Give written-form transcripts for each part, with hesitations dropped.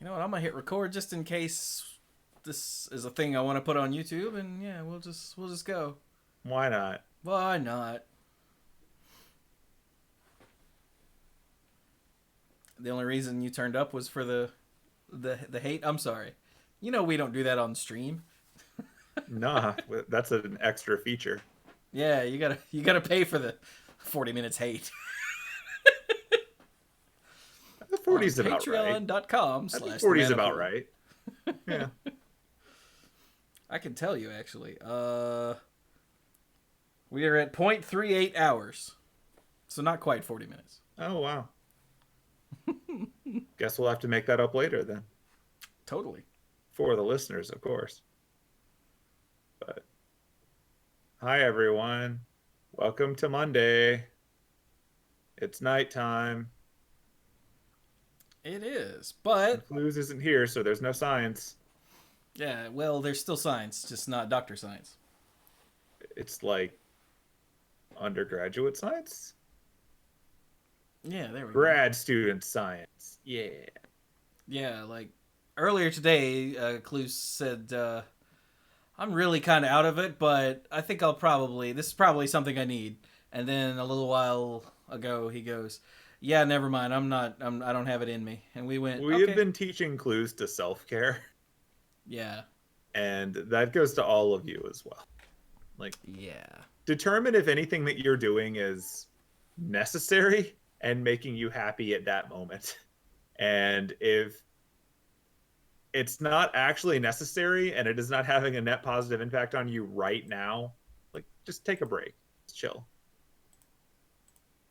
You know what? I'm gonna hit record just in case this is a thing I want to put on YouTube, and yeah, we'll just go. Why not? Why not? The only reason you turned up was for the hate. I'm sorry. You know we don't do that on stream. Nah, that's an extra feature. Yeah, you gotta pay for the 40 minutes hate The on 40's about right. patreon.com I think slash the 40's mana about pool. right. Yeah. I can tell you actually. We are at 0.38 hours. So not quite 40 minutes. Oh, wow. Guess we'll have to make that up later then. Totally. For the listeners, of course. But hi, everyone. Welcome to Monday. It's nighttime. It is. And But Clues isn't here, so there's no science. yeah, well, there's still science, just not doctor science. It's like undergraduate science? Yeah, there we go. Grad student science. Yeah. Yeah, like earlier today, Clues said, I'm really kind of out of it, but I think this is probably something I need. And then a little while ago, he goes, yeah, never mind. I don't have it in me. And we went, We have okay. been teaching Clues to self-care, Yeah. and that goes to all of you as well. Like, Yeah. determine if anything that you're doing is necessary and making you happy at that moment. And if it's not actually necessary and it is not having a net positive impact on you right now, like, just take a break. Just chill.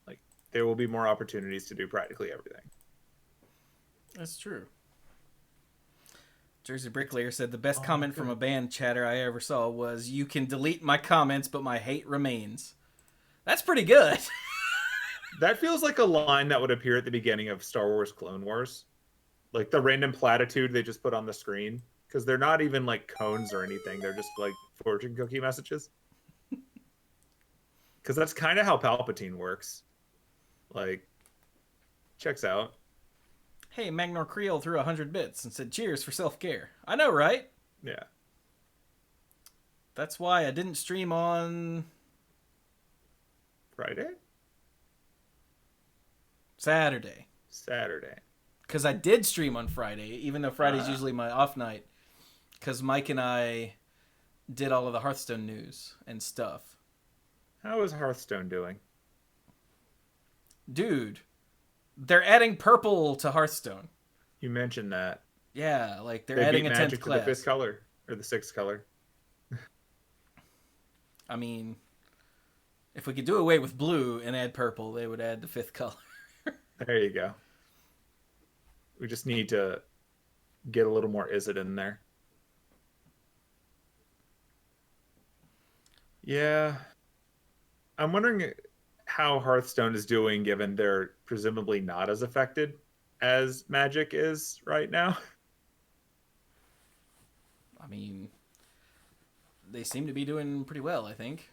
Like, there will be more opportunities to do practically everything. That's true. Jersey Bricklayer said the best Oh, comment from good. a band chatter I ever saw was, "You can delete my comments, but my hate remains." That's pretty good. That feels like a line that would appear at the beginning of Star Wars Clone Wars. Like the random platitude they just put on the screen. Because they're not even like cones or anything. They're just like fortune cookie messages. Because that's kind of how Palpatine works. Like, checks out. Hey, Magnor Creole threw 100 bits and said, "Cheers for self-care." I know, right? Yeah. That's why I didn't stream on Friday? Saturday. Saturday. Because I did stream on Friday, even though Friday's Uh, usually my off night. Because Mike and I did all of the Hearthstone news and stuff. how is Hearthstone doing? Dude, they're adding purple to Hearthstone. You mentioned that. Yeah, like they're They adding beat a 10th Magic to the fifth class. color. Or the sixth color. I mean, if we could do away with blue and add purple, they would add the 5th color. There you go. We just need to get a little more Izzet in there. Yeah. I'm wondering how Hearthstone is doing given they're presumably not as affected as Magic is right now. I mean, they seem to be doing pretty well, I think.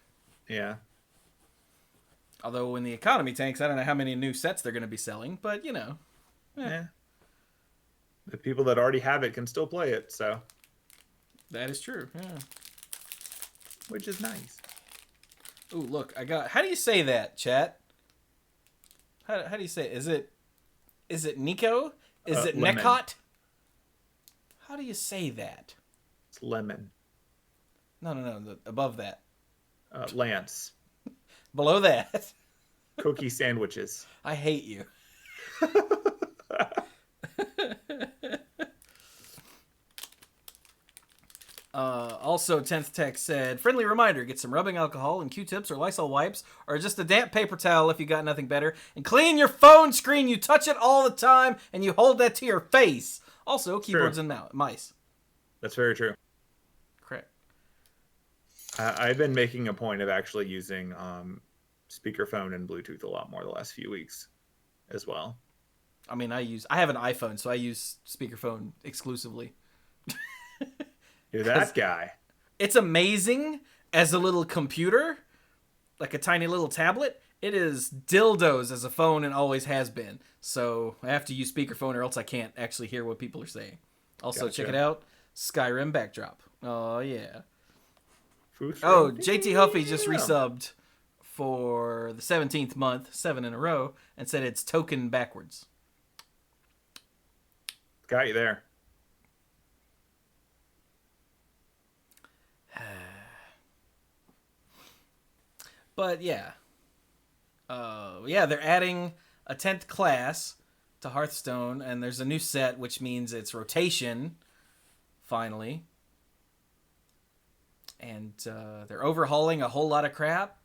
Yeah. Although when the economy tanks, I don't know how many new sets they're going to be selling, but you know. Yeah. The people that already have it can still play it, so That is true, yeah. which is nice. Ooh, look, I got... How do you say that, chat? How do you say it? Is it Nico? Is it Lemon. Nekot? How do you say that? It's lemon. No, above that. Lance. Below that. Cookie sandwiches. I hate you. Also, 10th Tech said, friendly reminder, get some rubbing alcohol and Q-tips or Lysol wipes or just a damp paper towel if you got nothing better. And clean your phone screen. You touch it all the time and you hold that to your face. Also, keyboards and mice. That's very true. Correct. I've been making a point of actually using speakerphone and Bluetooth a lot more the last few weeks as well. I mean, I have an iPhone, so I use speakerphone exclusively. You're that guy. It's amazing as a little computer, like a tiny little tablet. It is dildos as a phone and always has been. So I have to use speakerphone or else I can't actually hear what people are saying. Also, check it Gotcha. out. Skyrim backdrop. Oh, yeah. Oh, Fusheng? JT Huffy just Damn. resubbed for the 17th month, 7 in a row, and said it's token backwards. Got you there. But yeah. Yeah, they're adding a 10th class to Hearthstone, and there's a new set, which means it's rotation, finally. And they're overhauling a whole lot of crap.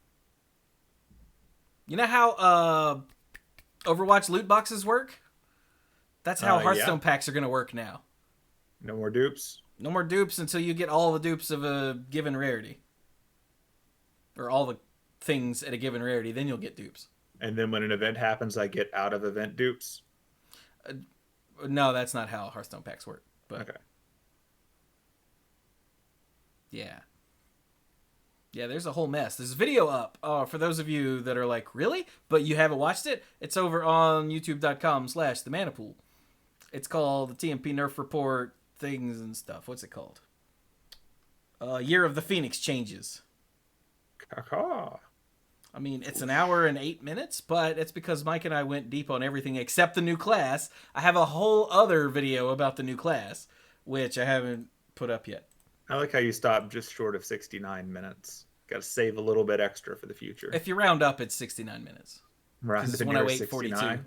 You know how Overwatch loot boxes work? That's how Yeah. Hearthstone packs are going to work now. No more dupes. No more dupes until you get all the dupes of a given rarity. Or all the things at a given rarity, then you'll get dupes. And then when an event happens, I get out of event dupes. No, that's not how Hearthstone packs work. But Okay. yeah. Yeah, there's a whole mess. There's a video up. For those of you that are like, really? But you haven't watched it? It's over on youtube.com/themanapool. It's called the TMP Nerf Report things and stuff. What's it called? Year of the Phoenix Changes. Caca. I mean, it's an hour and 8 minutes, but it's because Mike and I went deep on everything except the new class. I have a whole other video about the new class, which I haven't put up yet. I like how you stopped just short of 69 minutes. Got to save a little bit extra for the future. If you round up, it's 69 minutes. Round Because to it's the nearest 108.42. 69.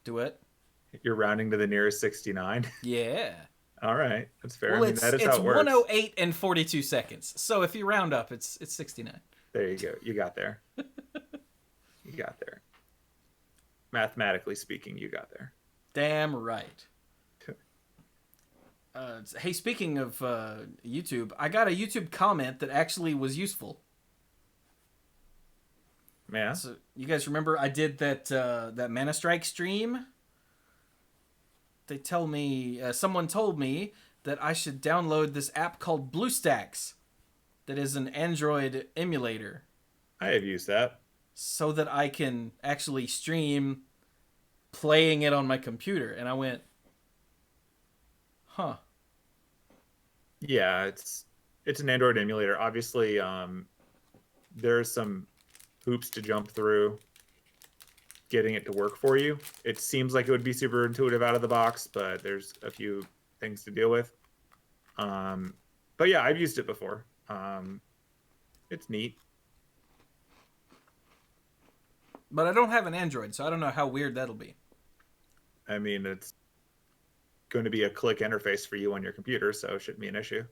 Do it? You're rounding to the nearest 69. Yeah. All right, that's fair. Well, I mean, that is it's how it works. 108 and 42 seconds. So if you round up, it's 69. There you go. You got there. You got there. Mathematically speaking, you got there. Damn right. Hey, speaking of YouTube, I got a YouTube comment that actually was useful. Yeah. So you guys remember I did that Mana Strike stream? They tell me someone told me that I should download this app called BlueStacks, that is an Android emulator, I have used that. so that I can actually stream playing it on my computer. And I went, huh. Yeah, it's an Android emulator. Obviously, there's some hoops to jump through getting it to work for you. It seems like it would be super intuitive out of the box, but there's a few things to deal with. But yeah, I've used it before. It's neat. But I don't have an Android, so I don't know how weird that'll be. I mean, it's going to be a click interface for you on your computer, so it shouldn't be an issue.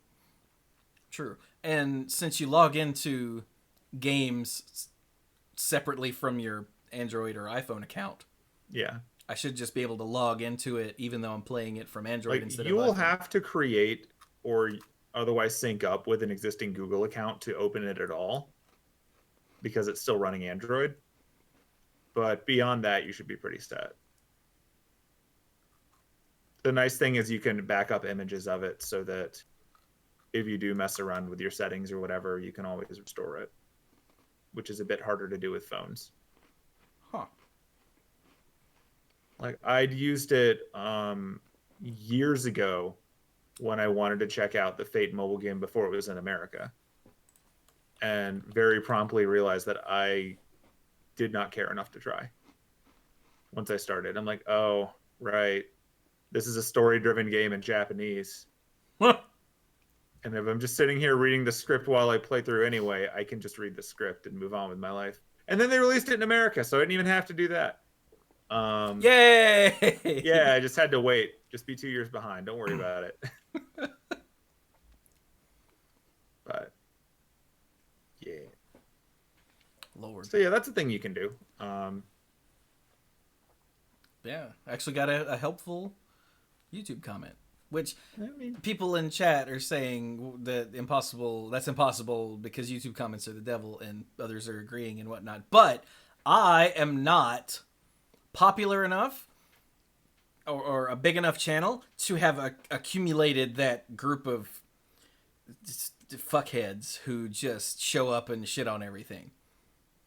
True. And since you log into games separately from your Android or iPhone account, Yeah. I should just be able to log into it even though I'm playing it from Android Like instead you of will iPhone. have to create or otherwise sync up with an existing Google account to open it at all because it's still running Android. But beyond that, you should be pretty set. The nice thing is you can back up images of it so that if you do mess around with your settings or whatever, you can always restore it, which is a bit harder to do with phones. Huh. Like I'd used it years ago when I wanted to check out the Fate mobile game before it was in America, and very promptly realized that I did not care enough to try. Once I started, I'm like, oh, right. This is a story-driven game in Japanese. And if I'm just sitting here reading the script while I play through anyway, I can just read the script and move on with my life. And then they released it in America, so I didn't even have to do that. Yay! Yeah, I just had to wait. Just be 2 years behind. Don't worry about it. But yeah. Lord. So yeah, that's a thing you can do. Yeah. I actually got a helpful YouTube comment, which I mean, people in chat are saying that that's impossible because YouTube comments are the devil, and others are agreeing and whatnot. But I am not popular enough or a big enough channel to have accumulated that group of fuckheads who just show up and shit on everything.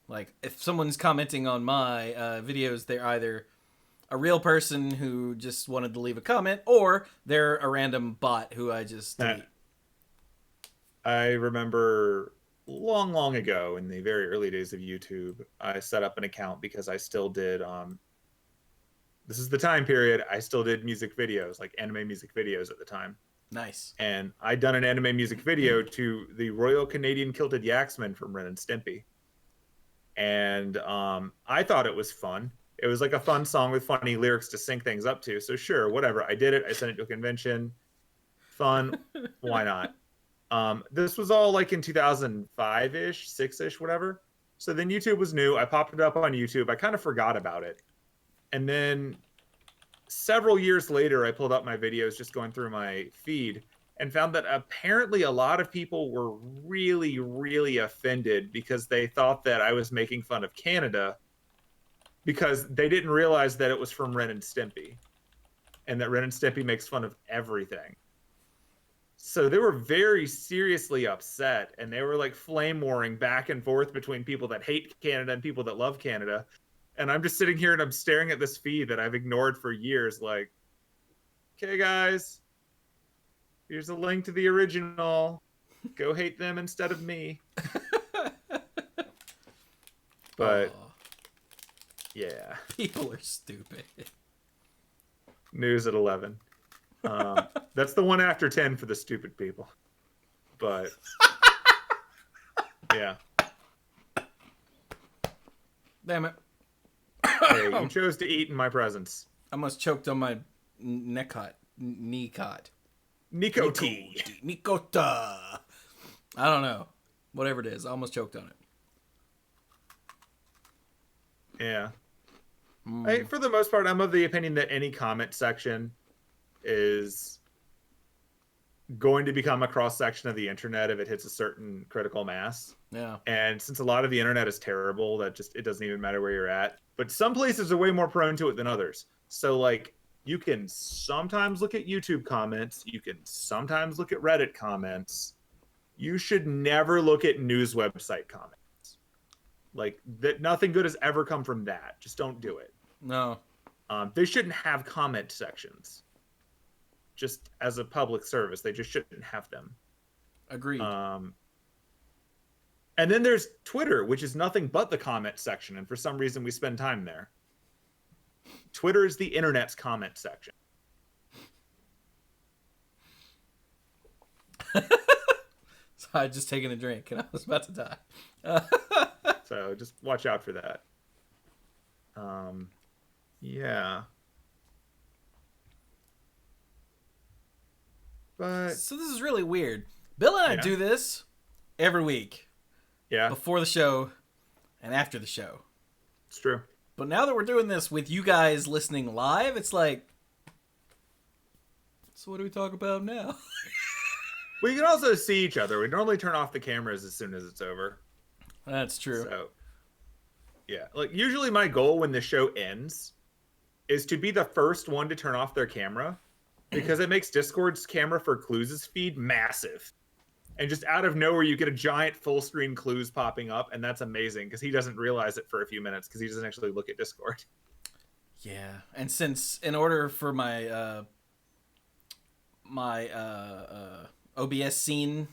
Like if someone's commenting on my videos, they're either a real person who just wanted to leave a comment, or they're a random bot who I just Nah, delete. I remember long, long ago in the very early days of YouTube, I set up an account because I still did. This is the time period I still did music videos, like anime music videos at the time. Nice. And I'd done an anime music video to the Royal Canadian Kilted Yaxman from Ren and Stimpy. And I thought it was fun. It was like a fun song with funny lyrics to sync things up to. So sure, whatever. I did it. I sent it to a convention. Fun. Why not? This was all like in 2005-ish, 6-ish, whatever. So then YouTube was new. I popped it up on YouTube. I kind of forgot about it. And then several years later, I pulled up my videos just going through my feed and found that apparently a lot of people were really, really offended because they thought that I was making fun of Canada because they didn't realize that it was from Ren and Stimpy and that Ren and Stimpy makes fun of everything. So they were very seriously upset and they were like flame warring back and forth between people that hate Canada and people that love Canada. And I'm just sitting here and I'm staring at this feed that I've ignored for years like, okay, guys, here's a link to the original. Go hate them instead of me. But Aw, yeah, people are stupid. news at 11. That's the one after 10 for the stupid people. But yeah. Damn it. Hey, you chose to eat in my presence. I almost choked on my knee cot. Nico T. Nikota. I don't know. Whatever it is. I almost choked on it. Yeah. For the most part, I'm of the opinion that any comment section is going to become a cross section of the internet if it hits a certain critical mass. Yeah. And since a lot of the internet is terrible, that just it doesn't even matter where you're at. But some places are way more prone to it than others. So like you can sometimes look at YouTube comments, you can sometimes look at Reddit comments. You should never look at news website comments. Like that nothing good has ever come from that. Just don't do it. No. They shouldn't have comment sections. Just as a public service, they just shouldn't have them. Agreed. And then there's Twitter, which is nothing but the comment section, and for some reason we spend time there. Twitter is the internet's comment section. So I had just taken a drink and I was about to die. So just watch out for that. Yeah. But So this is really weird. Bill and I Yeah. do this every week. yeah, Before the show and after the show. it's true. But now that we're doing this with you guys listening live, it's like, so what do we talk about now? We can also see each other. We normally turn off the cameras as soon as it's over. That's true. So, yeah. Like, usually my goal when the show ends is to be the first one to turn off their camera because it makes Discord's camera for Clues' feed massive. And just out of nowhere, you get a giant full screen Clues popping up, and that's amazing because he doesn't realize it for a few minutes because he doesn't actually look at Discord. Yeah, and since in order for my OBS scene,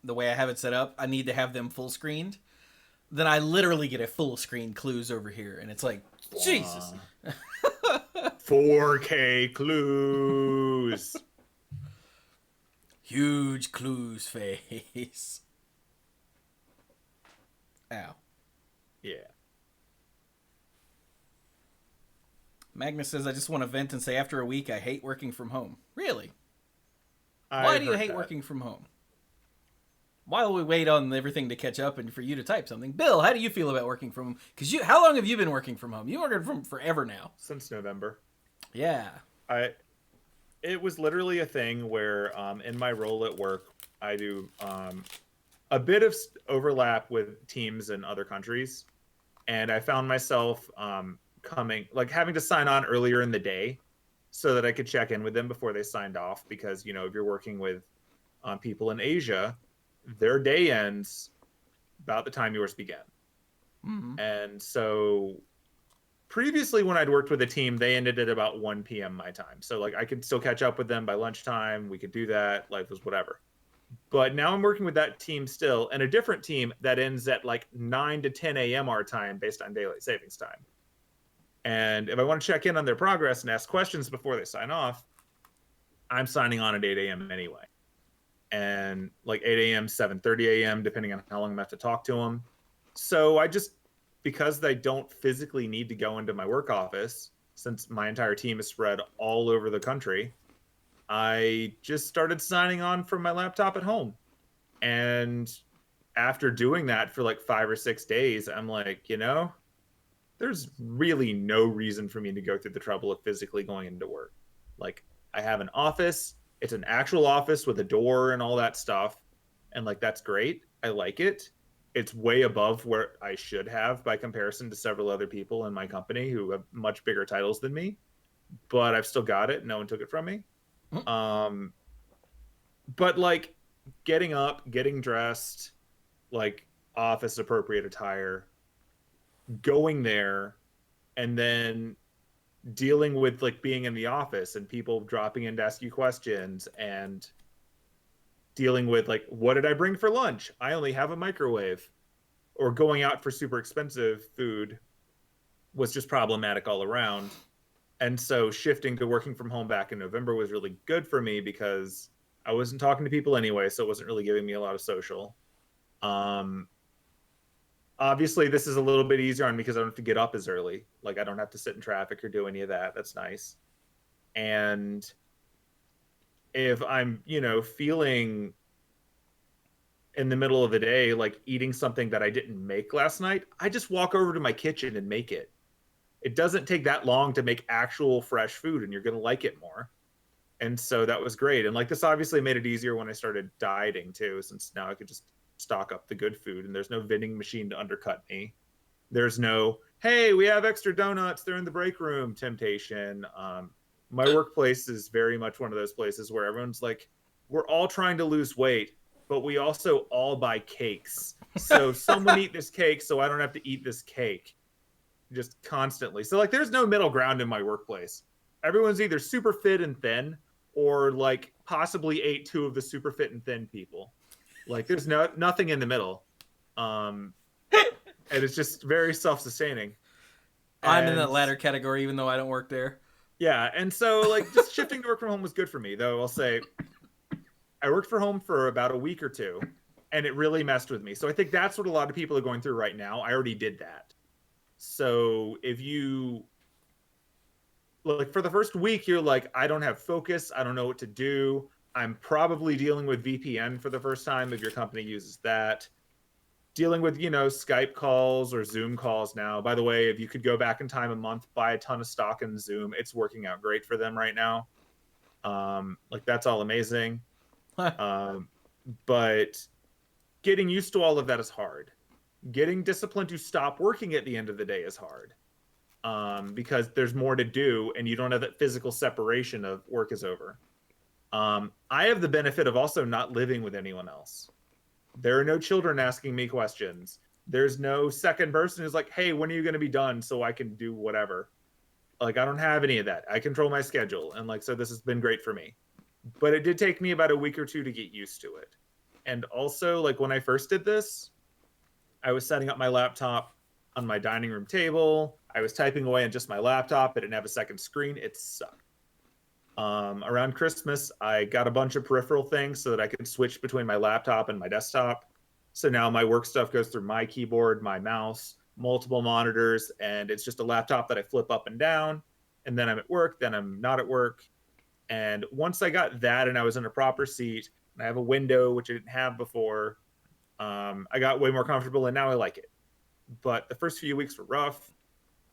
the way I have it set up, I need to have them full screened. Then I literally get a full screen Clues over here, and it's like, Jesus. 4K Clues. Huge Clues face. Ow. Yeah. Magnus says, I just want to vent and say after a week, I hate working from home. Really? Why I've do you heard hate that. working from home? While we wait on everything to catch up and for you to type something, Bill, how do you feel about working from home? Because how long have you been working from home? You've worked from forever now. Since November. Yeah. It was literally a thing where in my role at work, I do a bit of overlap with teams in other countries. And I found myself having to sign on earlier in the day so that I could check in with them before they signed off. Because, you know, if you're working with people in Asia, their day ends about the time yours began. Mm-hmm. And so previously when I'd worked with a team, they ended at about 1 p.m. my time. So like I could still catch up with them by lunchtime. We could do that. Life was whatever. But now I'm working with that team still and a different team that ends at like 9 to 10 a.m. our time based on daylight savings time. And if I want to check in on their progress and ask questions before they sign off, I'm signing on at 8 a.m. anyway. And like 8 a.m., 7:30 a.m., depending on how long I have to talk to them. So I just, because they don't physically need to go into my work office, since my entire team is spread all over the country, I just started signing on from my laptop at home. And after doing that for like 5 or 6 days, I'm like, there's really no reason for me to go through the trouble of physically going into work. Like, I have an office, it's an actual office with a door and all that stuff. And like, that's great. I like it. It's way above where I should have by comparison to several other people in my company who have much bigger titles than me, but I've still got it. No one took it from me. Um, but like, getting up, getting dressed, like office appropriate attire, going there, and then dealing with like being in the office and people dropping in to ask you questions, and dealing with like, what did I bring for lunch? I only have a microwave. Or going out for super expensive food was just problematic all around. And so shifting to working from home back in November was really good for me because I wasn't talking to people anyway, so it wasn't really giving me a lot of social. Um, Obviously, this is a little bit easier on me because I don't have to get up as early. Like I don't have to sit in traffic or do any of that. That's nice. And if I'm, feeling in the middle of the day, like eating something that I didn't make last night, I just walk over to my kitchen and make it. It doesn't take that long to make actual fresh food and you're going to like it more. And so that was great. And like this obviously made it easier when I started dieting too, since now I could just stock up the good food and there's no vending machine to undercut me. There's no, hey, we have extra donuts, they're in the break room temptation. My workplace is very much one of those places where everyone's like, we're all trying to lose weight, but we also all buy cakes. So someone eat this cake so I don't have to eat this cake just constantly. So like there's no middle ground in my workplace. Everyone's either super fit and thin or like possibly ate two of the super fit and thin people. Like there's nothing in the middle. Um and it's just very self-sustaining. I'm in that And latter category, even though I don't work there. yeah, and so like just shifting to work from home was good for me, though I'll say I worked from home for about a week or two and it really messed with me. So I think that's what a lot of people are going through right now. I already did that. So if you like for the first week, you're like, I don't have focus. I don't know what to do. I'm probably dealing with VPN for the first time if your company uses that. Dealing with, Skype calls or Zoom calls now. By the way, if you could go back in time a month, buy a ton of stock in Zoom. It's working out great for them right now. Like that's all amazing. Um, but getting used to all of that is hard. Getting disciplined to stop working at the end of the day is hard. Because there's more to do and you don't have that physical separation of work is over. I have the benefit of also not living with anyone else. There are no children asking me questions. There's no second person who's like, hey, when are you going to be done so I can do whatever? Like, I don't have any of that. I control my schedule. And like, so this has been great for me. But it did take me about a week or two to get used to it. And also, like, when I first did this, I was setting up my laptop on my dining room table. I was typing away on just my laptop. It didn't have a second screen. It sucked. Around Christmas, I got a bunch of peripheral things so that I could switch between my laptop and my desktop. So now my work stuff goes through my keyboard, my mouse, multiple monitors, and it's just a laptop that I flip up and down. And then I'm at work, then I'm not at work. And once I got that and I was in a proper seat, and I have a window, which I didn't have before, I got way more comfortable and now I like it. But the first few weeks were rough.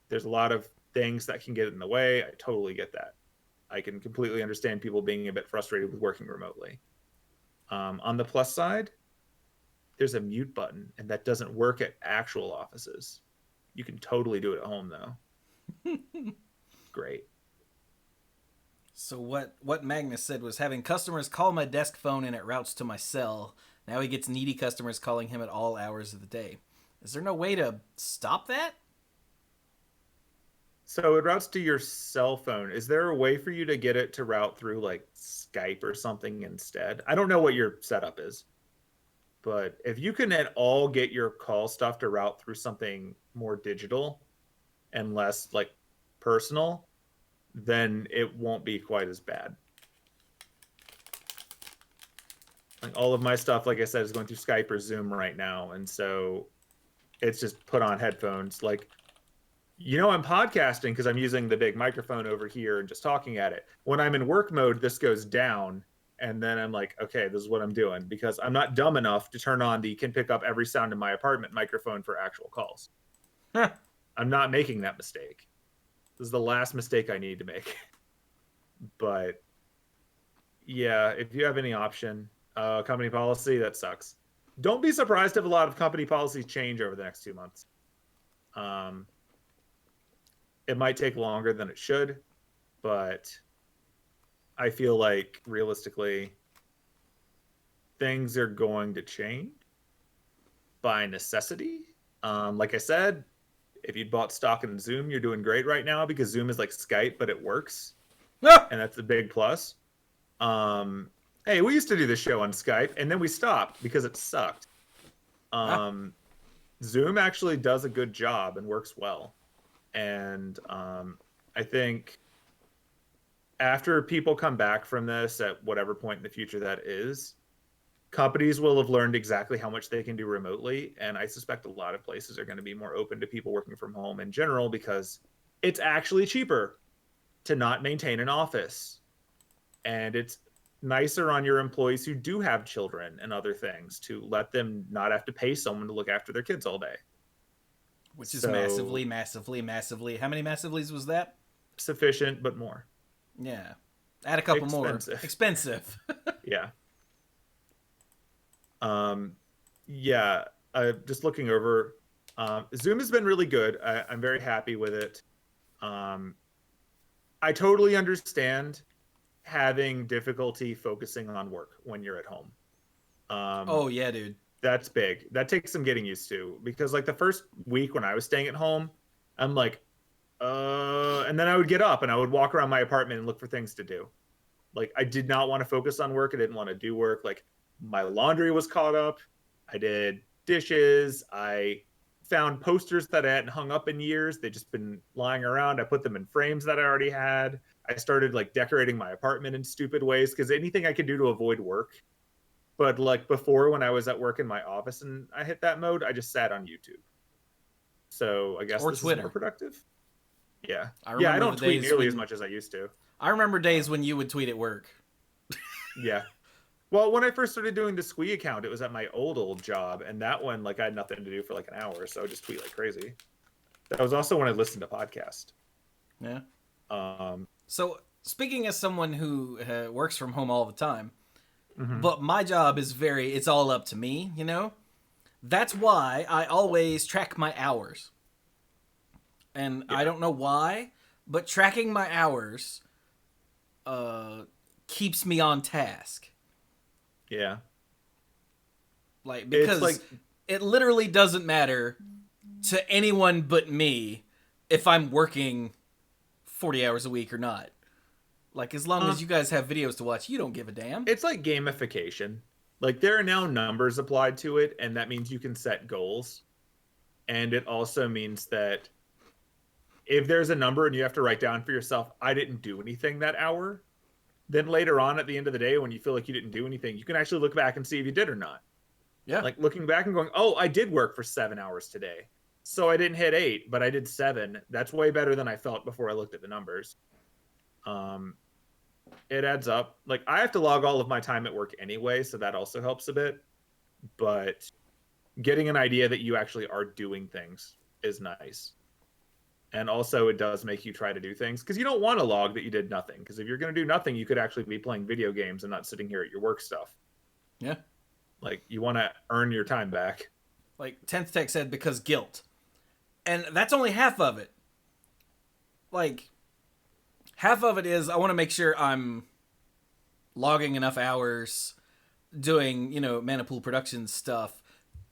There's a lot of things that can get in the way. I totally get that. I can completely understand people being a bit frustrated with working remotely. On the plus side, there's a mute button, and that doesn't work at actual offices. You can totally do it at home, though. Great. So what Magnus said was having customers call my desk phone and it routes to my cell. Now he gets needy customers calling him at all hours of the day. Is there no way to stop that? So it routes to your cell phone. Is there a way for you to get it to route through like Skype or something instead? I don't know what your setup is, but if you can at all get your call stuff to route through something more digital and less like personal, then it won't be quite as bad. Like all of my stuff, like I said, is going through Skype or Zoom right now, and so it's just put on headphones. Like, I'm podcasting because I'm using the big microphone over here and just talking at it. When I'm in work mode, this goes down, and then I'm like, okay, this is what I'm doing because I'm not dumb enough to turn on the can pick up every sound in my apartment microphone for actual calls. Huh. I'm not making that mistake. This is the last mistake I need to make. But yeah, if you have any option, company policy, that sucks. Don't be surprised if a lot of company policies change over the next 2 months. It might take longer than it should, but I feel like realistically, things are going to change by necessity. Like I said, if you'd bought stock in Zoom, you're doing great right now because Zoom is like Skype, but it works. And that's a big plus. Hey, we used to do this show on Skype, and then we stopped because it sucked. Zoom actually does a good job and works well. And I think after people come back from this at whatever point in the future that is, companies will have learned exactly how much they can do remotely. And I suspect a lot of places are going to be more open to people working from home in general because it's actually cheaper to not maintain an office. And it's nicer on your employees who do have children and other things to let them not have to pay someone to look after their kids all day. Which is massively. How many massively's was that? Sufficient, but more. Yeah. Add a couple Expensive. more. Expensive. Yeah. Yeah. Just looking over, Zoom has been really good. I'm very happy with it. I totally understand having difficulty focusing on work when you're at home. Oh, yeah, dude. That's big. That takes some getting used to because like the first week when I was staying at home, I'm like, and then I would get up and I would walk around my apartment and look for things to do. Like I did not want to focus on work. I didn't want to do work. Like my laundry was caught up. I did dishes. I found posters that I hadn't hung up in years. They'd just been lying around. I put them in frames that I already had. I started like decorating my apartment in stupid ways because anything I could do to avoid work. But like before, when I was at work in my office and I hit that mode, I just sat on YouTube. So I guess or this Twitter. is more productive. Yeah. I don't tweet nearly as much as I used to. I remember days when you would tweet at work. Yeah. Well, when I first started doing the Squee account, it was at my old job, and that one, like, I had nothing to do for like an hour, so I would just tweet like crazy. That was also when I listened to podcasts. Yeah. So, speaking as someone who works from home all the time, but my job is it's all up to me, you know? That's why I always track my hours. And I don't know why, but tracking my hours keeps me on task. Yeah. Like, because it literally doesn't matter to anyone but me if I'm working 40 hours a week or not. Like, as long as you guys have videos to watch, you don't give a damn. It's like gamification. Like, there are now numbers applied to it, and that means you can set goals. And it also means that if there's a number and you have to write down for yourself, I didn't do anything that hour, then later on at the end of the day, when you feel like you didn't do anything, you can actually look back and see if you did or not. Yeah. Like looking back and going, oh, I did work for 7 hours today. So I didn't hit 8, but I did 7. That's way better than I felt before I looked at the numbers. It adds up. Like I have to log all of my time at work anyway, so that also helps a bit. But getting an idea that you actually are doing things is nice. And also it does make you try to do things because you don't want to log that you did nothing. Because if you're going to do nothing, you could actually be playing video games and not sitting here at your work stuff. Yeah. Like you want to earn your time back. Like 10th Tech said, because guilt. And that's only half of it. Like, half of it is I want to make sure I'm logging enough hours doing, Manipool Productions stuff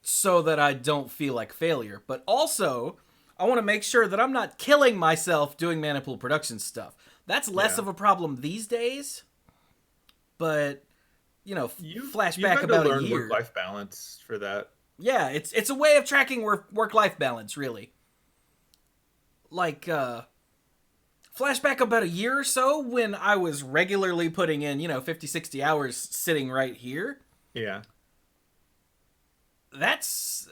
so that I don't feel like failure. But also, I want to make sure that I'm not killing myself doing Manipool production stuff. That's less Yeah. of a problem these days, but You've flashback had to about a learn year. work-life balance for that. Yeah, it's a way of tracking work life balance, really. Like flashback about a year or so when I was regularly putting in, 50, 60 hours sitting right here. Yeah. That's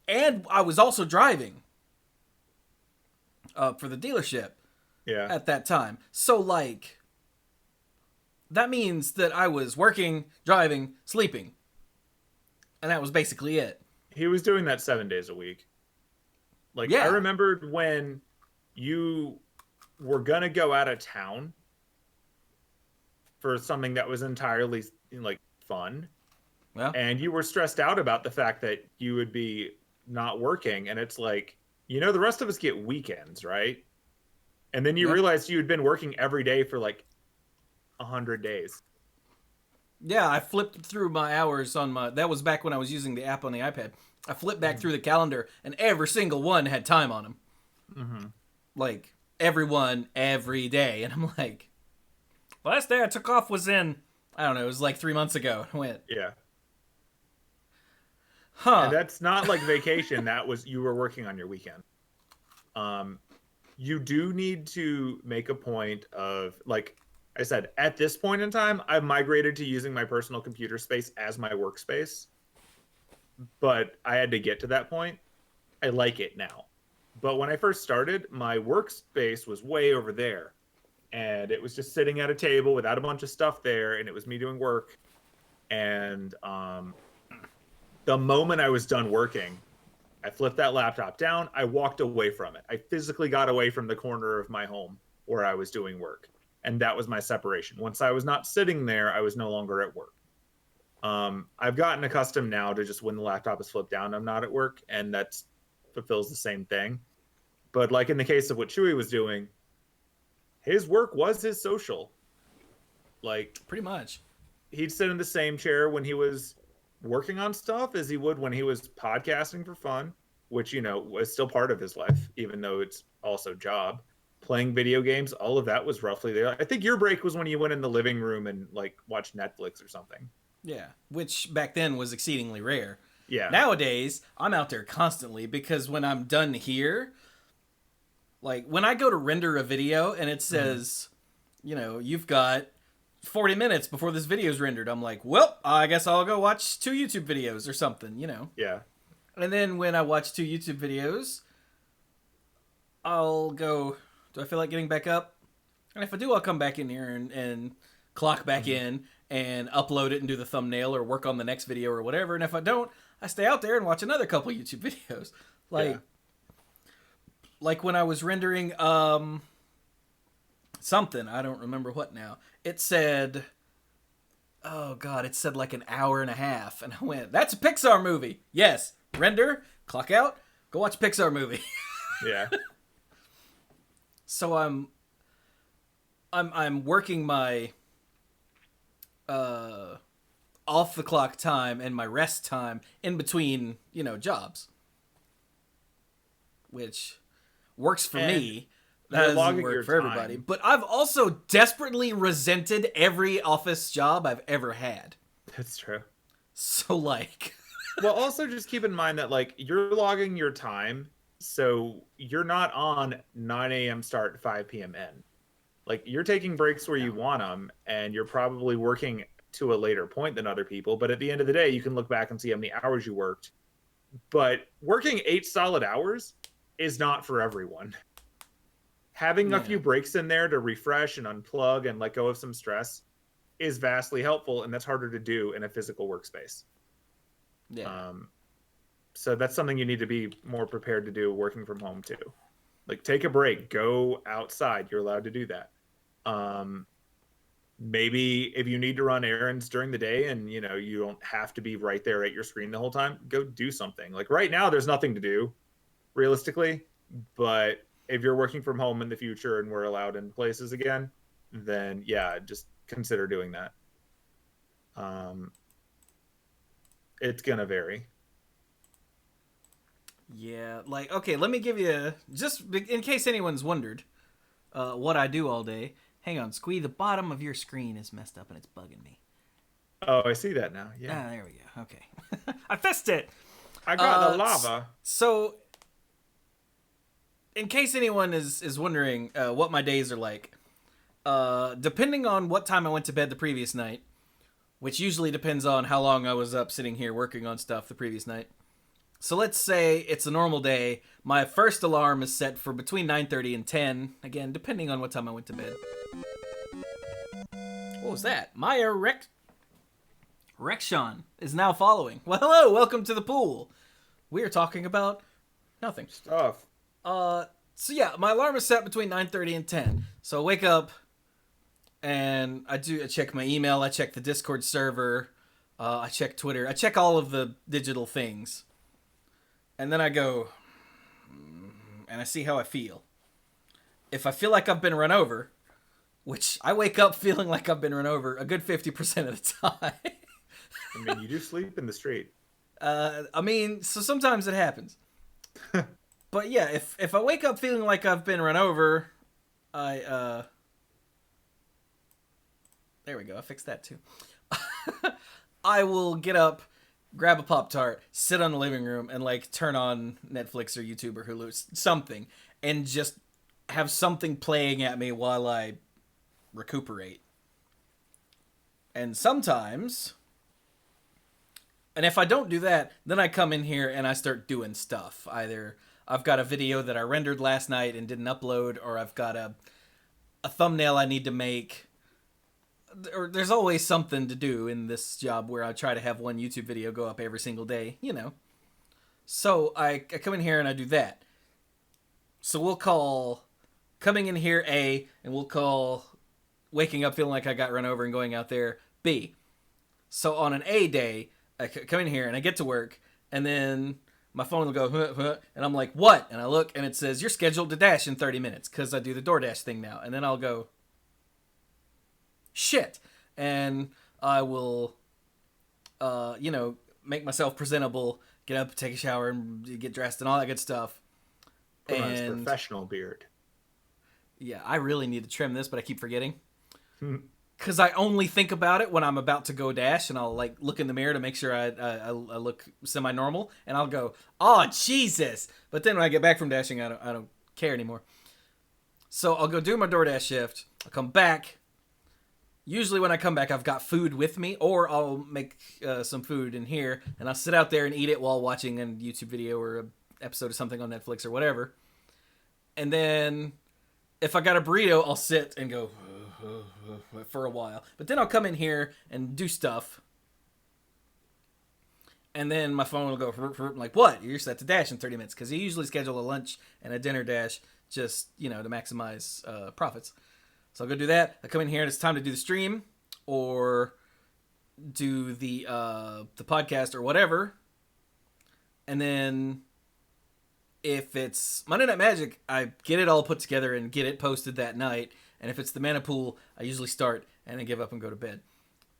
and I was also driving for the dealership Yeah. at that time. So like that means that I was working, driving, sleeping, and that was basically it. He was doing that 7 days a week. Like I Yeah, remembered when you were gonna go out of town for something that was entirely like fun, well, and you were stressed out about the fact that you would be not working, and it's like, the rest of us get weekends, right? And then you yeah, realized you had been working every day for like 100 days. yeah. I flipped through my hours on my. That was back when I was using the app on the iPad. I flipped back Mm-hmm. through the calendar, and every single one had time on them. Mm-hmm. Like everyone, every day, and I'm like, last day I took off was in. I don't know. It was like 3 months ago. I went, Yeah. And huh? that's not like vacation. That was you were working on your weekend. Um, you do need to make a point of, like I said, at this point in time, I've migrated to using my personal computer space as my workspace, but I had to get to that point. I like it now. But when I first started, my workspace was way over there. And it was just sitting at a table without a bunch of stuff there, and it was me doing work. And the moment I was done working, I flipped that laptop down. I walked away from it. I physically got away from the corner of my home where I was doing work. And that was my separation. Once I was not sitting there, I was no longer at work. I've gotten accustomed now to just when the laptop is flipped down, I'm not at work. And that fulfills the same thing. But like in the case of what Chewie was doing, his work was his social. Like Pretty much. he'd sit in the same chair when he was working on stuff as he would when he was podcasting for fun, which was still part of his life, even though it's also job. Playing video games, all of that was roughly there. I think your break was when you went in the living room and like watched Netflix or something. Yeah, which back then was exceedingly rare. Yeah. Nowadays, I'm out there constantly because when I'm done here, like when I go to render a video and it Mm-hmm. says, you've got 40 minutes before this video is rendered, I'm like, well, I guess I'll go watch 2 YouTube videos or something. Yeah. And then when I watch 2 YouTube videos, I'll go, do I feel like getting back up? And if I do, I'll come back in here and clock back Mm-hmm. in and upload it and do the thumbnail or work on the next video or whatever. And if I don't, I stay out there and watch another couple YouTube videos. Yeah. Like when I was rendering something, I don't remember what now. It said, oh god, it said like an hour and a half, and I went, that's a Pixar movie. Yes, render, clock out, go watch a Pixar movie. Yeah. So I'm working my off the clock time and my rest time in between, jobs, which works for And me. That you're doesn't logging work your for everybody. time. But I've also desperately resented every office job I've ever had. That's true. So like, Well, also just keep in mind that like you're logging your time, so you're not on 9 a.m. start, 5 p.m. end. Like you're taking breaks where no. you want them, and you're probably working to a later point than other people. But at the end of the day, you can look back and see how many hours you worked. But working 8 solid hours is not for everyone. Having a Yeah. few breaks in there to refresh and unplug and let go of some stress is vastly helpful, and that's harder to do in a physical workspace. Yeah. Um, so that's something you need to be more prepared to do working from home too. Like take a break, go outside. You're allowed to do that. Um, maybe if you need to run errands during the day and you don't have to be right there at your screen the whole time, go do something. Like right now, there's nothing to do realistically, but if you're working from home in the future and we're allowed in places again, then yeah, just consider doing that. Um, it's gonna vary. Yeah, like, okay, let me give you, just in case anyone's wondered what I do all day. Hang on, Squee, the bottom of your screen is messed up and it's bugging me. Oh, I see that now. Yeah. Ah, there we go. Okay. I fixed it! I got the lava. So, in case anyone is wondering what my days are like, depending on what time I went to bed the previous night, which usually depends on how long I was up sitting here working on stuff the previous night. So let's say it's a normal day. My first alarm is set for between 9:30 and 10. Again, depending on what time I went to bed. What was that? Maya Rexon is now following. Well, hello, welcome to the pool. We are talking about nothing. Stuff. So yeah, my alarm is set between 9:30 and 10. So I wake up and I check my email, I check the Discord server, I check Twitter, I check all of the digital things. And then I go, and I see how I feel. If I feel like I've been run over, which I wake up feeling like I've been run over a good 50% of the time. I mean, you do sleep in the street. So sometimes it happens. But yeah, if I wake up feeling like I've been run over, there we go, I fixed that too. I will get up, grab a Pop-Tart, sit on the living room, and like turn on Netflix or YouTube or Hulu, something, and just have something playing at me while I recuperate. And sometimes, and if I don't do that, then I come in here and I start doing stuff. Either I've got a video that I rendered last night and didn't upload, or I've got a thumbnail I need to make. Or there's always something to do in this job where I try to have one YouTube video go up every single day, you know. So I come in here and I do that. So we'll call coming in here A, and we'll call waking up feeling like I got run over and going out there B. So on an A day, I come in here and I get to work, and then my phone will go, huh, huh, and I'm like, what? And I look and it says, you're scheduled to dash in 30 minutes because I do the DoorDash thing now. And then I'll go, shit. And I will, make myself presentable, get up, take a shower, and get dressed and all that good stuff. Put on his professional beard. Yeah, I really need to trim this, but I keep forgetting. Because I only think about it when I'm about to go dash, and I'll like look in the mirror to make sure I look semi-normal, and I'll go, oh, Jesus. But then when I get back from dashing, I don't care anymore. So I'll go do my DoorDash shift. I'll come back. Usually when I come back, I've got food with me, or I'll make some food in here, and I'll sit out there and eat it while watching a YouTube video or an episode of something on Netflix or whatever. And then if I got a burrito, I'll sit and go for a while. But then I'll come in here and do stuff. And then my phone will go, I'm like, what? You're set to dash in 30 minutes. Because you usually schedule a lunch and a dinner dash just, to maximize profits. So I'll go do that. I come in here and it's time to do the stream or do the podcast or whatever. And then if it's Monday Night Magic, I get it all put together and get it posted that night. And if it's the Mana Pool, I usually start and then give up and go to bed.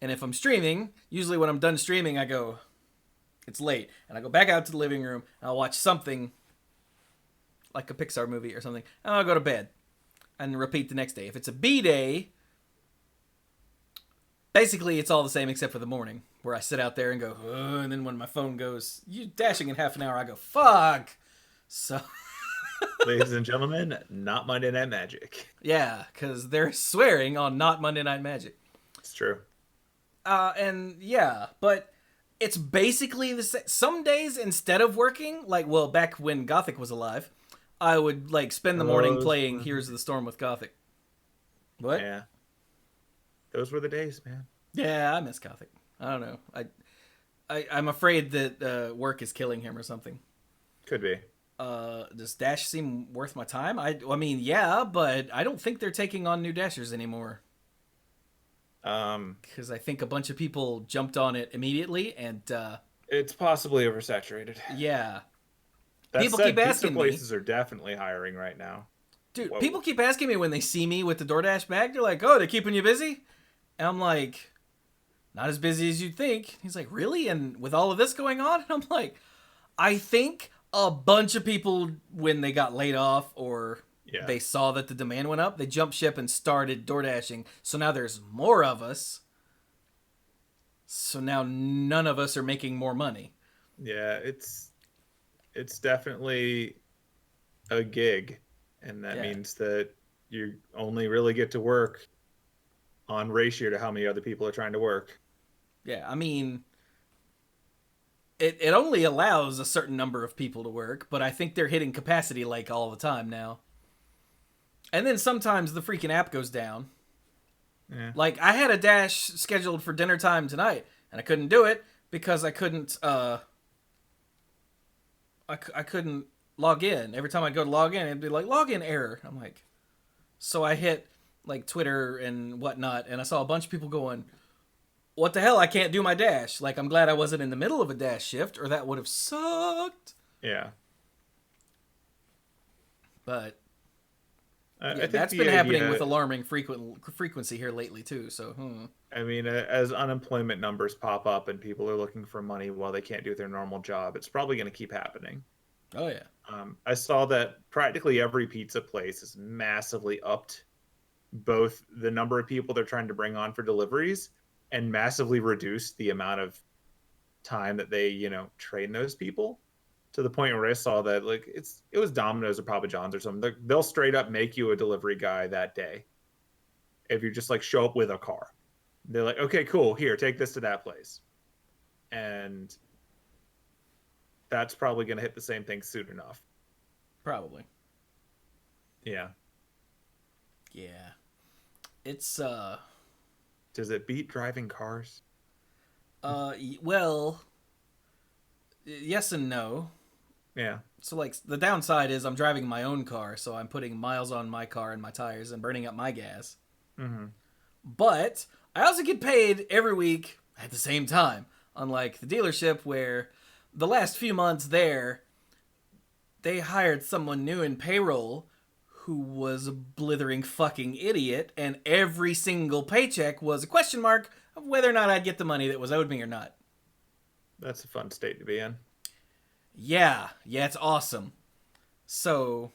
And if I'm streaming, usually when I'm done streaming, I go, it's late. And I go back out to the living room and I'll watch something like a Pixar movie or something. And I'll go to bed and repeat the next day. If it's a B day, basically it's all the same except for the morning where I sit out there and go, and then when my phone goes, you dashing in half an hour, I go, fuck. So... Ladies and gentlemen, not Monday Night Magic. Yeah, because they're swearing on not Monday Night Magic. It's true. But it's basically the same. Some days, instead of working, back when Gothic was alive, I would, spend the morning playing Heroes of the Storm with Gothic. What? Yeah. Those were the days, man. Yeah, I miss Gothic. I don't know. I'm afraid that work is killing him or something. Could be. Does Dash seem worth my time? I mean, yeah, but I don't think they're taking on new Dashers anymore. Because I think a bunch of people jumped on it immediately, and it's possibly oversaturated. Yeah. People keep asking me. Places are definitely hiring right now. Dude, people keep asking me when they see me with the DoorDash bag. They're like, "Oh, they're keeping you busy?" And I'm like, "Not as busy as you'd think." He's like, "Really? And with all of this going on?" And I'm like, "I think A bunch of people, when they got laid off or Yeah. they saw that the demand went up, they jumped ship and started door dashing. So now there's more of us. So now none of us are making more money. Yeah, it's definitely a gig, and that Yeah. means that you only really get to work on ratio to how many other people are trying to work. Yeah. I mean, it only allows a certain number of people to work, but I think they're hitting capacity like all the time now. And then sometimes the freaking app goes down. Yeah. Like I had a dash scheduled for dinner time tonight, and I couldn't do it because I couldn't. I couldn't log in. Every time I go to log in, it'd be like login error. I'm like, so I hit like Twitter and whatnot, and I saw a bunch of people going, "What the hell? I can't do my dash." Like I'm glad I wasn't in the middle of a dash shift, or that would have sucked. Yeah. But I yeah, think that's the been happening with idea, alarming frequency here lately too. So I mean, as unemployment numbers pop up and people are looking for money while they can't do their normal job, it's probably going to keep happening. oh yeah, I saw that practically every pizza place is massively upped both the number of people they're trying to bring on for deliveries and massively reduced the amount of time that they, train those people to the point where I saw that like it was Domino's or Papa John's or something. They'll straight up make you a delivery guy that day if you just like show up with a car. They're like, okay, cool, here, take this to that place, and that's probably going to hit the same thing soon enough. probably. Yeah. Yeah, it's Does it beat driving cars? well, yes and no. Yeah. So like the downside is I'm driving my own car, so I'm putting miles on my car and my tires and burning up my gas. Mm-hmm. But I also get paid every week at the same time. Unlike the dealership where the last few months there, they hired someone new in payroll who was a blithering fucking idiot, and every single paycheck was a question mark of whether or not I'd get the money that was owed me or not. That's a fun state to be in. Yeah, it's awesome. So,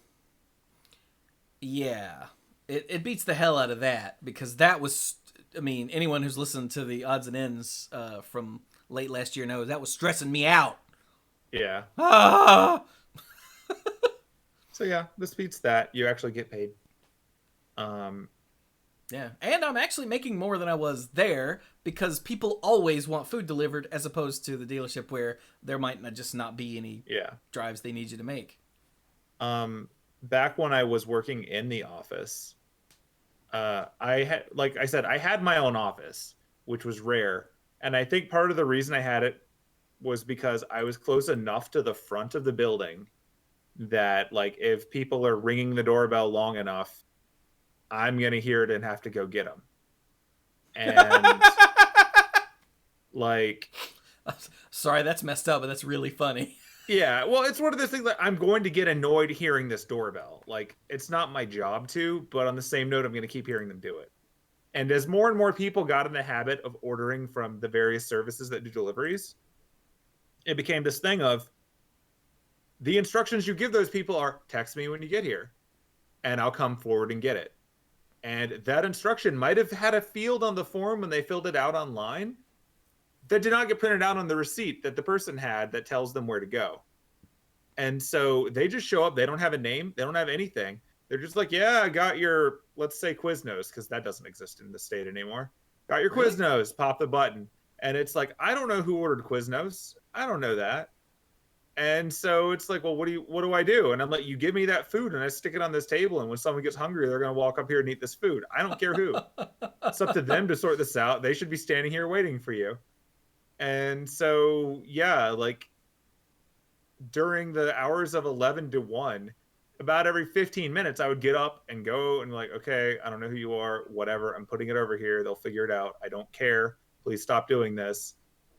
yeah, it beats the hell out of that because that was, I mean, anyone who's listened to the odds and ends from late last year knows that was stressing me out. Yeah. Ah! So yeah, this beats that. You actually get paid. Yeah, and I'm actually making more than I was there because people always want food delivered as opposed to the dealership where there might not just not be any Yeah. drives they need you to make. Back when I was working in the office, I had, like I said, I had my own office, which was rare. And I think part of the reason I had it was because I was close enough to the front of the building that, like, if people are ringing the doorbell long enough, I'm going to hear it and have to go get them. And, like, Sorry, that's messed up, but that's really funny. yeah, well, it's one of those things that I'm going to get annoyed hearing this doorbell. Like, it's not my job to, but on the same note, I'm going to keep hearing them do it. And as more and more people got in the habit of ordering from the various services that do deliveries, it became this thing of the instructions you give those people are text me when you get here and I'll come forward and get it. And that instruction might have had a field on the form when they filled it out online that did not get printed out on the receipt that the person had that tells them where to go. And so they just show up. They don't have a name. They don't have anything. They're just like, yeah, I got your, let's say Quiznos, because that doesn't exist in the state anymore. Got your Really? Quiznos. Pop the button. And it's like, I don't know who ordered Quiznos. I don't know that. And so it's like, well, what do I do? And I'm like, you give me that food and I stick it on this table. And when someone gets hungry, they're going to walk up here and eat this food. I don't care who. It's up to them to sort this out. They should be standing here waiting for you. And so, yeah, like during the hours of 11 to 1, about every 15 minutes, I would get up and go and like, okay, I don't know who you are, whatever. I'm putting it over here. They'll figure it out. I don't care. Please stop doing this.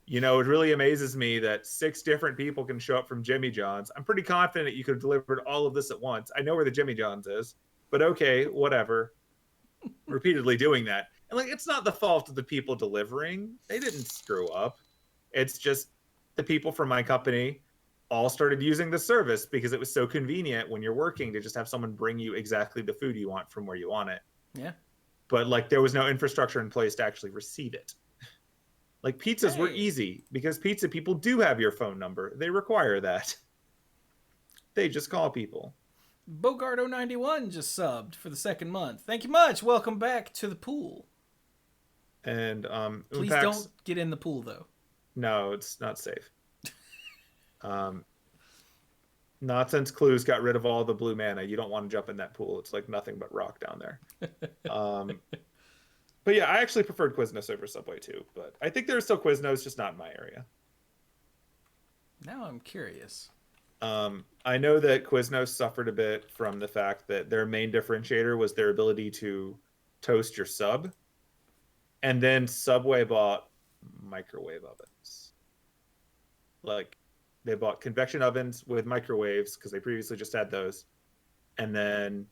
You know, it really amazes me that 6 different people can show up from Jimmy John's. I'm pretty confident you could have delivered all of this at once. I know where the Jimmy John's is, but okay, whatever. Repeatedly doing that. And like, it's not the fault of the people delivering. They didn't screw up. It's just the people from my company all started using the service because it was so convenient when you're working to just have someone bring you exactly the food you want from where you want it. Yeah. But like there was no infrastructure in place to actually receive it. Like pizzas were Hey, easy because pizza people do have your phone number. They require that. They just call people. Bogardo91 just subbed for the second month. Thank you much. Welcome back to the pool. And Please Unpax, don't get in the pool though. no, it's not safe. Um, not since Clues got rid of all the blue mana. You don't want to jump in that pool. It's like nothing but rock down there. Um, but yeah, I actually preferred Quiznos over Subway too. But I think there's still Quiznos, just not in my area. Now I'm curious. I know that Quiznos suffered a bit from the fact that their main differentiator was their ability to toast your sub. And then Subway bought microwave ovens. Like they bought convection ovens with microwaves because they previously just had those. And then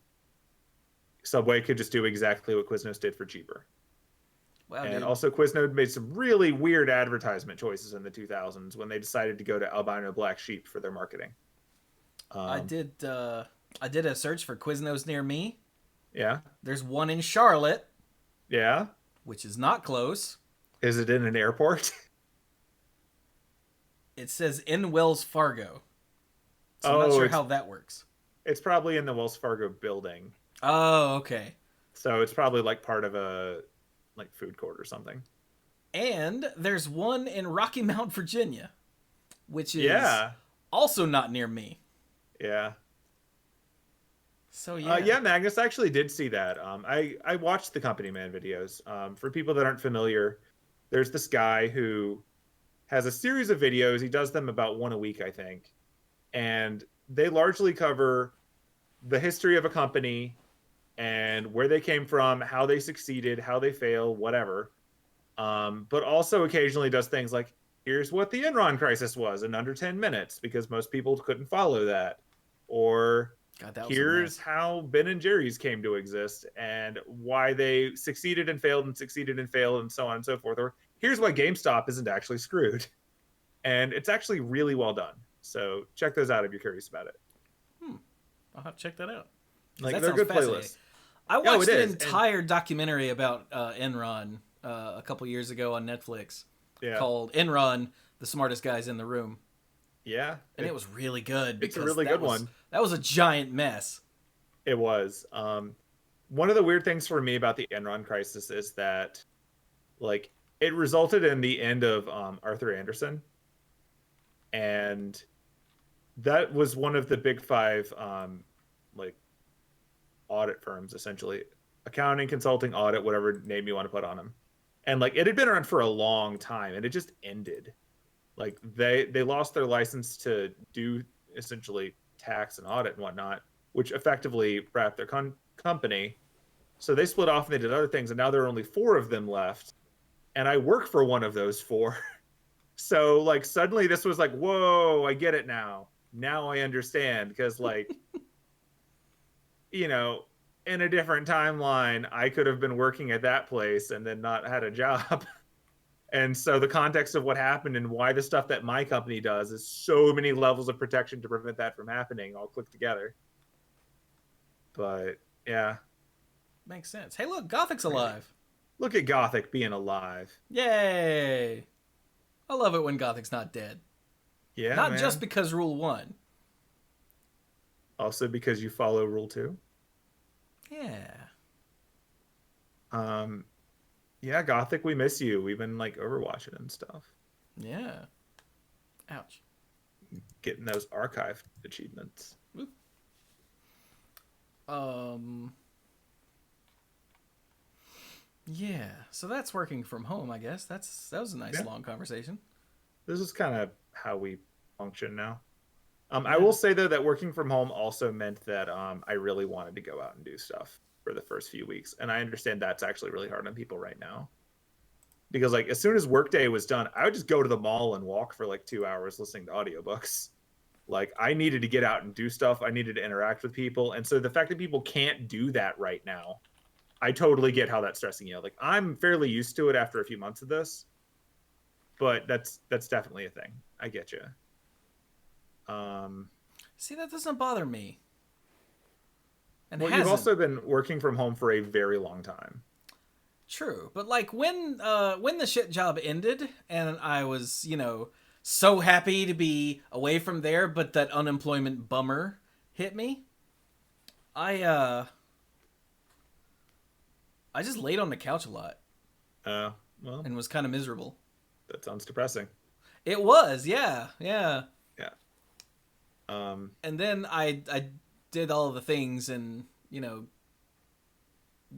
Subway could just do exactly what Quiznos did for cheaper. Wow, And dude. also Quiznos made some really weird advertisement choices in the 2000s when they decided to go to albino black sheep for their marketing. I Um, did. I did a search for Quiznos near me. yeah, There's one in Charlotte, yeah. which is not close. Is it in an airport? It says in Wells Fargo, so I'm not Oh, sure how that works. it's probably in the Wells Fargo building. Oh, okay. So it's probably like part of a like food court or something. And there's one in Rocky Mount, Virginia, which is Yeah. also not near me. Yeah. So yeah. Yeah, Magnus, I actually did see that. I watched the Company Man videos. For people that aren't familiar, there's this guy who has a series of videos. He does them about one a week, I think. And they largely cover the history of a company and where they came from, how they succeeded, how they fail, whatever. But also occasionally does things like, here's what the Enron crisis was in under 10 minutes because most people couldn't follow that. Or God, that was a here's mess. how Ben and Jerry's came to exist and why they succeeded and failed and succeeded and failed and so on and so forth. Or here's why GameStop isn't actually screwed. And it's actually really well done. So check those out if you're curious about it. I'll have to check that out. Like That they're sounds good fascinating. playlists. I Oh, watched it an is. entire documentary about Enron a couple years ago on Netflix Yeah. called Enron: The Smartest Guys in the Room, Yeah. and it was really good. It's a Because really good one. That was a giant mess. It was. One of the weird things for me about the Enron crisis is that, like, it resulted in the end of Arthur Anderson, and that was one of the big five, like, audit firms, essentially, accounting, consulting, audit, whatever name you want to put on them, and like it had been around for a long time, and it just ended. Like they lost their license to do essentially tax and audit and whatnot, which effectively wrapped their company. So they split off and they did other things, and now there are only four of them left. And I work for one of those four. So like suddenly this was like, whoa, I get it now. Now I understand because like, you know, in a different timeline, I could have been working at that place and then not had a job. And so the context of what happened and why the stuff that my company does is so many levels of protection to prevent that from happening all click together. But yeah, Makes sense. Hey, look, Gothic's crazy. alive. Look at Gothic being alive. Yay! I love it when Gothic's not dead. Yeah, Not just man. because Rule 1. Also because you follow Rule 2. Yeah. Um, yeah, Gothic, we miss you. We've been like overwatching and stuff, Yeah. Ouch. getting those archived achievements. Oop. Um. Yeah. So that's working from home, I guess. That was a nice Yeah, long conversation. this is kind of how we function now. I Yeah. will say though that working from home also meant that I really wanted to go out and do stuff for the first few weeks, and I understand that's actually really hard on people right now because like as soon as workday was done, I would just go to the mall and walk for like 2 hours listening to audiobooks. Like I needed to get out and do stuff. I needed to interact with people, and so the fact that people can't do that right now, I totally get how that's stressing you. Like I'm fairly used to it after a few months of this, but that's definitely a thing. I get you. Um, See, that doesn't bother me, and well, you've hasn't. also been working from home for a very long time. True, but like when the shit job ended, and I was so happy to be away from there, but that unemployment bummer hit me. I uh I just laid on the couch a lot Uh, well, and was kind of miserable. that sounds depressing. It was, yeah, yeah. Yeah. Um, And then I did all the things and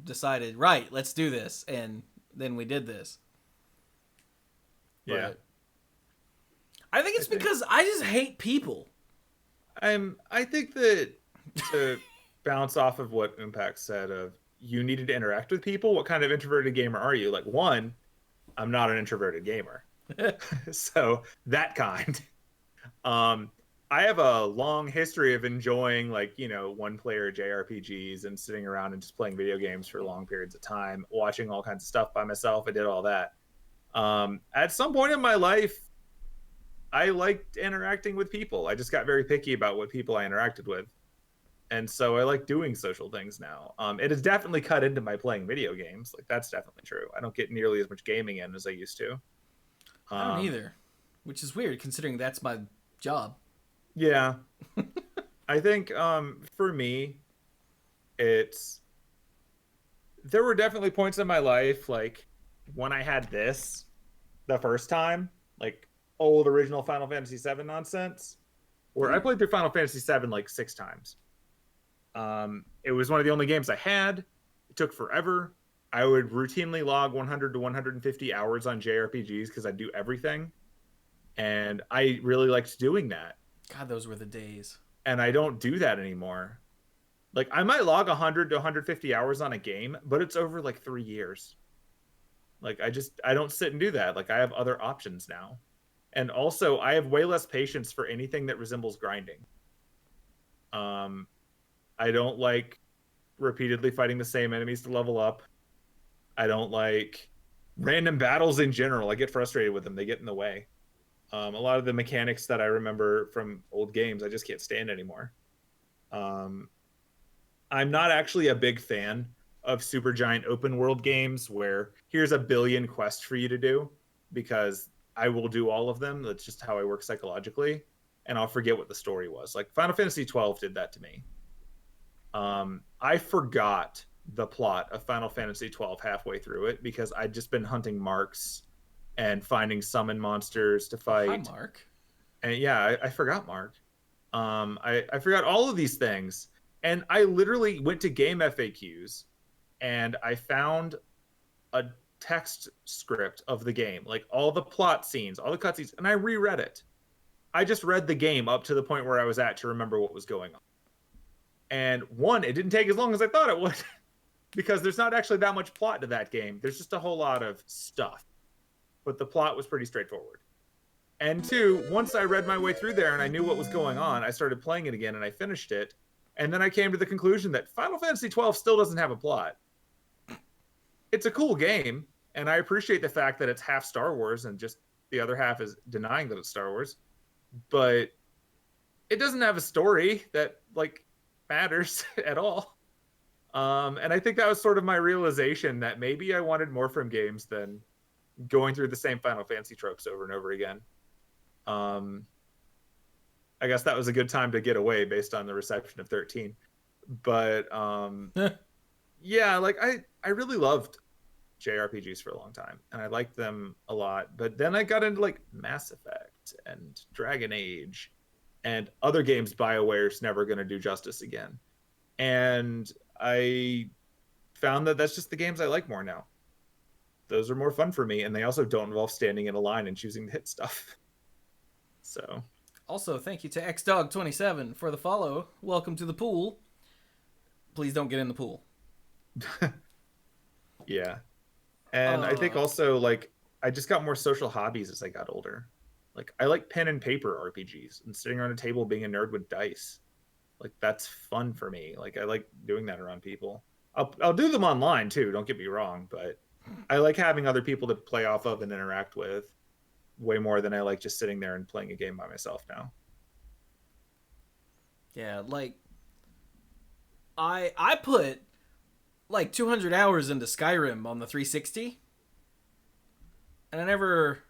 decided, right, let's do this, and then we did this. yeah. But I think I it's think because I just hate people. I think that to bounce off of what Impact said of you needed to interact with people, what kind of introverted gamer are you? Like one, I'm not an introverted gamer. So that kind. Um, I have a long history of enjoying like, one player JRPGs and sitting around and just playing video games for long periods of time, watching all kinds of stuff by myself. I did all that. At some point in my life, I liked interacting with people. I just got very picky about what people I interacted with. And so I like doing social things now. It has definitely cut into my playing video games. Like that's definitely true. I don't get nearly as much gaming in as I used to. I don't Um, either, which is weird considering that's my job. yeah, I think for me, it's there were definitely points in my life like when I had this the first time, like old original Final Fantasy VII nonsense, where I Ooh. played through Final Fantasy VII like 6 times. It was one of the only games I had. It took forever. I would routinely log 100 to 150 hours on JRPGs because I do everything, and I really liked doing that. God, those were the days. And I don't do that anymore. Like I might log 100 to 150 hours on a game, but it's over like 3 years. Like I don't sit and do that. Like I have other options now. And also I have way less patience for anything that resembles grinding. Um I don't like repeatedly fighting the same enemies to level up. I don't like random battles in general. I get frustrated with them. They get in the way. A lot of the mechanics that I remember from old games, I just can't stand anymore. Um, I'm not actually a big fan of super giant open world games where here's a billion quests for you to do because I will do all of them. That's just how I work psychologically. And I'll forget what the story was. Like Final Fantasy 12 did that to me. I forgot the plot of Final Fantasy 12 halfway through it because I'd just been hunting marks and finding summon monsters to Oh, hi, fight. Mark. And yeah, I forgot Mark. I forgot all of these things. And I literally went to game FAQs and I found a text script of the game, like all the plot scenes, all the cutscenes, and I reread it. I just read the game up to the point where I was at to remember what was going on. And one, it didn't take as long as I thought it would because there's not actually that much plot to that game. There's just a whole lot of stuff, but the plot was pretty straightforward. And two, once I read my way through there and I knew what was going on, I started playing it again and I finished it. And then I came to the conclusion that Final Fantasy 12 still doesn't have a plot. It's a cool game, and I appreciate the fact that it's half Star Wars and just the other half is denying that it's Star Wars. But it doesn't have a story that like matters at all. And I think that was sort of my realization that maybe I wanted more from games than going through the same Final Fantasy tropes over and over again. Um, I guess that was a good time to get away based on the reception of 13. But yeah, like I really loved JRPGs for a long time and I liked them a lot. But then I got into like Mass Effect and Dragon Age and other games BioWare's never going to do justice again. And I found that that's just the games I like more now. Those are more fun for me and they also don't involve standing in a line and choosing to hit stuff. So, Also, thank you to XDog27 for the follow. Welcome to the pool. Please don't get in the pool. yeah. And I think Uh, also like I just got more social hobbies as I got older. Like I like pen and paper RPGs and sitting around a table being a nerd with dice. Like that's fun for me. Like I like doing that around people. I'll do them online too, don't get me wrong, but I like having other people to play off of and interact with way more than I like just sitting there and playing a game by myself now. Yeah, like I put like 200 hours into Skyrim on the 360, and I never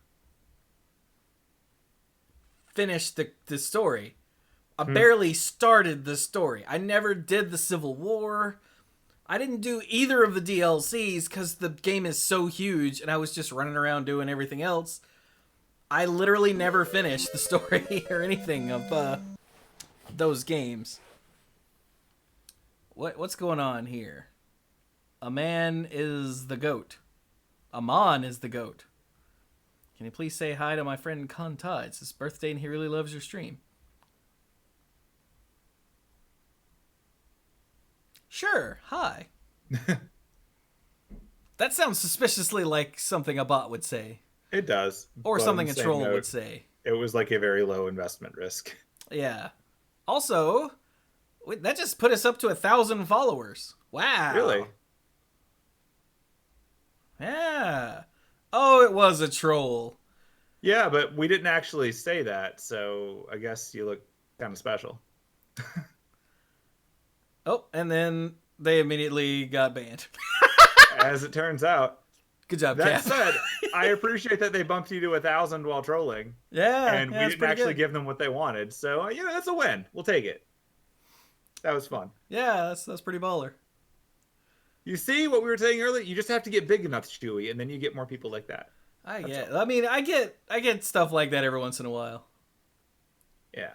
finished the story. I Hmm. barely started the story. I never did the Civil War. I didn't do either of the DLCs because the game is so huge and I was just running around doing everything else. I literally never finished the story or anything of those games. What's going on here? A man is the goat. A mon is the goat. Can you please say hi to my friend Kanta? It's his birthday and he really loves your stream. Sure, hi. That sounds suspiciously like something a bot would say. It does, Or but on something the a same troll would note, say. it was like a very low investment risk. Yeah. Also, that just put us up to 1,000 followers. Wow. Really? Yeah. Oh, it was a troll. Yeah, but we didn't actually say that, so I guess you look kind of special. Oh, and then they immediately got banned. As it turns out. Good job, That Cap. said, I appreciate that they bumped you to 1,000 while trolling, Yeah, and we that's didn't pretty actually good. give them what they wanted. So, that's a win. We'll take it. That was fun. Yeah, that's pretty baller. You see what we were saying earlier? You just have to get big enough, Chewie, and then you get more people like that. I That's get. all. I mean, I get stuff like that every once in a while. Yeah.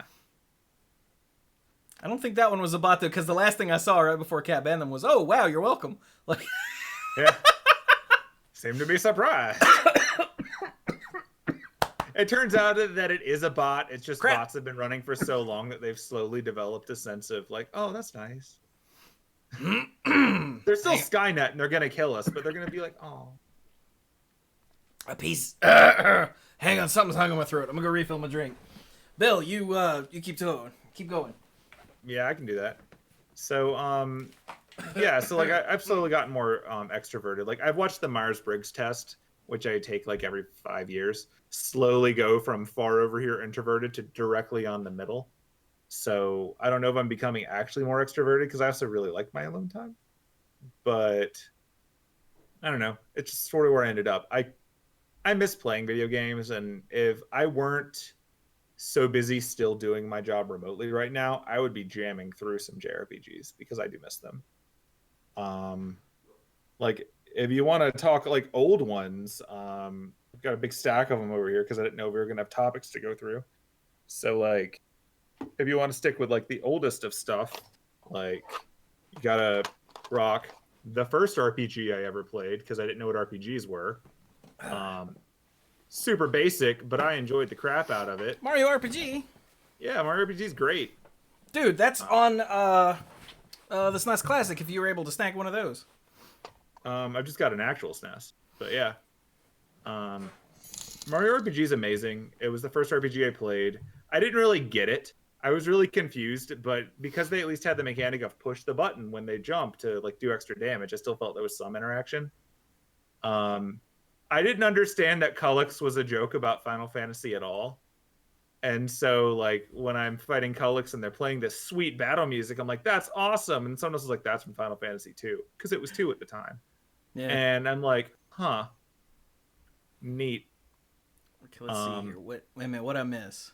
I don't think that one was a bot though, because the last thing I saw right before Cat banned them was, "Oh wow, you're welcome." Like, Yeah. Seem to be surprised. It turns out that it is a bot. It's just crap. bots have been running for so long that they've slowly developed a sense of like, oh, that's nice. They're still Skynet and they're gonna kill us, but they're gonna be like, oh. A piece. Hang on, something's hung on my throat. I'm gonna go refill my drink. Bill, you keep going. Keep going. Yeah, I can do that. So, yeah, so like I've slowly gotten more extroverted. Like I've watched the Myers-Briggs test, which I take like every 5 years, slowly go from far over here introverted to directly on the middle. So I don't know if I'm becoming actually more extroverted because I also really like my alone time. But I don't know. It's just sort of where I ended up. I miss playing video games, and if I weren't so busy still doing my job remotely right now, I would be jamming through some JRPGs because I do miss them. Um, like if you want to talk like old ones, I've got a big stack of them over here because I didn't know we were gonna have topics to go through. So like, if you want to stick with like the oldest of stuff, like you gotta rock the first RPG I ever played because I didn't know what RPGs were. Um, Super basic, but I enjoyed the crap out of it. Mario RPG. Yeah, Mario RPG is great. Dude, that's on the SNES Classic if you were able to snag one of those. I've just got an actual SNES, but yeah. Um, Mario RPG is amazing. It was the first RPG I played. I didn't really get it. I was really confused, but because they at least had the mechanic of push the button when they jump to like do extra damage, I still felt there was some interaction. I didn't understand that Cullix was a joke about Final Fantasy at all. And so, like, when I'm fighting Cullix and they're playing this sweet battle music, I'm like, that's awesome. And someone else was like, that's from Final Fantasy 2, because it was 2 at the time. Yeah. And I'm like, huh, neat. Okay, let's see here. Wait a minute, what I miss?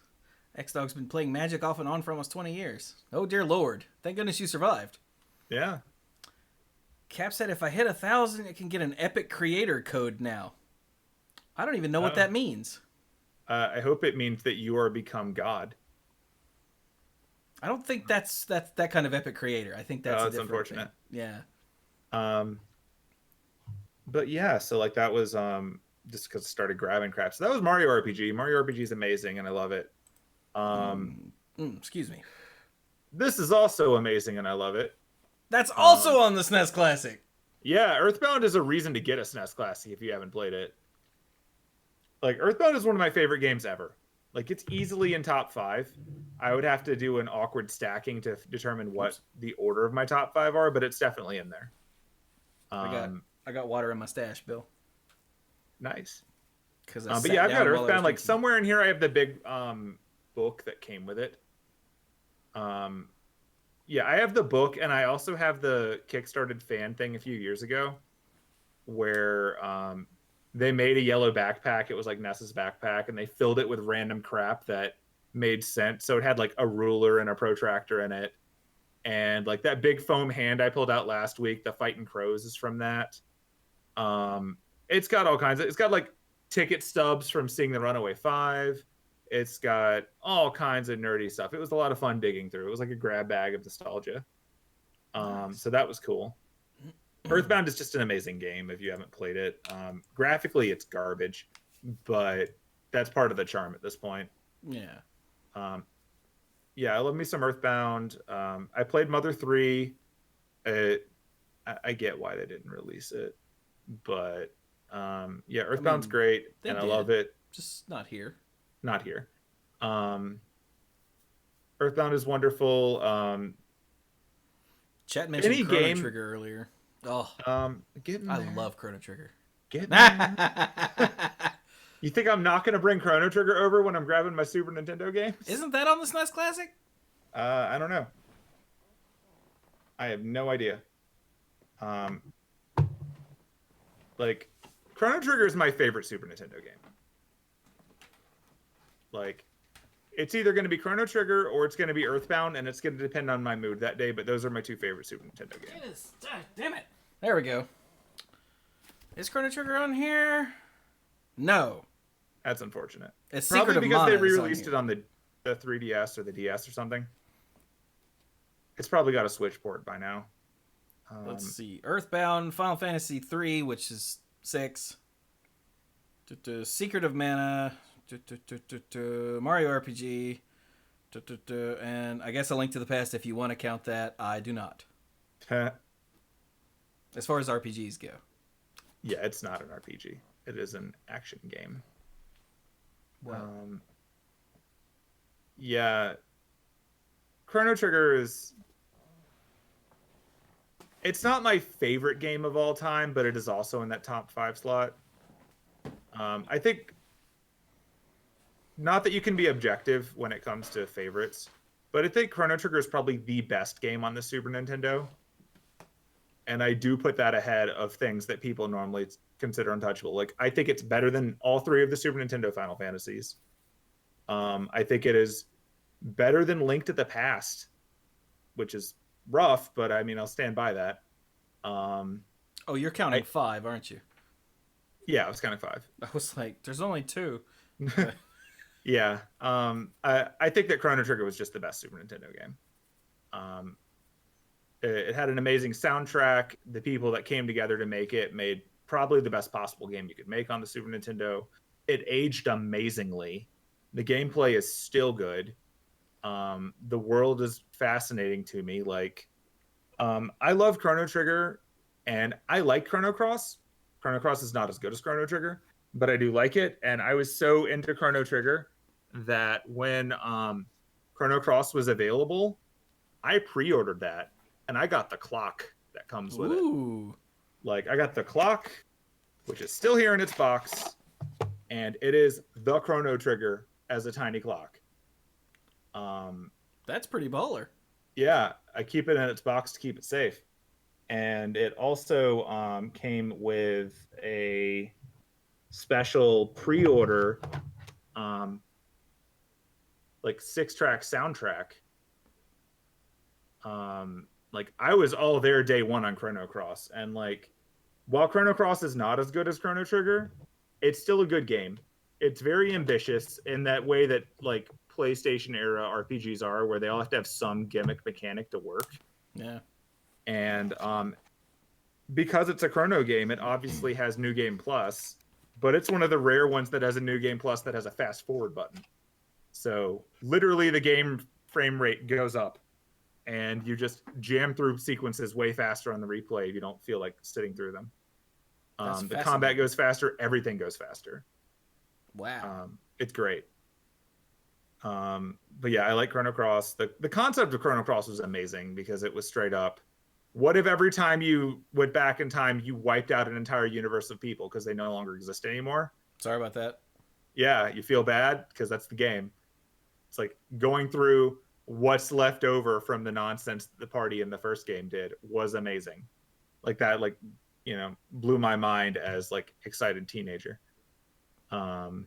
X-Dog's been playing Magic off and on for almost 20 years. Oh, dear Lord. Thank goodness you survived. Yeah. Cap said if I hit 1,000, it can get an Epic Creator code now. I don't even know what that means. I hope it means that you are become God. I don't think that's that kind of Epic Creator. I think that's a different unfortunate. Thing. Yeah. But yeah, so like that was just because I started grabbing crap. So that was Mario RPG. Mario RPG is amazing, and I love it. Excuse me. This is also amazing, and I love it. That's also on the SNES Classic. Yeah, Earthbound is a reason to get a SNES Classic if you haven't played it. Like, Earthbound is one of my favorite games ever. Like, it's easily in top 5. I would have to do an awkward stacking to determine what the order of my top 5 are, but it's definitely in there. I got water in my stash, Bill. Nice. But yeah, I've got Earthbound. Like, somewhere in here I have the big book that came with it. Yeah, I have the book, and I also have the Kickstarted fan thing a few years ago, where they made a yellow backpack. It was like Ness's backpack, and they filled it with random crap that made sense. So it had like a ruler and a protractor in it, and like that big foam hand I pulled out last week, the Fighting Crows is from that. Um, it's got all kinds of. It's got like ticket stubs from seeing the Runaway Five. It's got all kinds of nerdy stuff. It was a lot of fun digging through. It was like a grab bag of nostalgia. Nice. So that was cool. Earthbound is just an amazing game if you haven't played it. Graphically, it's garbage, but that's part of the charm at this point. Yeah. Um, yeah, I love me some Earthbound. I played Mother 3. Uh, I get why they didn't release it, but yeah, I Earthbound's mean, great, they and I did, love it. just not here. Not here. Um, Earthbound is wonderful. Chet mentioned Any Chrono game, Trigger earlier. Oh, getting I there, love Chrono Trigger. getting there. You think I'm not gonna bring Chrono Trigger over when I'm grabbing my Super Nintendo games? Isn't that on the SNES Classic? I don't know. I have no idea. Um, like Chrono Trigger is my favorite Super Nintendo game. Like, it's either going to be Chrono Trigger or it's going to be Earthbound, and it's going to depend on my mood that day. But those are my two favorite Super Nintendo games. It is. Damn it. There we go. Is Chrono Trigger on here? No. That's unfortunate. It's Probably Secret of because Mana they is re-released on it on the 3DS or the DS or something. It's probably got a Switch port by now. Let's see. Earthbound, Final Fantasy 3, which is 6. Secret of Mana, Mario RPG, and I guess A Link to the Past if you want to count that. I do not. As far as RPGs go. Yeah, it's not an RPG. It is an action game. Wow. Yeah. Chrono Trigger is... It's not my favorite game of all time, but it is also in that top 5 slot. I think... Not that you can be objective when it comes to favorites, but I think Chrono Trigger is probably the best game on the Super Nintendo. And I do put that ahead of things that people normally consider untouchable. Like, I think it's better than all 3 of the Super Nintendo Final Fantasies. I think it is better than Link to the Past, which is rough, but I mean, I'll stand by that. Oh, you're counting 5, aren't you? Yeah, I was counting 5. I was like, there's only 2. Yeah. I think that Chrono Trigger was just the best Super Nintendo game. It had an amazing soundtrack. The people that came together to make it made probably the best possible game you could make on the Super Nintendo. It aged amazingly. The gameplay is still good. The world is fascinating to me. Like, I love Chrono Trigger, and I like Chrono Cross. Chrono Cross is not as good as Chrono Trigger, but I do like it. And I was so into Chrono Trigger that when Chrono Cross was available, I pre-ordered that, and I got the clock that comes with Ooh. it. Like, I got the clock, which is still here in its box, and it is the Chrono Trigger as a tiny clock. That's pretty baller. Yeah, I keep it in its box to keep it safe. And it also came with a special pre-order, like 6-track soundtrack. Like, I was all there day one on Chrono Cross, and like, while Chrono Cross is not as good as Chrono Trigger, it's still a good game. It's very ambitious in that way that like PlayStation era RPGs are, where they all have to have some gimmick mechanic to work. Yeah. And because it's a Chrono game, it obviously has New Game Plus, but it's one of the rare ones that has a New Game Plus that has a fast forward button. So literally the game frame rate goes up, and you just jam through sequences way faster on the replay if you don't feel like sitting through them. The combat goes faster. Everything goes faster. Wow. It's great. But yeah, I like Chrono Cross. The concept of Chrono Cross was amazing because it was straight up, what if every time you went back in time, you wiped out an entire universe of people because they no longer exist anymore? Sorry about that. Yeah, you feel bad because that's the game. It's like going through what's left over from the nonsense the party in the first game did was amazing. Like that, like, blew my mind as like excited teenager. Um,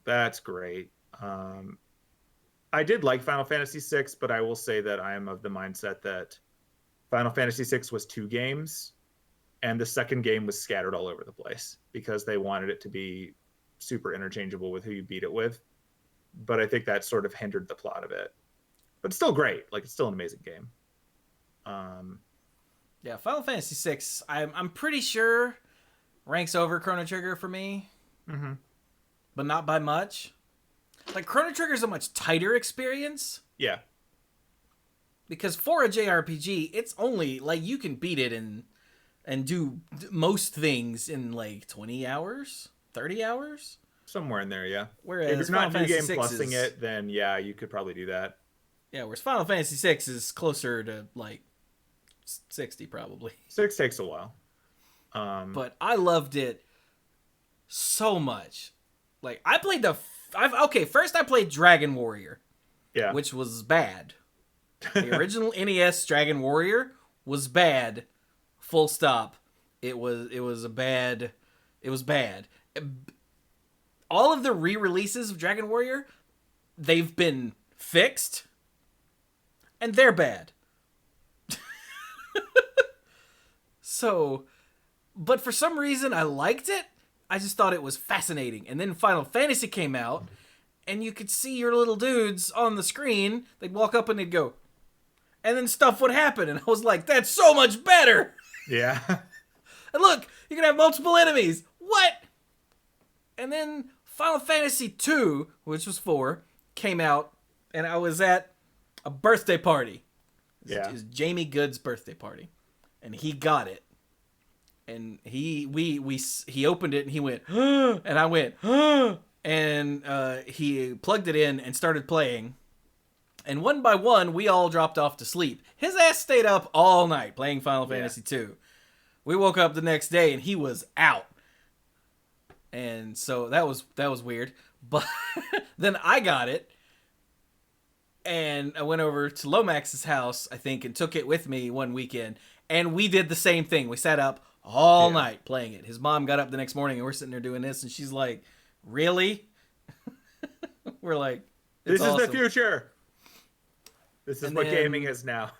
that's great. I did like Final Fantasy VI, but I will say that I am of the mindset that Final Fantasy VI was 2 games, and the second game was scattered all over the place because they wanted it to be super interchangeable with who you beat it with. But I think that sort of hindered the plot a bit. But it's still great. Like, it's still an amazing game. Yeah, Final Fantasy VI, I'm pretty sure ranks over Chrono Trigger for me, Mm-hmm. but not by much. Like, Chrono Trigger is a much tighter experience. Yeah. Because for a JRPG, it's only, like, you can beat it and do most things in, like, 20 hours? 30 hours? Somewhere in there, yeah. Whereas if you're not Final new game Fantasy plusing VI is, it, then yeah, you could probably do that. Yeah, whereas Final Fantasy VI is closer to, like, 60 probably. 6 takes a while. But I loved it so much. Like, I played first I played Dragon Warrior, Yeah. which was bad. The original NES Dragon Warrior was bad. Full stop. It was bad. All of the re-releases of Dragon Warrior, they've been fixed, and they're bad. So, but for some reason I liked it. I just thought it was fascinating. And then Final Fantasy came out, and you could see your little dudes on the screen. They'd walk up and they'd go, and then stuff would happen, and I was like, that's so much better. Yeah. And look, you can have multiple enemies. What? And then Final Fantasy 2, which was 4, came out, and I was at a birthday party. Yeah. It was Jamie Good's birthday party, and he got it. And he opened it and he went, and I went, and he plugged it in and started playing. And one by one, we all dropped off to sleep. His ass stayed up all night playing Final Fantasy 2. We woke up the next day and he was out. And so that was weird. But then I got it. And I went over to Lomax's house, I think, and took it with me one weekend. And we did the same thing. We sat up all night playing it. His mom got up the next morning and we're sitting there doing this. And she's like, really? We're like, this is awesome. the future. This is what gaming is now.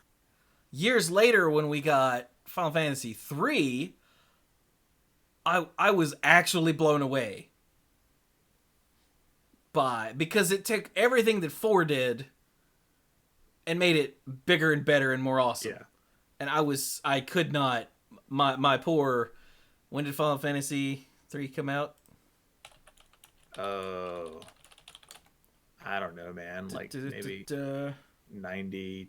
Years later, when we got Final Fantasy 3, I was actually blown away because it took everything that 4 did and made it bigger and better and more awesome. Yeah. And I could not, my poor, when did Final Fantasy 3 come out? Oh, I don't know, man. Like maybe 92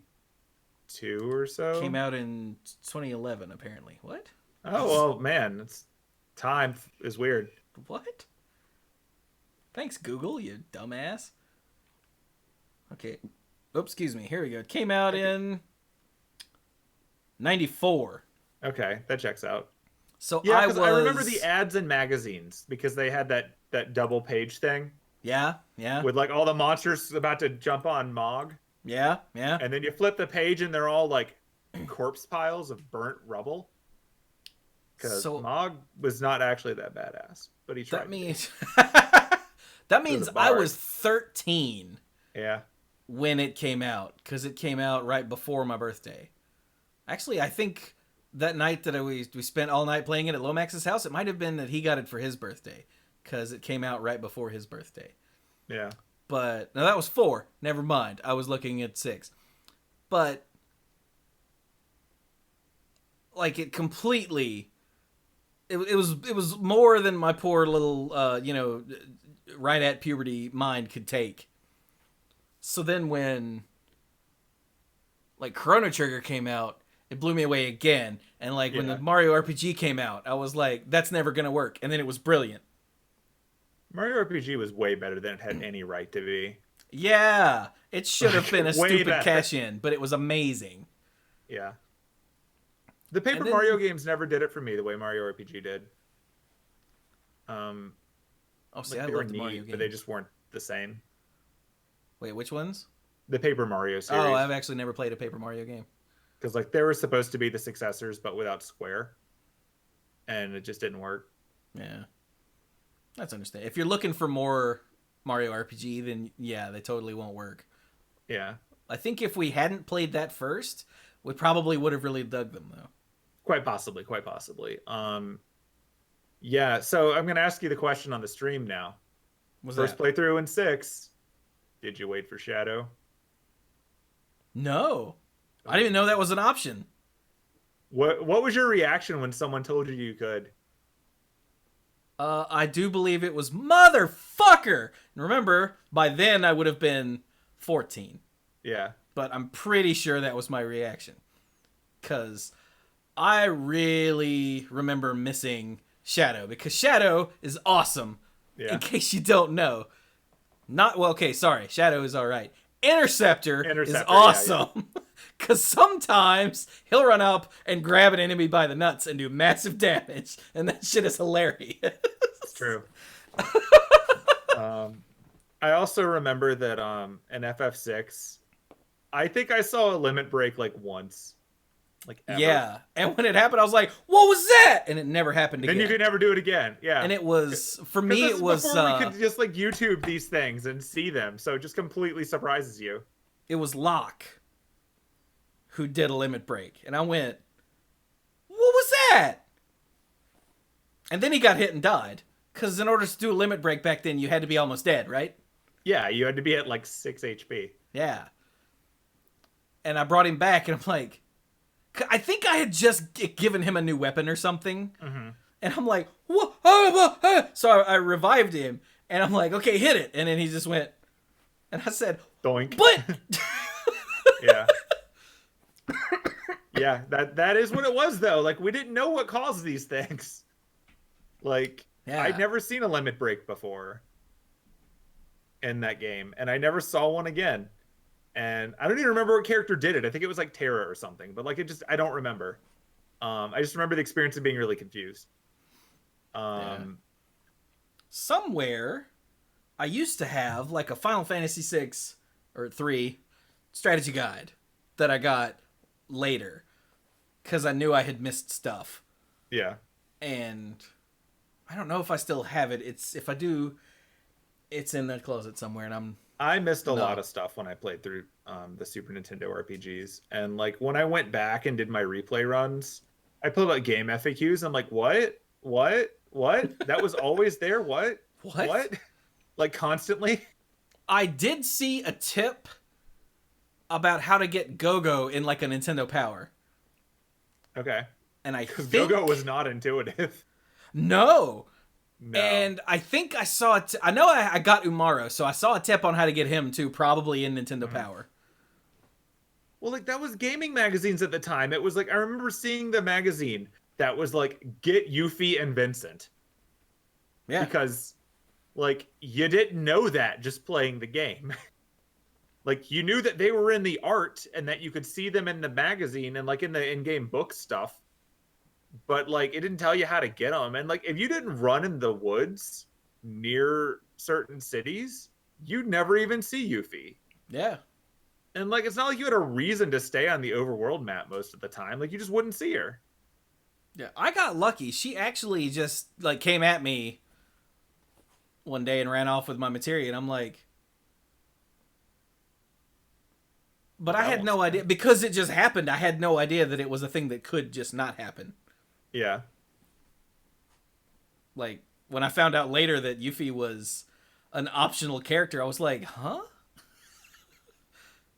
or so. Came out in 2011, apparently. What? Oh, well, man, time is weird. What? Thanks, Google, you dumbass. Okay. Oops, excuse me. Here we go. It came out in 94. Okay, that checks out. So yeah, because I remember the ads in magazines because they had that double page thing. Yeah. With like all the monsters about to jump on Mog. Yeah. And then you flip the page and they're all like corpse piles of burnt rubble. Because Mog was not actually that badass, but he tried. That means I was 13. Yeah. When it came out, because it came out right before my birthday. Actually, I think that night that we spent all night playing it at Lomax's house, it might have been that he got it for his birthday, because it came out right before his birthday. Yeah. But no, that was 4. Never mind. I was looking at 6. But like it completely, it was more than my poor little right at puberty mind could take. So then when like Chrono Trigger came out, it blew me away again. And like when the Mario RPG came out, I was like, that's never gonna work. And then it was brilliant. Mario RPG was way better than it had any right to be. Yeah, it should have been a stupid cash in, but it was amazing. Yeah. The Paper Mario games never did it for me the way Mario RPG did. I love the Mario games. But they just weren't the same. Wait, which ones? The Paper Mario Oh, series. I've actually never played a Paper Mario game. Because like they were supposed to be the successors, but without Square, and it just didn't work. Yeah, that's understandable. If you're looking for more Mario RPG, then yeah, they totally won't work. Yeah, I think if we hadn't played that first, we probably would have really dug them though. quite possibly, quite possibly. Yeah. So I'm gonna ask you the question on the stream now. Was First that? playthrough in 6. Did you wait for Shadow? No, I didn't even know that was an option. What was your reaction when someone told you you could? I do believe it was motherfucker. And remember, by then I would have been 14, Yeah. but I'm pretty sure that was my reaction. Because I really remember missing Shadow, because Shadow is awesome. Yeah. In case you don't know. Not, well, okay, sorry. Shadow is alright. Interceptor is awesome. Because sometimes he'll run up and grab an enemy by the nuts and do massive damage. And that shit is hilarious. It's true. I also remember that in FF6, I think I saw a limit break like once. Like ever. Yeah. And when it happened, I was like, what was that? And it never happened again. Then you could never do it again. Yeah. And it was, for me, it was... before we could just like YouTube these things and see them. So it just completely surprises you. It was Locke who did a limit break. And I went, what was that? And then he got hit and died. Because in order to do a limit break back then, you had to be almost dead, right? Yeah, you had to be at like 6 HP. Yeah. And I brought him back, and I'm like... I think I had just given him a new weapon or something. Mm-hmm. And I'm like, what? So I revived him, and I'm like, okay, hit it. And then he just went... And I said, Doink. But... Yeah. Yeah, that is what it was, though. Like, we didn't know what caused these things. Like, Yeah. I'd never seen a limit break before in that game, and I never saw one again. And I don't even remember what character did it. I think it was like Terra or something, but like I don't remember. I just remember the experience of being really confused. Yeah. Somewhere, I used to have like a Final Fantasy 6 or 3 strategy guide that I got later because I knew I had missed stuff. Yeah. And I don't know if I still have it. If I do, it's in the closet somewhere, and I missed a lot of stuff when I played through the Super Nintendo RPGs. And like when I went back and did my replay runs, I pulled out game FAQs. I'm like, what? That was always there? What? Like constantly? I did see a tip about how to get Go-Go in like a Nintendo Power. Okay. And I Because think... Go-Go was not intuitive. No. No. And I think I saw it. I know I got Umaro, so I saw a tip on how to get him too, probably in Nintendo Power. Well, like that was gaming magazines at the time. It was like I remember seeing the magazine that was like get Yuffie and Vincent. Yeah. Because like you didn't know that just playing the game. Like you knew that they were in the art and that you could see them in the magazine and like in the in-game book stuff. But like it didn't tell you how to get them. And like if you didn't run in the woods near certain cities, you'd never even see Yuffie. Yeah. And like it's not like you had a reason to stay on the overworld map most of the time. Like you just wouldn't see her. Yeah. I got lucky. She actually just like came at me one day and ran off with my materia, and I'm like, but I had no idea because it just happened. I had no idea that it was a thing that could just not happen. Yeah. Like, when I found out later that Yuffie was an optional character, I was like, huh?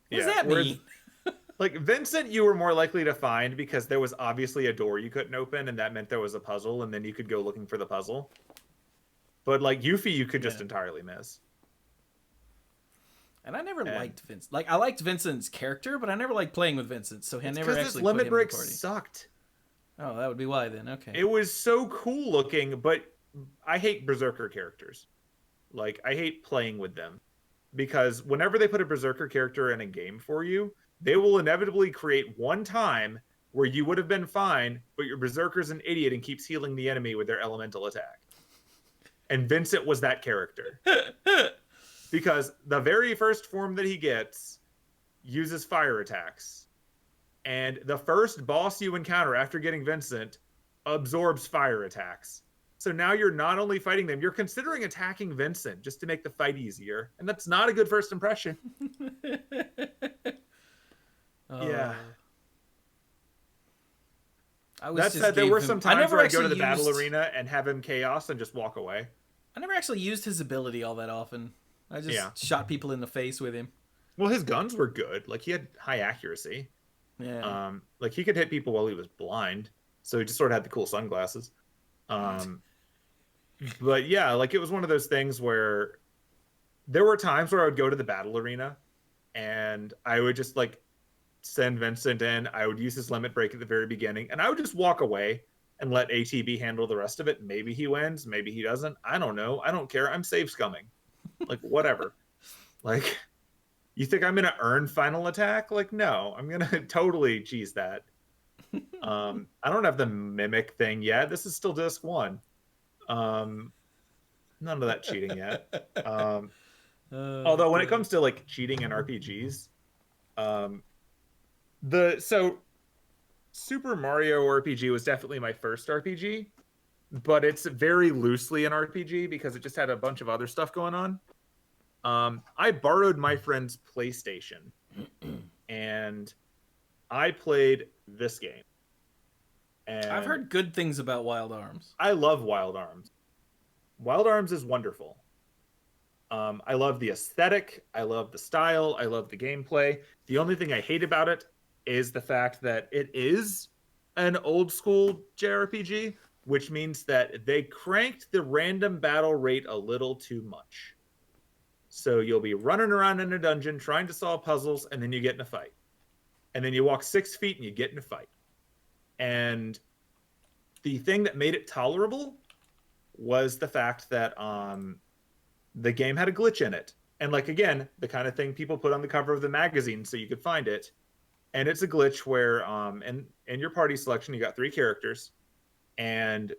What does that mean? Like, Vincent, you were more likely to find because there was obviously a door you couldn't open, and that meant there was a puzzle, and then you could go looking for the puzzle. But, like, Yuffie, you could just entirely miss. And I never liked Vincent. Like, I liked Vincent's character, but I never liked playing with Vincent, so I never actually put him in the party. Because his limit break sucked. Oh, that would be why then. Okay. It was so cool looking, but I hate Berserker characters. Like, I hate playing with them. Because whenever they put a Berserker character in a game for you, they will inevitably create one time where you would have been fine, but your Berserker's an idiot and keeps healing the enemy with their elemental attack. And Vincent was that character. Because the very first form that he gets, uses fire attacks. And the first boss you encounter after getting Vincent absorbs fire attacks. So now you're not only fighting them, you're considering attacking Vincent just to make the fight easier. And that's not a good first impression. Yeah. uh, I was That just said, there gave were him. some I times never where I'd go to actually the battle used. arena and have him chaos and just walk away. I never actually used his ability all that often. I Yeah. just shot people in the face with him. Well, his guns were good. Like he had high accuracy. Yeah. Like he could hit people while he was blind. So he just sort of had the cool sunglasses. Um, but yeah, like it was one of those things where there were times where I would go to the battle arena and I would just like send Vincent in. I would use his limit break at the very beginning and I would just walk away and let ATB handle the rest of it. Maybe he wins, maybe he doesn't. I don't know. I don't care. I'm save scumming. Like whatever. Like you think I'm gonna earn final attack? Like no, I'm gonna totally cheese that. I don't have the mimic thing yet. This is still disc one. Um, none of that cheating yet. Um, although when it God. comes to like cheating in RPGs, um, the so Super Mario RPG was definitely my first RPG, but it's very loosely an RPG because it just had a bunch of other stuff going on. I borrowed my friend's PlayStation and I played this game. I've And heard good things about Wild Arms. I love Wild Arms. Wild Arms is wonderful. I love the aesthetic. I love the style. I love the gameplay. The only thing I hate about it is the fact that it is an old school JRPG, which means that they cranked the random battle rate a little too much. So you'll be running around in a dungeon trying to solve puzzles, and then you get in a fight. And then you walk 6 feet and you get in a fight. And the thing that made it tolerable was the fact that the game had a glitch in it. And like again, the kind of thing people put on the cover of the magazine so you could find it. And it's a glitch where in your party selection you got 3 characters and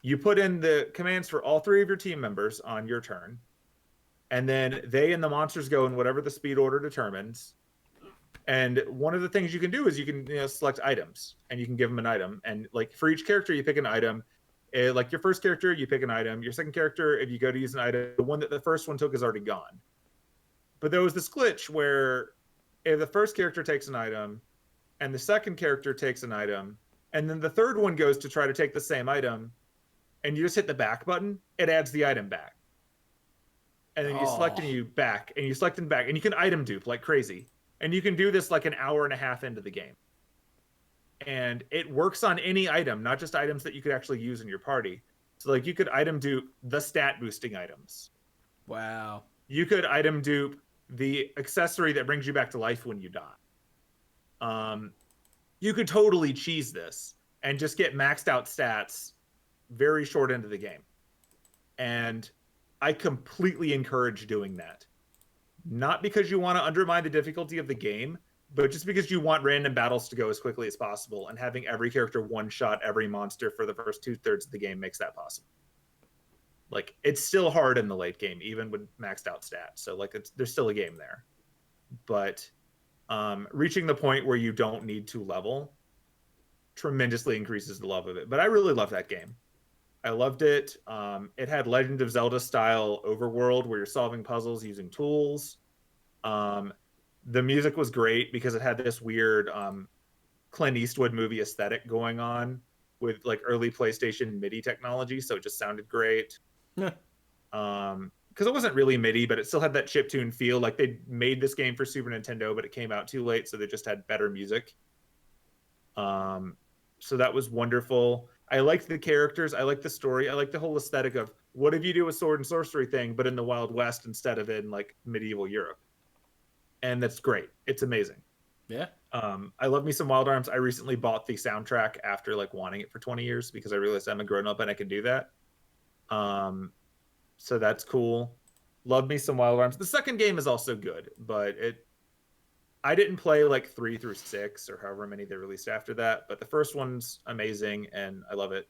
you put in the commands for all 3 of your team members on your turn. And then they and the monsters go in whatever the speed order determines. And one of the things you can do is you can select items and you can give them an item. And like for each character, you pick an item. Like your first character, you pick an item. Your second character, if you go to use an item, the one that the first one took is already gone. But there was this glitch where if the first character takes an item and the second character takes an item, and then the third one goes to try to take the same item, and you just hit the back button, it adds the item back. And then you select and you back, and you select and back, and you can item dupe like crazy. And you can do this like an hour and a half into the game. And it works on any item, not just items that you could actually use in your party. So like you could item dupe the stat boosting items. Wow. You could item dupe the accessory that brings you back to life when you die. You could totally cheese this and just get maxed out stats very short into the game. And I completely encourage doing that. Not because you want to undermine the difficulty of the game, but just because you want random battles to go as quickly as possible, and having every character one-shot every monster for the first 2/3 of the game makes that possible. Like, it's still hard in the late game, even with maxed out stats. So, like, there's still a game there. But reaching the point where you don't need to level tremendously increases the love of it. But I really love that game. I loved it. It had Legend of Zelda style overworld where you're solving puzzles using tools. The music was great because it had this weird Clint Eastwood movie aesthetic going on with like early PlayStation MIDI technology, so it just sounded great. Yeah. Because it wasn't really MIDI, but it still had that chiptune feel. Like they made this game for Super Nintendo, but it came out too late, so they just had better music. So that was wonderful. I liked the characters. I liked the story. I liked the whole aesthetic of what if you do a sword and sorcery thing, but in the Wild West instead of in like medieval Europe. And that's great. It's amazing. Yeah. I love me some Wild Arms. I recently bought the soundtrack after like wanting it for 20 years because I realized I'm a grown up and I can do that. So that's cool. Love me some Wild Arms. The second game is also good, but I didn't play like 3 through 6 or however many they released after that, but the first one's amazing and I love it.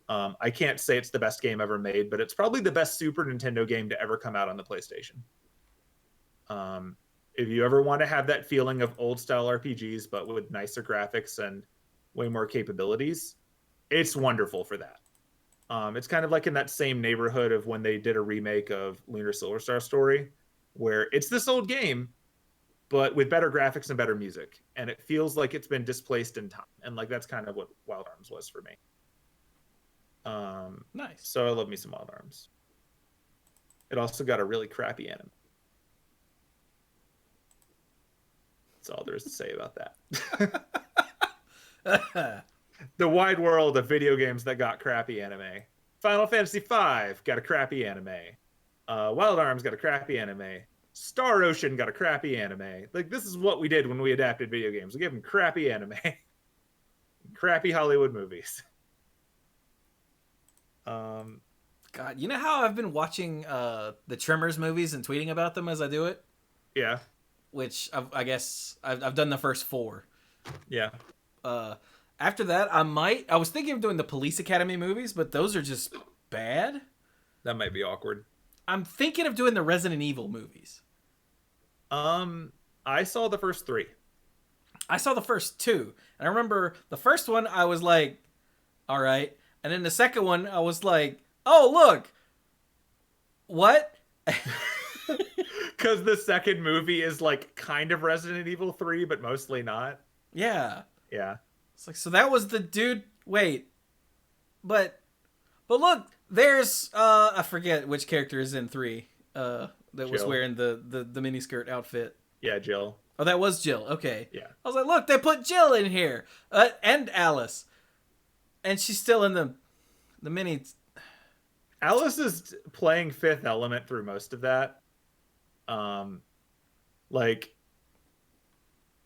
I can't say it's the best game ever made, but it's probably the best Super Nintendo game to ever come out on the PlayStation. If you ever want to have that feeling of old style RPGs but with nicer graphics and way more capabilities, it's wonderful for that. It's kind of like in that same neighborhood of when they did a remake of Lunar Silver Star Story, where it's this old game, but with better graphics and better music, and it feels like it's been displaced in time. And like that's kind of what Wild Arms was for me. Nice. So I love me some Wild Arms. It also got a really crappy anime. That's all there is to say about that. The wide world of video games that got crappy anime. Final Fantasy V got a crappy anime. Wild Arms got a crappy anime. Star Ocean got a crappy anime. Like, this is what we did when we adapted video games. We gave them crappy anime. Crappy Hollywood movies. God, you know how I've been watching the Tremors movies and tweeting about them as I do it? Yeah. Which I guess I've done the first 4. Yeah. After that, I was thinking of doing the Police Academy movies, but those are just bad. That might be awkward. I'm thinking of doing the Resident Evil movies. I saw the first 3. I saw the first 2. And I remember the first one, I was like, all right. And then the second one, I was like, oh, look. What? Because the second movie is like kind of Resident Evil 3, but mostly not. Yeah. Yeah. It's like, so that was the dude. Wait. But look, there's, I forget which character is in 3 that Jill. was wearing the miniskirt outfit. Yeah, Jill. Oh, that was Jill. Okay. Yeah. I was like, look, they put Jill in here. And Alice. And she's still in the mini. Alice is playing Fifth Element through most of that. Like,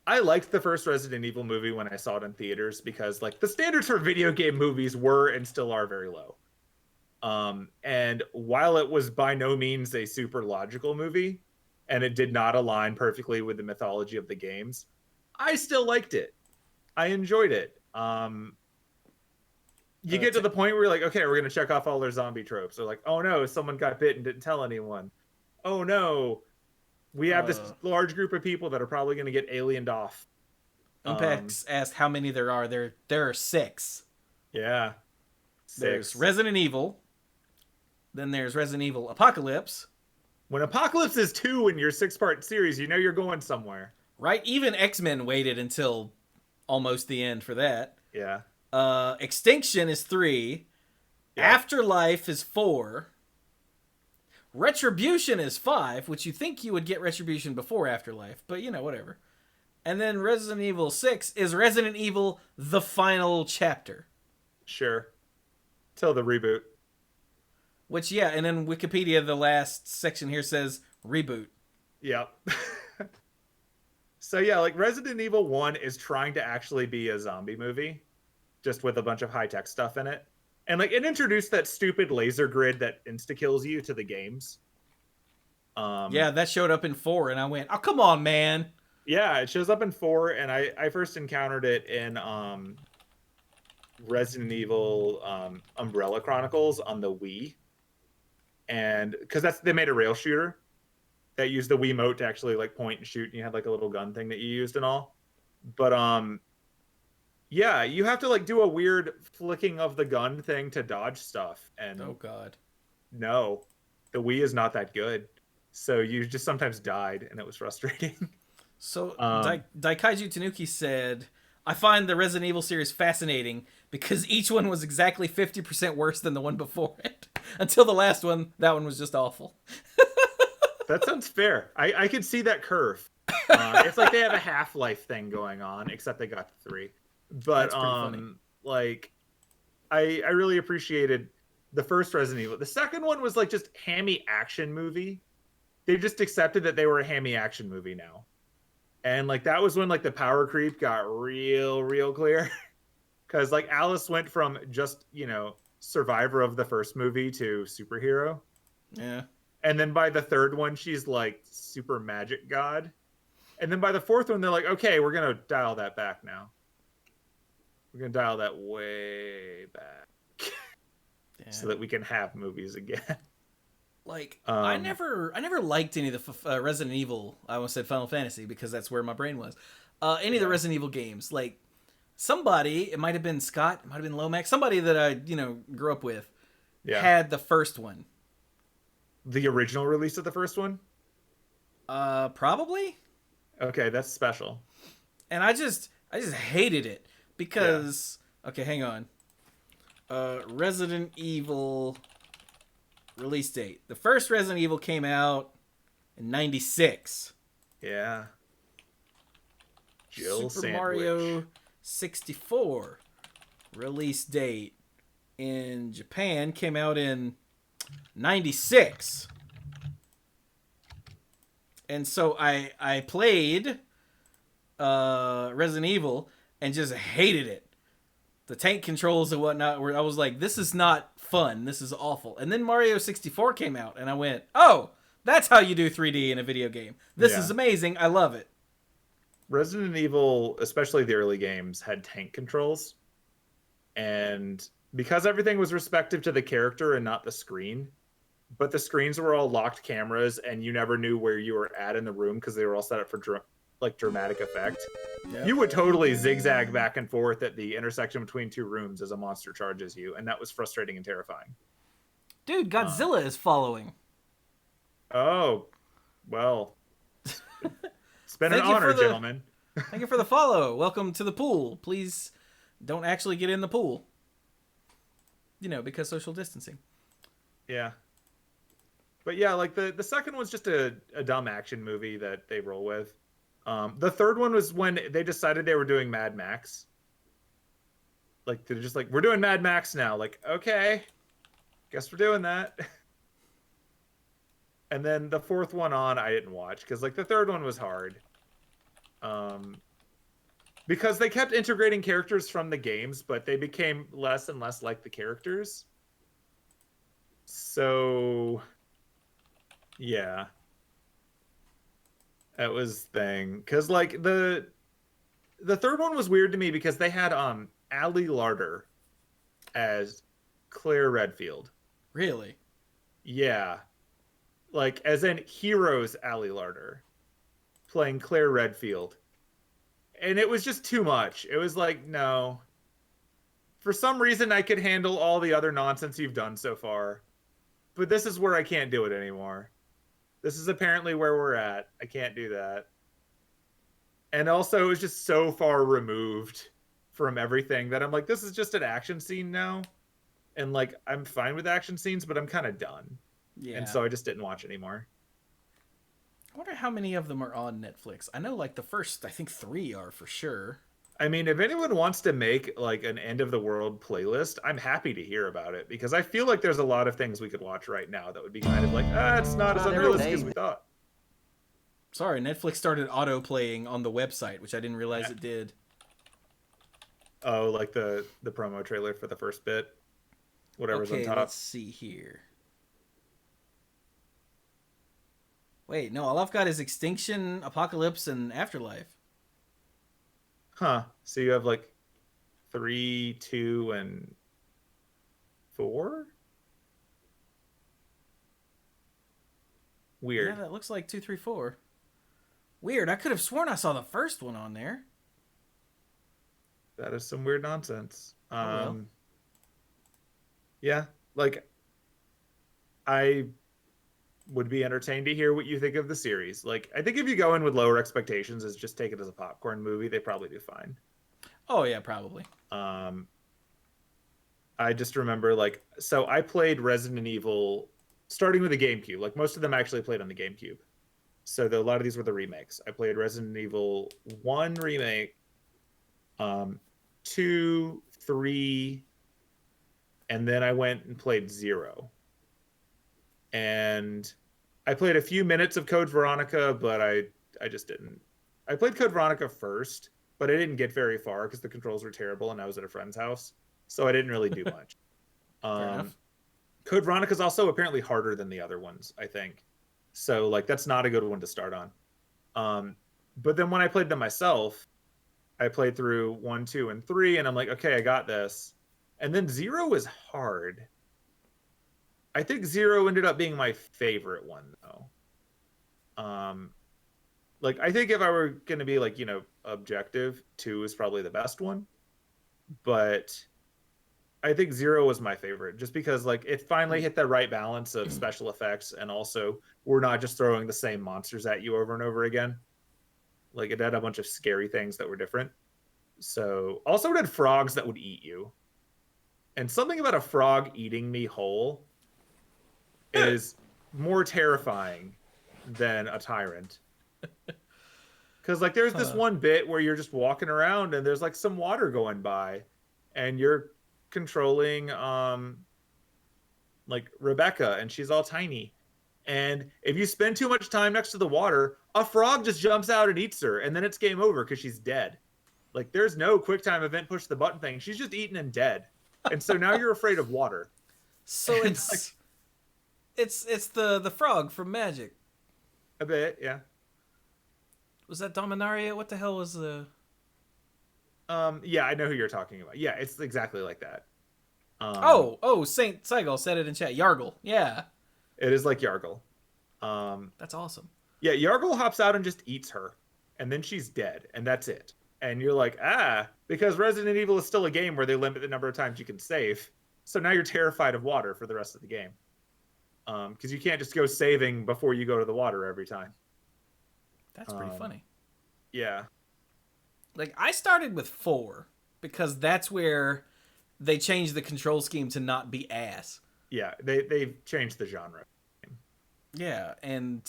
I liked the first Resident Evil movie when I saw it in theaters because, like, the standards for video game movies were and still are very low. And while it was by no means a super logical movie, and it did not align perfectly with the mythology of the games, I still liked it. I enjoyed it. You get to the point where you're like, okay, we're going to check off all their zombie tropes. They're like, oh no, someone got bit and didn't tell anyone. Oh no, we have this large group of people that are probably going to get aliened off. Unpax asked how many there are. There are 6. Yeah. 6. There's Resident Evil. Then there's Resident Evil Apocalypse. When Apocalypse is 2 in your 6-part series, you know you're going somewhere. Right? Even X-Men waited until almost the end for that. Yeah. Extinction is 3. Yeah. Afterlife is 4. Retribution is 5, which you think you would get Retribution before Afterlife, but you know, whatever. And then Resident Evil 6 is Resident Evil The Final Chapter. Sure. Till the reboot. Which, yeah, and then Wikipedia, the last section here says reboot. Yep. So yeah, like Resident Evil 1 is trying to actually be a zombie movie, just with a bunch of high-tech stuff in it. And like it introduced that stupid laser grid that insta-kills you to the games. Yeah, that showed up in 4, and I went, oh, come on, man. Yeah, it shows up in 4, and I first encountered it in Resident Evil Umbrella Chronicles on the Wii. And because they made a rail shooter that used the Wiimote to actually like point and shoot, and you had like a little gun thing that you used and all. But yeah, you have to like do a weird flicking of the gun thing to dodge stuff. And oh god, no, the Wii is not that good. So you just sometimes died, and it was frustrating. So Daikaiju Tanuki said, I find the Resident Evil series fascinating because each one was exactly 50% worse than the one before it. Until the last one, that one was just awful. That sounds fair. I could see that curve. It's like they have a Half-Life thing going on, except they got 3. But funny. like I really appreciated the first Resident Evil. The second one was like just hammy action movie. They just accepted that they were a hammy action movie now. And like that was when like the power creep got real clear. Cause like Alice went from just, you know, survivor of the first movie to superhero. Yeah. And then by the third one, she's like super magic god. And then by the fourth one, they're like, okay, we're going to dial that back now. We're going to dial that way back. So that we can have movies again. Like Um, I never liked any of the Resident Evil. I almost said Final Fantasy because that's where my brain was. Any of the yeah, Resident Evil games, like somebody, it might have been Scott, it might have been Lomax, somebody that I grew up with, yeah. had the first one. The original release of the first one. Probably, Okay, that's special. and I just hated it Yeah, because okay, hang on. Resident Evil release date. The first Resident Evil came out in '96. yeah. Jill Super Sandwich. Mario 64 release date in Japan came out in '96. And so I played Resident Evil and just hated it. The tank controls and whatnot, where I was like, this is not fun. This is awful. And then Mario 64 came out, and I went, oh, that's how you do 3D in a video game. This is Yeah. amazing. I love it. Resident Evil, especially the early games, had tank controls. And because everything was respective to the character and not the screen, but the screens were all locked cameras and you never knew where you were at in the room because they were all set up for like dramatic effect. Yep. You would totally zigzag back and forth at the intersection between two rooms as a monster charges you, and that was frustrating and terrifying. Dude, Um, Godzilla is following. oh, well, it's been an Thank you honor, for the gentlemen. thank you for the follow. Welcome to the pool. Please don't actually get in the pool. Because social distancing. Yeah. But yeah, like the second one's just a dumb action movie that they roll with. The third one was when they decided they were doing Mad Max. Like they're just like, we're doing Mad Max now. Like, okay, guess we're doing that. And then the fourth one on, I didn't watch because like the third one was hard. Um, because they kept integrating characters from the games, but they became less and less like the characters. So yeah, that was thing. Because like the third one was weird to me because they had Ali Larder as Claire Redfield. Really? Yeah, like as in Heroes Ali Larder playing Claire Redfield, and it was just too much. It was like, no. For some reason, I could handle all the other nonsense you've done so far, but this is where I can't do it anymore. This is apparently where we're at. I can't do that. And also, it was just so far removed from everything that I'm like, this is just an action scene now. And like, I'm fine with action scenes, but I'm kind of done. And Yeah. so I just didn't watch anymore. I wonder how many of them are on Netflix. I know like the first, I think 3 are for sure. I mean, if anyone wants to make like an end of the world playlist, I'm happy to hear about it because I feel like there's a lot of things we could watch right now that would be kind of like, it's not as Not every unrealistic day. as we thought. Sorry, Netflix started auto playing on the website, which I didn't realize it did. Oh, like the promo trailer for the first bit, whatever's on Okay, top. let's see here. Wait, no, all I've got is Extinction, Apocalypse, and Afterlife. Huh. So you have like 3, 2, and 4? Yeah, Weird. that looks like 2, 3, 4. Weird. I could have sworn I saw the first one on there. That is some weird nonsense. Oh well. Yeah, like I would be entertained to hear what you think of the series. Like, I think if you go in with lower expectations, as just take it as a popcorn movie, they probably do fine. Oh yeah, probably. Um, I just remember like, so I played Resident Evil starting with the GameCube. Like most of them actually played on the GameCube. So a lot of these were the remakes. I played Resident Evil 1 remake, 2, 3, and then I went and played 0. And I played a few minutes of Code Veronica, but I just didn't. I played Code Veronica first, but I didn't get very far because the controls were terrible and I was at a friend's house, so I didn't really do much. Fair enough. Code Veronica is also apparently harder than the other ones, I think. So like that's not a good one to start on. But then when I played them myself, I played through 1, 2, and 3, and I'm like, okay, I got this. And then 0 was hard. I think Zero ended up being my favorite one though. Um, like I think if I were gonna be like objective, two is probably the best one, but I think Zero was my favorite just because like it finally hit the right balance of special effects and also we're not just throwing the same monsters at you over and over again. Like it had a bunch of scary things that were different. So also it had frogs that would eat you. And something about a frog eating me whole is more terrifying than a tyrant. Because like there's this one bit where you're just walking around and there's like some water going by, and you're controlling like Rebecca, and she's all tiny. And if you spend too much time next to the water, a frog just jumps out and eats her, and then it's game over because she's dead. Like there's no quick time event push the button thing. She's just eaten and dead. And so now you're afraid of water. So and it's like, it's the frog from Magic. A bit, yeah. Was that Dominaria? What the hell was the? Yeah, I know who you're talking about. Yeah, it's exactly like that. Saint Seagal said it in chat. Yargle, yeah. It is like Yargle. That's awesome. Yeah, Yargle hops out and just eats her, and then she's dead, and that's it. And you're like, because Resident Evil is still a game where they limit the number of times you can save. So now you're terrified of water for the rest of the game. Because you can't just go saving before you go to the water every time. That's pretty funny. Yeah. Like, I started with 4, because that's where they changed the control scheme to not be ass. Yeah, they've changed the genre. Yeah, and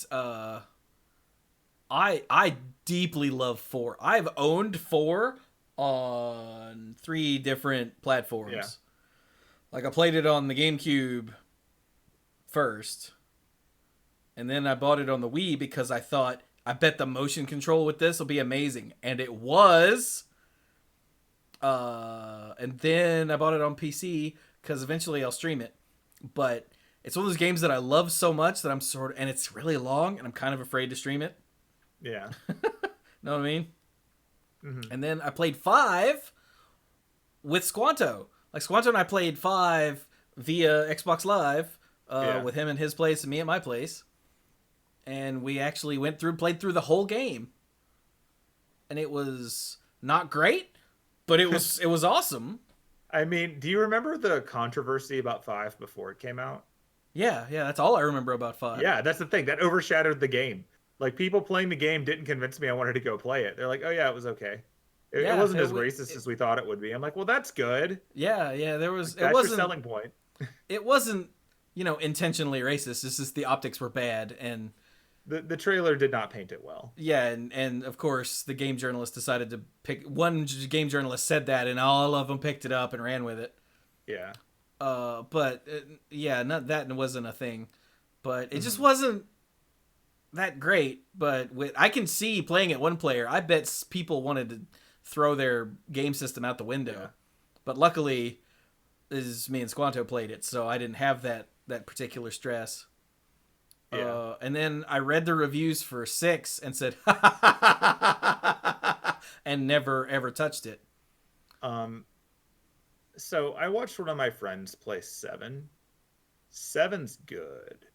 I deeply love 4. I've owned 4 on 3 different platforms. Yeah. Like, I played it on the GameCube first, and then I bought it on the Wii because I thought, I bet the motion control with this will be amazing. And it was. And then I bought it on PC because eventually I'll stream it. But it's one of those games that I love so much that I'm and it's really long and I'm kind of afraid to stream it. Yeah. Know what I mean? Mm-hmm. And then I played 5 with Squanto. Like Squanto and I played 5 via Xbox Live with him in his place and me at my place. And we actually played through the whole game. And it was not great, but it was awesome. I mean, do you remember the controversy about 5 before it came out? Yeah, that's all I remember about 5. Yeah, that's the thing. That overshadowed the game. Like, people playing the game didn't convince me I wanted to go play it. They're like, oh, yeah, it was okay. It wasn't as racist as we thought it would be. I'm like, well, that's good. Yeah, there was... Like, that's your selling point. It wasn't, intentionally racist. It's just the optics were bad, and... The trailer did not paint it well. Yeah, and of course, the game journalist decided to pick... One game journalist said that, and all of them picked it up and ran with it. Yeah. But, not that wasn't a thing. But it just wasn't that great. But I can see playing it one player. I bet people wanted to throw their game system out the window. Yeah. But luckily, me and Squanto played it, so I didn't have that particular stress. Yeah. And then I read the reviews for 6 and said, and never ever touched it. So I watched one of my friends play 7. 7's good.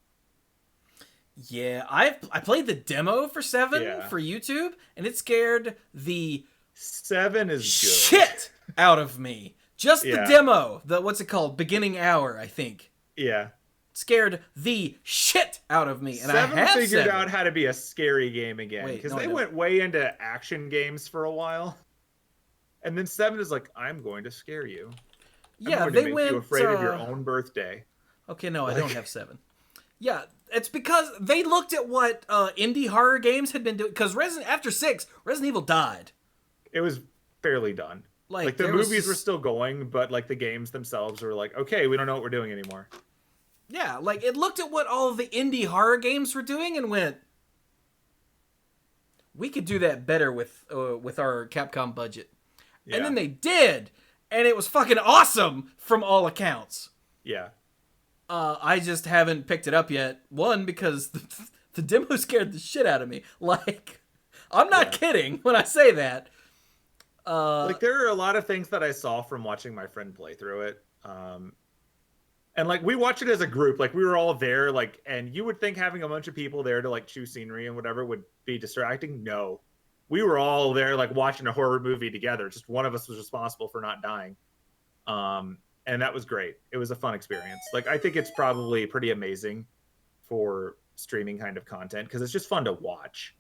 Yeah, I played the demo for 7 for YouTube, and it scared the 7 is shit out of me. Just the demo, what's it called? Beginning hour, I think. Yeah. Scared the shit out of me, and 7 I have figured out how to be a scary game again because they went way into action games for a while, and then 7 is like, I'm going to scare you. Yeah, they went you afraid of your own birthday. Okay, no, I don't have 7. Yeah, it's because they looked at what indie horror games had been doing. Because after 6, Resident Evil died. It was fairly done. Like the movies were still going, but like the games themselves were like, okay, we don't know what we're doing anymore. Yeah, like it looked at what all of the indie horror games were doing and went, we could do that better with our Capcom budget. Yeah. And then they did, and it was fucking awesome from all accounts. Yeah. I just haven't picked it up yet. One, because the demo scared the shit out of me. Like, I'm not kidding when I say that. Like, there are a lot of things that I saw from watching my friend play through it. And like we watched it as a group, like we were all there, like, and you would think having a bunch of people there to like chew scenery and whatever would be distracting. No, we were all there like watching a horror movie together. Just one of us was responsible for not dying. And that was great. It was a fun experience. Like I think it's probably pretty amazing for streaming kind of content because it's just fun to watch.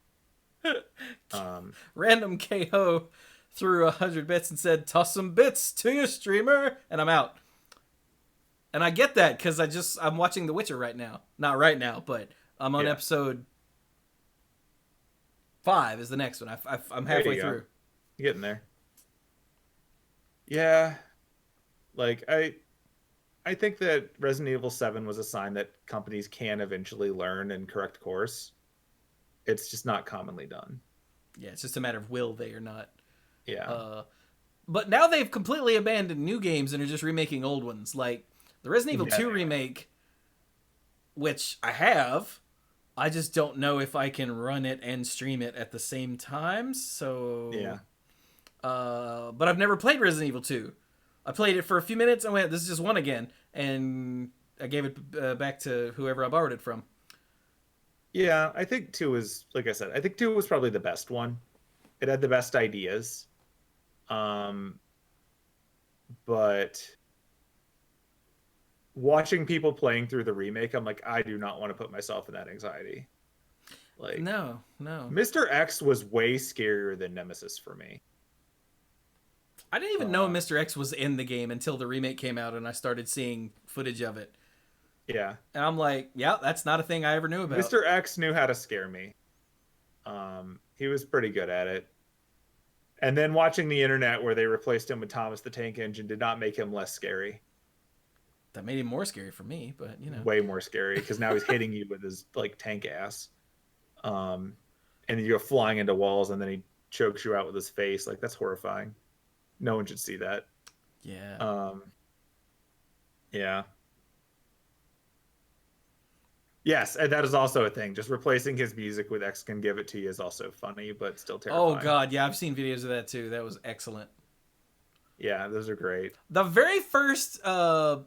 Random KO threw 100 bits and said, "Toss some bits to your streamer," and I'm out. And I get that because I'm watching The Witcher right now. Not right now, but I'm on episode 5 is the next one. I'm halfway through. You're getting there. Yeah, like I think that Resident Evil 7 was a sign that companies can eventually learn and correct course. It's just not commonly done. Yeah, it's just a matter of will they or not. Yeah. But now they've completely abandoned new games and are just remaking old ones. Like the Resident Evil 2 remake, which I have. I just don't know if I can run it and stream it at the same time. So yeah. But I've never played Resident Evil 2. I played it for a few minutes and went, "This is just one again," and I gave it back to whoever I borrowed it from. Yeah, I think 2 was, like I said, I think 2 was probably the best one. It had the best ideas. But watching people playing through the remake, I'm like, I do not want to put myself in that anxiety. Like, no. Mr. X was way scarier than Nemesis for me. I didn't even know Mr. X was in the game until the remake came out and I started seeing footage of it. Yeah. And I'm like, yeah, that's not a thing I ever knew about. Mr. X knew how to scare me. He was pretty good at it. And then watching the internet where they replaced him with Thomas the Tank Engine did not make him less scary. That made him more scary for me, but you know. Way more scary because now he's hitting you with his like tank ass. And then you go flying into walls and then he chokes you out with his face. Like that's horrifying. No one should see that. Yeah. Yeah. Yes, and that is also a thing. Just replacing his music with X Can Give It To You is also funny, but still terrifying. Oh god, yeah, I've seen videos of that too. That was excellent. Yeah, those are great. The very first Mr.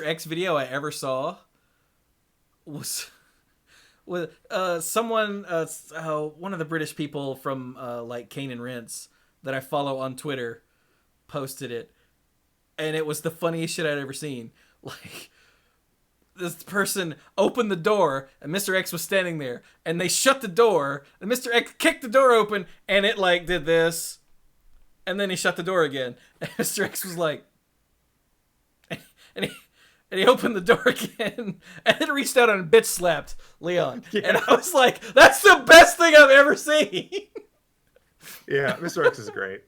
X video I ever saw was with someone one of the British people from like Kane and Rince that I follow on Twitter posted it, and it was the funniest shit I'd ever seen. Like this person opened the door and Mr. X was standing there and they shut the door and Mr. X kicked the door open and it like did this and then he shut the door again and Mr. X was like and he opened the door again and then reached out and bitch slapped Leon. Yeah. And I was like, that's the best thing I've ever seen. Yeah, Mr. X is great.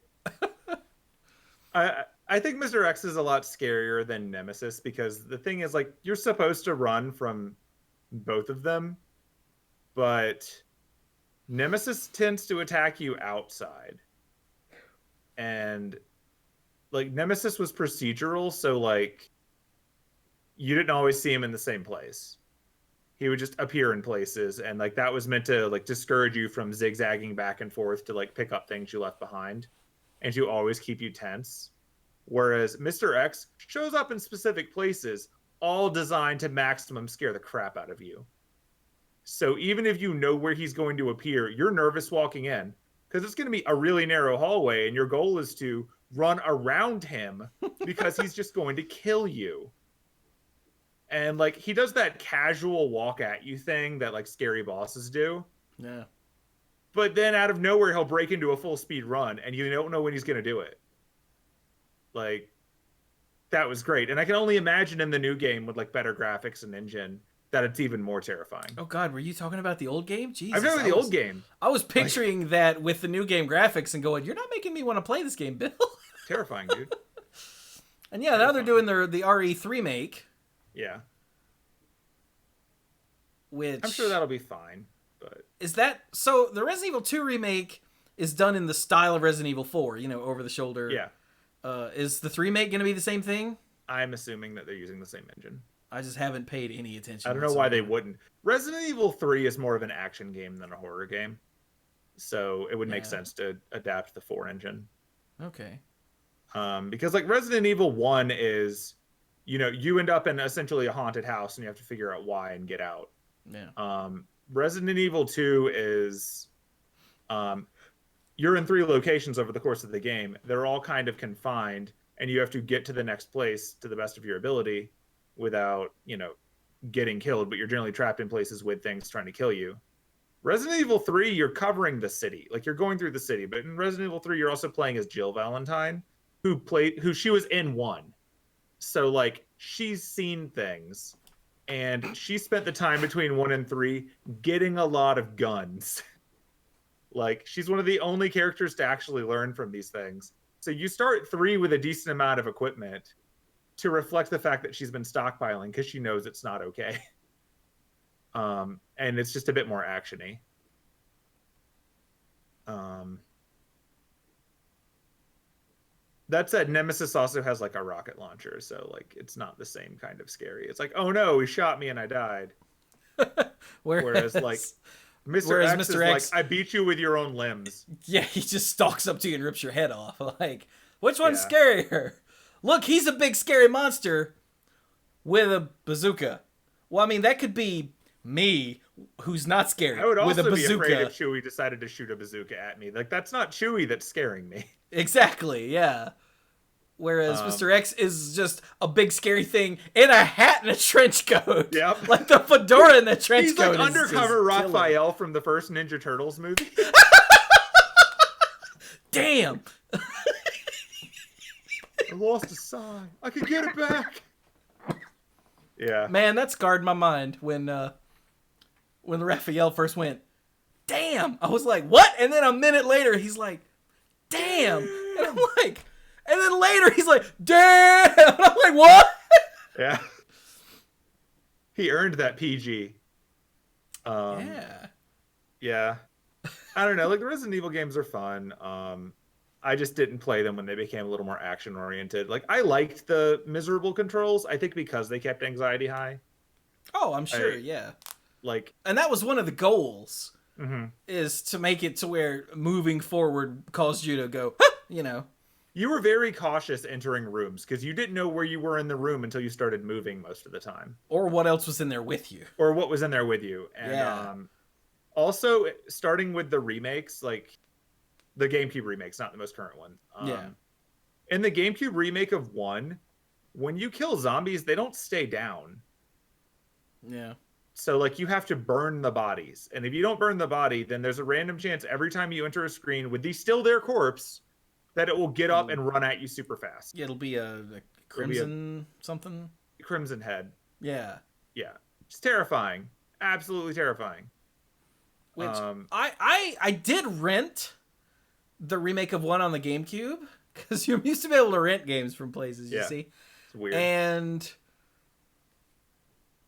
I think Mr. X is a lot scarier than Nemesis because the thing is, like, you're supposed to run from both of them, but Nemesis tends to attack you outside. And, like, Nemesis was procedural, so, like, you didn't always see him in the same place. He would just appear in places, and, like, that was meant to, like, discourage you from zigzagging back and forth to, like, pick up things you left behind and to always keep you tense. Whereas Mr. X shows up in specific places, all designed to maximum scare the crap out of you. So even if you know where he's going to appear, you're nervous walking in because it's going to be a really narrow hallway and your goal is to run around him because he's just going to kill you. And like he does that casual walk at you thing that like scary bosses do. Yeah. But then out of nowhere, he'll break into a full speed run and you don't know when he's going to do it. Like, that was great. And I can only imagine in the new game with, like, better graphics and engine that it's even more terrifying. Oh, God, were you talking about the old game? Jesus. I've never the old game. I was picturing that with the new game graphics and going, you're not making me want to play this game, Bill. Terrifying, dude. And yeah, now they're doing the RE3 remake. Yeah. Which... I'm sure that'll be fine, but... Is that... So, the Resident Evil 2 remake is done in the style of Resident Evil 4, you know, over the shoulder... Yeah. Is the 3 remake going to be the same thing? I'm assuming that they're using the same engine. I just haven't paid any attention. I don't know why they wouldn't. Resident Evil 3 is more of an action game than a horror game. So it would make sense to adapt the 4 engine. Okay. Because like Resident Evil 1 is you end up in essentially a haunted house and you have to figure out why and get out. Yeah. Resident Evil 2 is you're in 3 locations over the course of the game. They're all kind of confined, and you have to get to the next place to the best of your ability without, getting killed, but you're generally trapped in places with things trying to kill you. Resident Evil 3, you're covering the city. Like, you're going through the city, but in Resident Evil 3, you're also playing as Jill Valentine, who she was in 1. So, like, she's seen things, and she spent the time between 1 and 3 getting a lot of guns. Like, she's one of the only characters to actually learn from these things. So you start 3 with a decent amount of equipment to reflect the fact that she's been stockpiling because she knows it's not okay. And it's just a bit more actiony. That said, Nemesis also has like a rocket launcher, so like it's not the same kind of scary. It's like, oh no, he shot me and I died. Whereas like Mr. X is like, I beat you with your own limbs. Yeah, he just stalks up to you and rips your head off. Like, which one's scarier? Look, he's a big scary monster with a bazooka. Well, I mean, that could be me, who's not scary, I would also with a bazooka. be afraid if Chewie decided to shoot a bazooka at me. Like, that's not Chewie that's scaring me. Exactly, yeah. Whereas Mr. X is just a big scary thing in a hat and a trench coat. Yep. Like the fedora and the trench He's coat. He's like undercover Raphael killer. from the first Ninja Turtles movie. Damn. I lost a sign. I could get it back. Yeah. Man, that scarred my mind when Raphael first went, damn. I was like, what? And then a minute later, he's like, damn. And I'm like, and then later he's like, damn. And I'm like, what? Yeah. He earned that PG. Yeah. Yeah. I don't know. Like, the Resident Evil games are fun. I just didn't play them when they became a little more action oriented. Like, I liked the miserable controls, I think because they kept anxiety high. Oh, I'm sure, yeah. Like, and that was one of the goals, is to make it to where moving forward caused you to go, huh, You were very cautious entering rooms because you didn't know where you were in the room until you started moving most of the time. Or what else was in there with you. Or what was in there with you. And also, starting with the remakes, like the GameCube remakes, not the most current one. In the GameCube remake of 1, when you kill zombies, they don't stay down. Yeah. So, like, you have to burn the bodies. And if you don't burn the body, then there's a random chance every time you enter a screen with the still there corpse that it will get up and run at you super fast. Yeah, it'll be a crimson something. Crimson head. Yeah. Yeah. It's terrifying. Absolutely terrifying. Which I did rent the remake of 1 on the GameCube, because you used to be able to rent games from places, you see. It's weird. And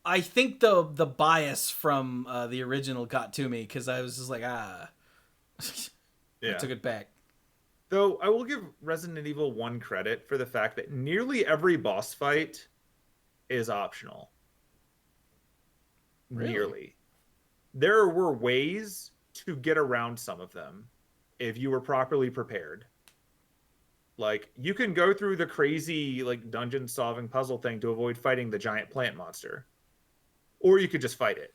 I think the bias from the original got to me, because I was just like, I took it back. Though I will give Resident Evil 1 credit for the fact that nearly every boss fight is optional. Really? Nearly. There were ways to get around some of them if you were properly prepared. Like, you can go through the crazy, like, dungeon solving puzzle thing to avoid fighting the giant plant monster. Or you could just fight it.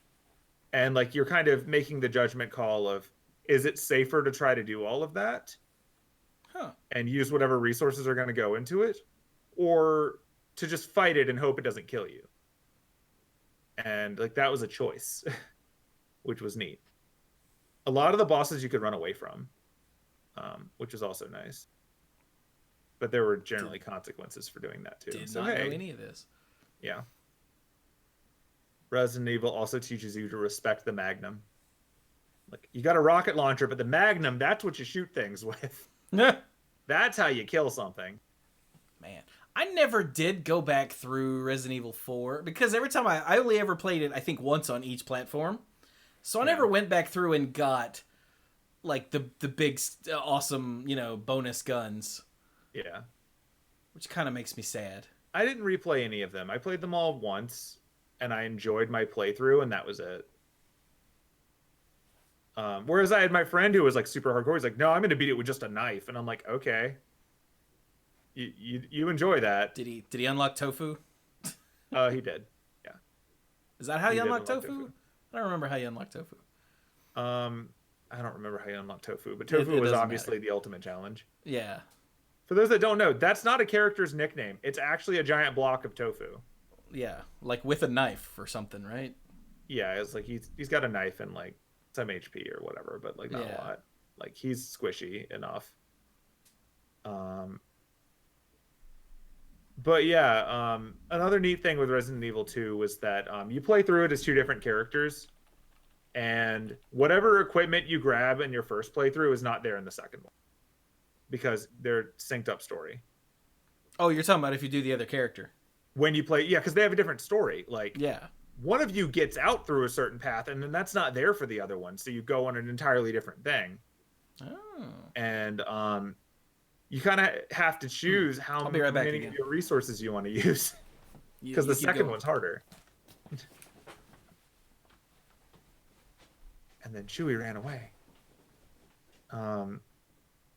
And, like, you're kind of making the judgment call of, is it safer to try to do all of that? And use whatever resources are going to go into it? Or to just fight it and hope it doesn't kill you? And, like, that was a choice. Which was neat. A lot of the bosses you could run away from. Which was also nice. But there were generally consequences for doing that too. Did not know any of this. Yeah. Resident Evil also teaches you to respect the Magnum. Like, you got a rocket launcher, but the Magnum, that's what you shoot things with. That's how you kill something. Man, I never did go back through Resident Evil 4, because every time I only ever played it, I think, once on each platform. So I never went back through and got, like, the big, awesome, bonus guns. Yeah. Which kind of makes me sad. I didn't replay any of them. I played them all once, and I enjoyed my playthrough, and that was it. Whereas I had my friend who was, like, super hardcore. He's like, no, I'm going to beat it with just a knife. And I'm like, okay. You enjoy that. Did he unlock Tofu? He did. Yeah, Is that how he you did unlock unlock tofu? tofu. I don't remember how you unlock tofu. Um, I don't remember how you unlock tofu, but It, tofu it was doesn't matter. obviously the ultimate challenge. Yeah, For those that don't know, that's not a character's nickname. It's actually a giant block of tofu. yeah, like with a knife or something, right? Yeah, it's like he's got a knife and like some HP or whatever, but like not a Yeah. lot. Like he's squishy enough. Um, but yeah, another neat thing with Resident Evil 2 was that you play through it as two different characters, and whatever equipment you grab in your first playthrough is not there in the second one because they're synced up story. Oh, you're talking about if you do the other character. When you play, yeah, because they have a different story. Like Yeah. one of you gets out through a certain path, and then that's not there for the other one, so you go on an entirely different thing. Oh. And you kind of have to choose I'll how be right back many of again. your resources you want to use You, because you the keep second going. one's harder. And then Chewie ran away. Um,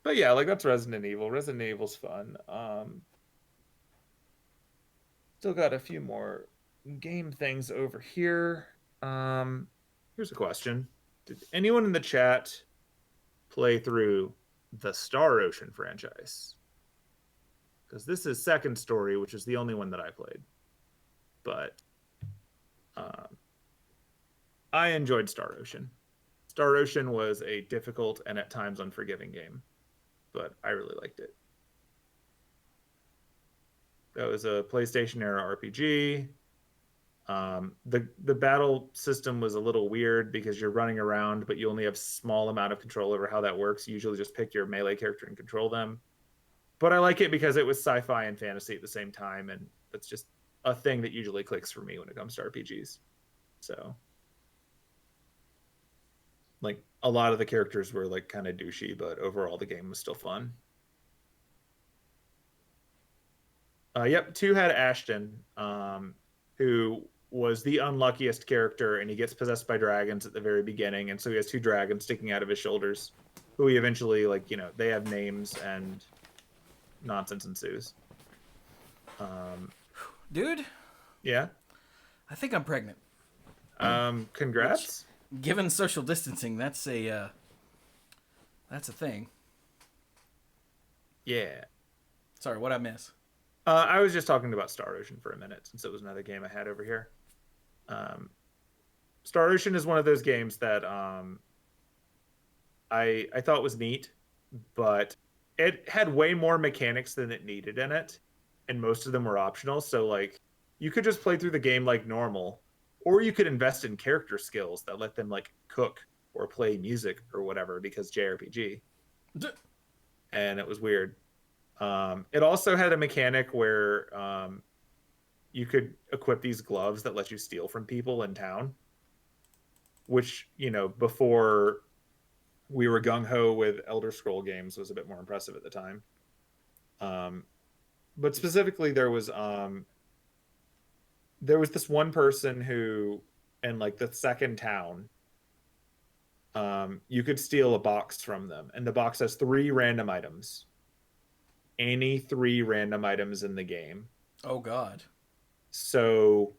but yeah, like that's Resident Evil. Resident Evil's fun. Still got a few more game things over here. Here's a question: did anyone in the chat play through the Star Ocean franchise? Because this is Second Story, which is the only one that I played. But um, I enjoyed Star Ocean. Star Ocean was a difficult and at times unforgiving game, but I really liked it. That was a PlayStation era RPG. The battle system was a little weird because you're running around, but you only have small amount of control over how that works. You usually just pick your melee character and control them. But I like it because it was sci-fi and fantasy at the same time, and that's just a thing that usually clicks for me when it comes to RPGs. So, like a lot of the characters were like kind of douchey, but overall the game was still fun. Yep, two had Ashton, who was the unluckiest character, and he gets possessed by dragons at the very beginning, and so he has two dragons sticking out of his shoulders, who he eventually like they have names and nonsense ensues. Dude, Yeah. I think I'm pregnant. Which, Congrats. given social distancing, that's a thing. Yeah. Sorry, what I miss? I was just talking about Star Ocean for a minute since it was another game I had over here. Star Ocean is one of those games that I thought was neat, but it had way more mechanics than it needed in it, and most of them were optional. So like you could just play through the game like normal, or you could invest in character skills that let them like cook or play music or whatever because JRPG. And it was weird. It also had a mechanic where you could equip these gloves that let you steal from people in town, which, before we were gung ho with Elder Scroll games was a bit more impressive at the time. But specifically, there was this one person who, in like the second town, you could steal a box from them, and the box has three random items. Any three random items in the game. Oh God. So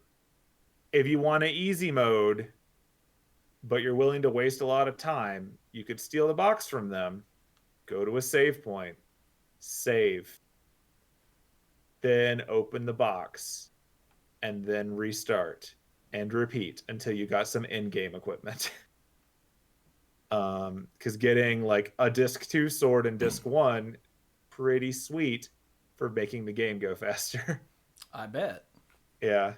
if you want an easy mode, but you're willing to waste a lot of time, you could steal the box from them, go to a save point, save, then open the box, and then restart and repeat until you got some in-game equipment. Because getting like a disc 2 sword and disc 1, pretty sweet for making the game go faster. I bet. Yeah.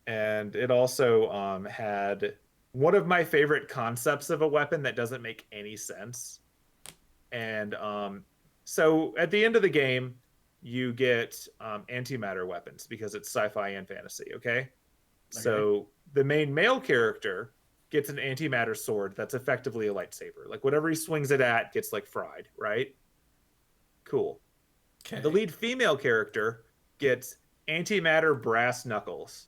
And it also had one of my favorite concepts of a weapon that doesn't make any sense. And so at the end of the game, you get antimatter weapons because it's sci-fi and fantasy. Okay. So the main male character gets an antimatter sword that's effectively a lightsaber. Like whatever he swings it at gets like fried, right? Cool. Okay. The lead female character gets antimatter brass knuckles.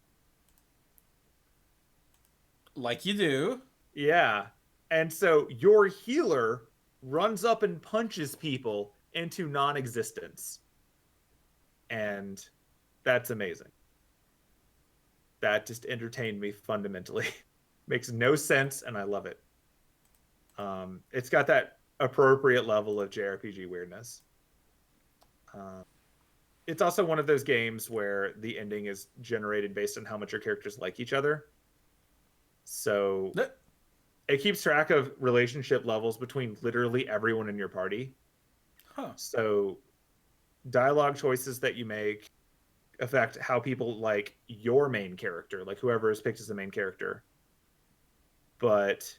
Like you do. Yeah. And so your healer runs up and punches people into non existence. And That's amazing. That just entertained me fundamentally. Makes no sense, and I love it. It's got that appropriate level of JRPG weirdness. Uh, it's also one of those games where the ending is generated based on how much your characters like each other. So it keeps track of relationship levels between literally everyone in your party. Huh. So dialogue choices that you make affect how people like your main character, like whoever is picked as the main character. But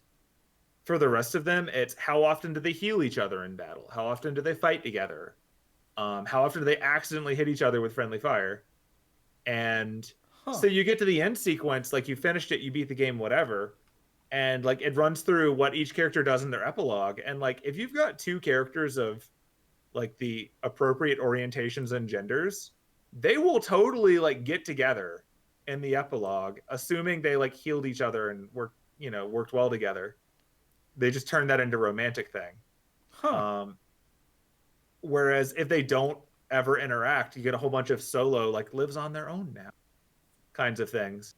for the rest of them, it's how often do they heal each other in battle? How often do they fight together? How often do they accidentally hit each other with friendly fire? And Huh. so you get to the end sequence, like you finished it, you beat the game, whatever, and like it runs through what each character does in their epilogue. And like if you've got two characters of like the appropriate orientations and genders, they will totally like get together in the epilogue, assuming they like healed each other and worked well together. They just turn that into a romantic thing. Huh. Um, whereas if they don't ever interact, you get a whole bunch of solo like lives on their own now kinds of things.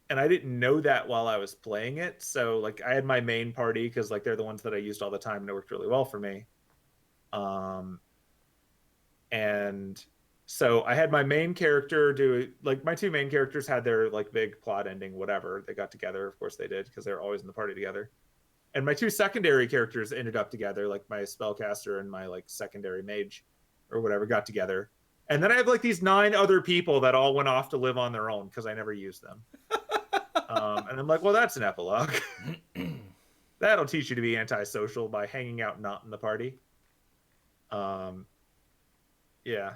And I didn't know that while I was playing it. So like I had my main party because like they're the ones that I used all the time and it worked really well for me. Um, and so I had my main character do like my two main characters had their like big plot ending, whatever. They got together, of course they did, because they're always in the party together. And my two secondary characters ended up together, like my spellcaster and my like secondary mage or whatever got together. And then I have like these 9 other people that all went off to live on their own because I never used them. And I'm like, well, that's an epilogue. That'll teach you to be antisocial by hanging out not in the party. Um, yeah.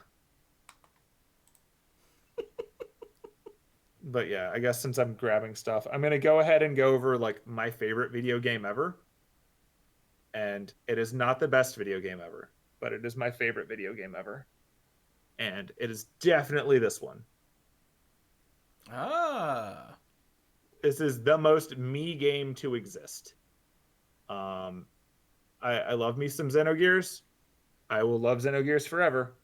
But yeah, I guess since I'm grabbing stuff, I'm gonna go ahead and go over like my favorite video game ever. And it is not the best video game ever, but it is my favorite video game ever. And it is definitely this one. Ah. This is the most me game to exist. Um, I love me some Xenogears. I will love Xenogears forever.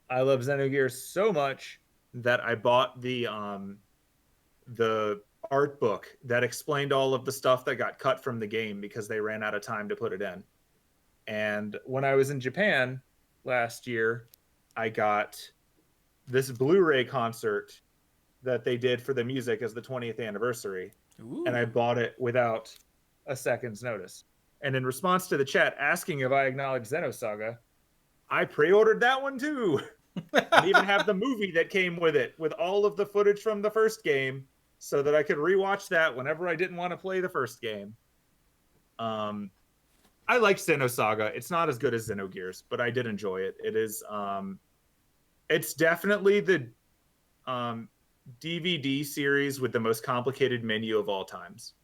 I love Xenogears so much that I bought the art book that explained all of the stuff that got cut from the game because they ran out of time to put it in. And when I was in Japan last year, I got this Blu-ray concert that they did for the music as the 20th anniversary. And I Ooh. bought it without a second's notice. And in response to the chat asking if I acknowledge Xenosaga, I pre-ordered that one too. And even have the movie that came with it, with all of the footage from the first game, so that I could rewatch that whenever I didn't want to play the first game. I like Xenosaga. It's not as good as Xenogears, but I did enjoy it. It is it's definitely the DVD series with the most complicated menu of all times.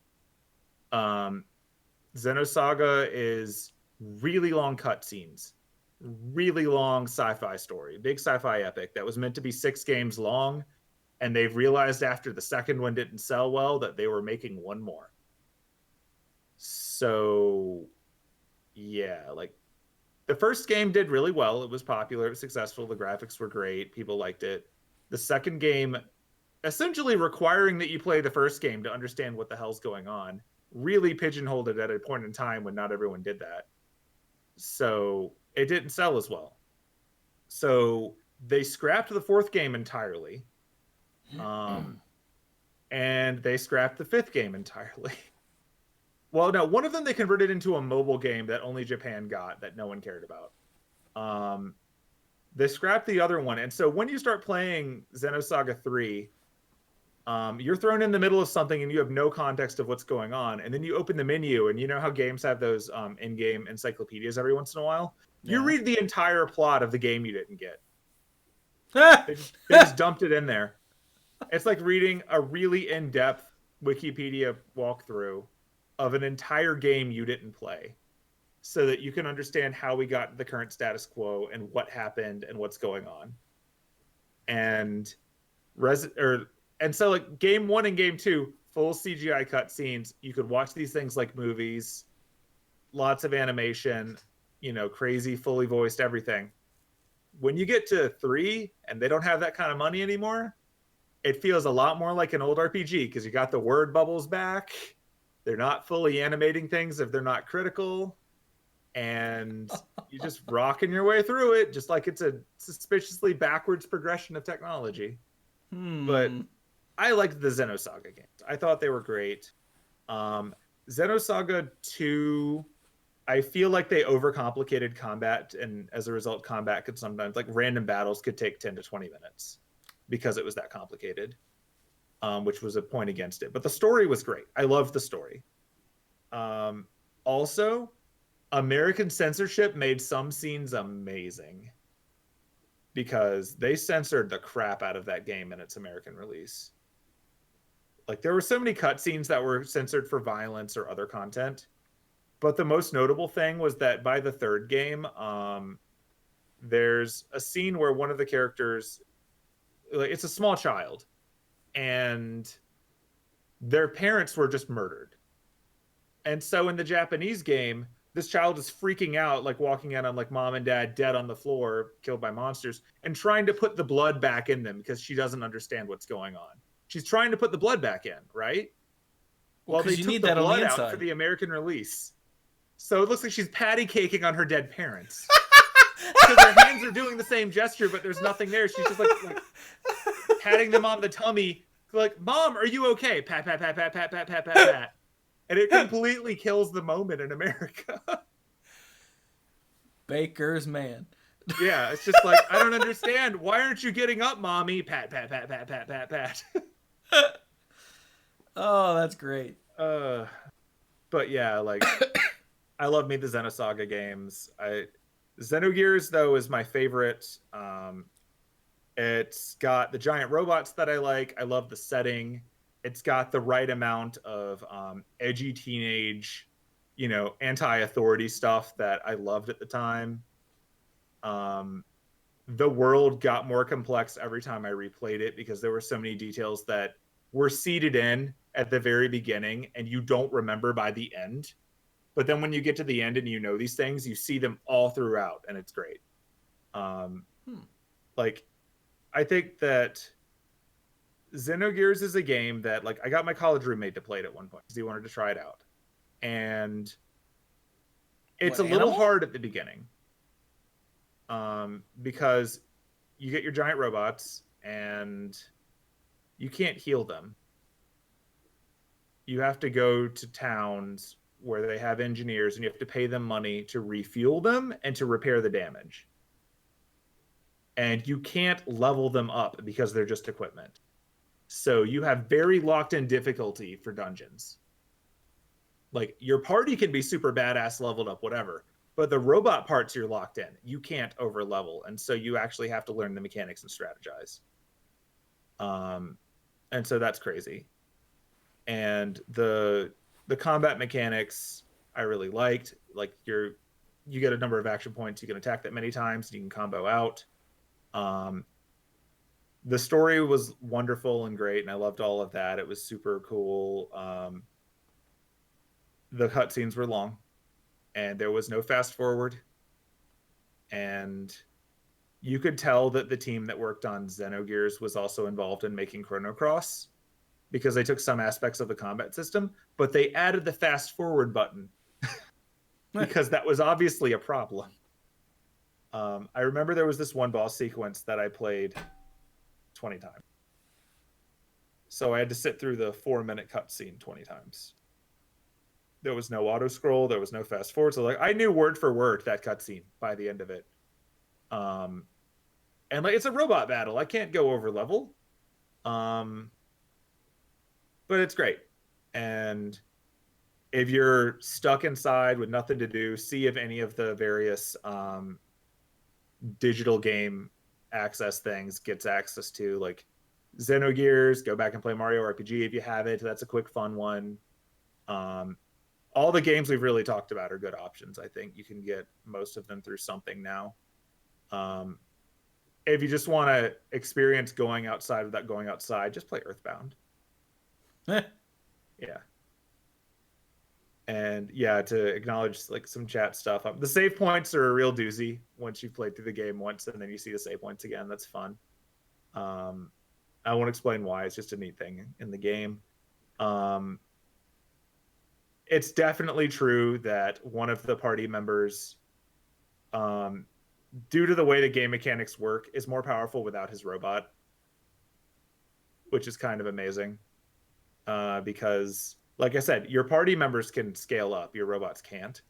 Xenosaga is really long cutscenes, really long sci-fi story, big sci-fi epic that was meant to be 6 games long, and they've realized after the second one didn't sell well that they were making one more. So yeah, like the first game did really well. It was popular, it was successful, the graphics were great, people liked it. The second game, essentially requiring that you play the first game to understand what the hell's going on, really pigeonholed it at a point in time when not everyone did that. So it didn't sell as well. So they scrapped the 4th game entirely. And they scrapped the 5th game entirely. Well, no, one of them they converted into a mobile game that only Japan got that no one cared about. They scrapped the other one. And so when you start playing Xenosaga 3, you're thrown in the middle of something and you have no context of what's going on. And then you open the menu, and you know how games have those in-game encyclopedias every once in a while? You Yeah. read the entire plot of the game you didn't get. They just dumped it in there. It's like reading a really in-depth Wikipedia walkthrough of an entire game you didn't play, so that you can understand how we got the current status quo and what happened and what's going on. And so like game 1 and game 2, full CGI cutscenes. You could watch these things like movies, lots of animation, crazy, fully voiced everything. when you get to 3 and they don't have that kind of money anymore, it feels a lot more like an old RPG because you got the word bubbles back. They're not fully animating things if they're not critical. And you just rocking your way through it, just like it's a suspiciously backwards progression of technology. But Hmm. I liked the Xenosaga games. I thought they were great. Um, Xenosaga 2, I feel like they overcomplicated combat, and as a result, combat could sometimes, like random battles, could take 10 to 20 minutes because it was that complicated, which was a point against it. But the story was great. I loved the story. Um, Also, American censorship made some scenes amazing because they censored the crap out of that game in its American release. Like there were so many cutscenes that were censored for violence or other content, but the most notable thing was that by the third game, there's a scene where one of the characters, like, it's a small child, and their parents were just murdered. And so in the Japanese game, this child is freaking out, like walking out on like mom and dad dead on the floor, killed by monsters, and trying to put the blood back in them because she doesn't understand what's going on. She's trying to put the blood back in, right? Well, Well, they because you took need the that on the blood out for inside. the American release. So it looks like she's patty caking on her dead parents because her hands are doing the same gesture, but there's nothing there. She's just like patting them on the tummy, like, "Mom, are you okay?" Pat, pat, pat, pat, pat, pat, pat, pat, pat. And it completely kills the moment in America. Baker's man. Yeah, it's just like, I don't understand. Why aren't you getting up, mommy? Pat, pat, pat, pat, pat, pat, pat. Oh, that's great. uh, but yeah, like I love me the Xenosaga games. Xenogears though is my favorite. It's got the giant robots that I like. I love the setting. It's got the right amount of edgy teenage, anti-authority stuff that I loved at the time. Um, the world got more complex every time I replayed it because there were so many details that were seeded in at the very beginning and you don't remember by the end. But then when you get to the end and you know these things, you see them all throughout, and it's great. Um, Hmm. like I think that Xenogears is a game that, like, I got my college roommate to play it at one point because he wanted to try it out, and it's What a little animal? hard at the beginning, because you get your giant robots and you can't heal them. You have to go to towns where they have engineers, and you have to pay them money to refuel them and to repair the damage. And you can't level them up because they're just equipment. So you have very locked in difficulty for dungeons. Like your party can be super badass, leveled up, whatever, but the robot parts you're locked in. You can't over level, and so you actually have to learn the mechanics and strategize. Um, and so that's crazy. And the combat mechanics I really liked. Like you get a number of action points. You can attack that many times. You can combo out. Um, the story was wonderful and great, and I loved all of that. It was super cool. The cutscenes were long, and there was no fast forward. And you could tell that the team that worked on Xenogears was also involved in making Chrono Cross because they took some aspects of the combat system, but they added the fast forward button because that was obviously a problem. I remember there was this one boss sequence that I played 20 times. So I had to sit through the 4-minute cutscene 20 times. There was no auto scroll, there was no fast forward. So like I knew word for word that cutscene by the end of it. Um, and like it's a robot battle. I can't go over level. Um, but it's great. And if you're stuck inside with nothing to do, see if any of the various digital game access things gets access to, like Xenogears. Go back and play Mario RPG if you have it. That's a quick, fun one. Um, all the games we've really talked about are good options. I think you can get most of them through something now. Um, if you just want to experience going outside without going outside, just play Earthbound. Yeah. And yeah, to acknowledge like some chat stuff. The save points are a real doozy once you've played through the game once and then you see the save points again. That's fun. Um, I won't explain why. It's just a neat thing in the game. Um, it's definitely true that one of the party members, um, due to the way the game mechanics work, is more powerful without his robot, which is kind of amazing. Because, like I said, your party members can scale up, your robots can't.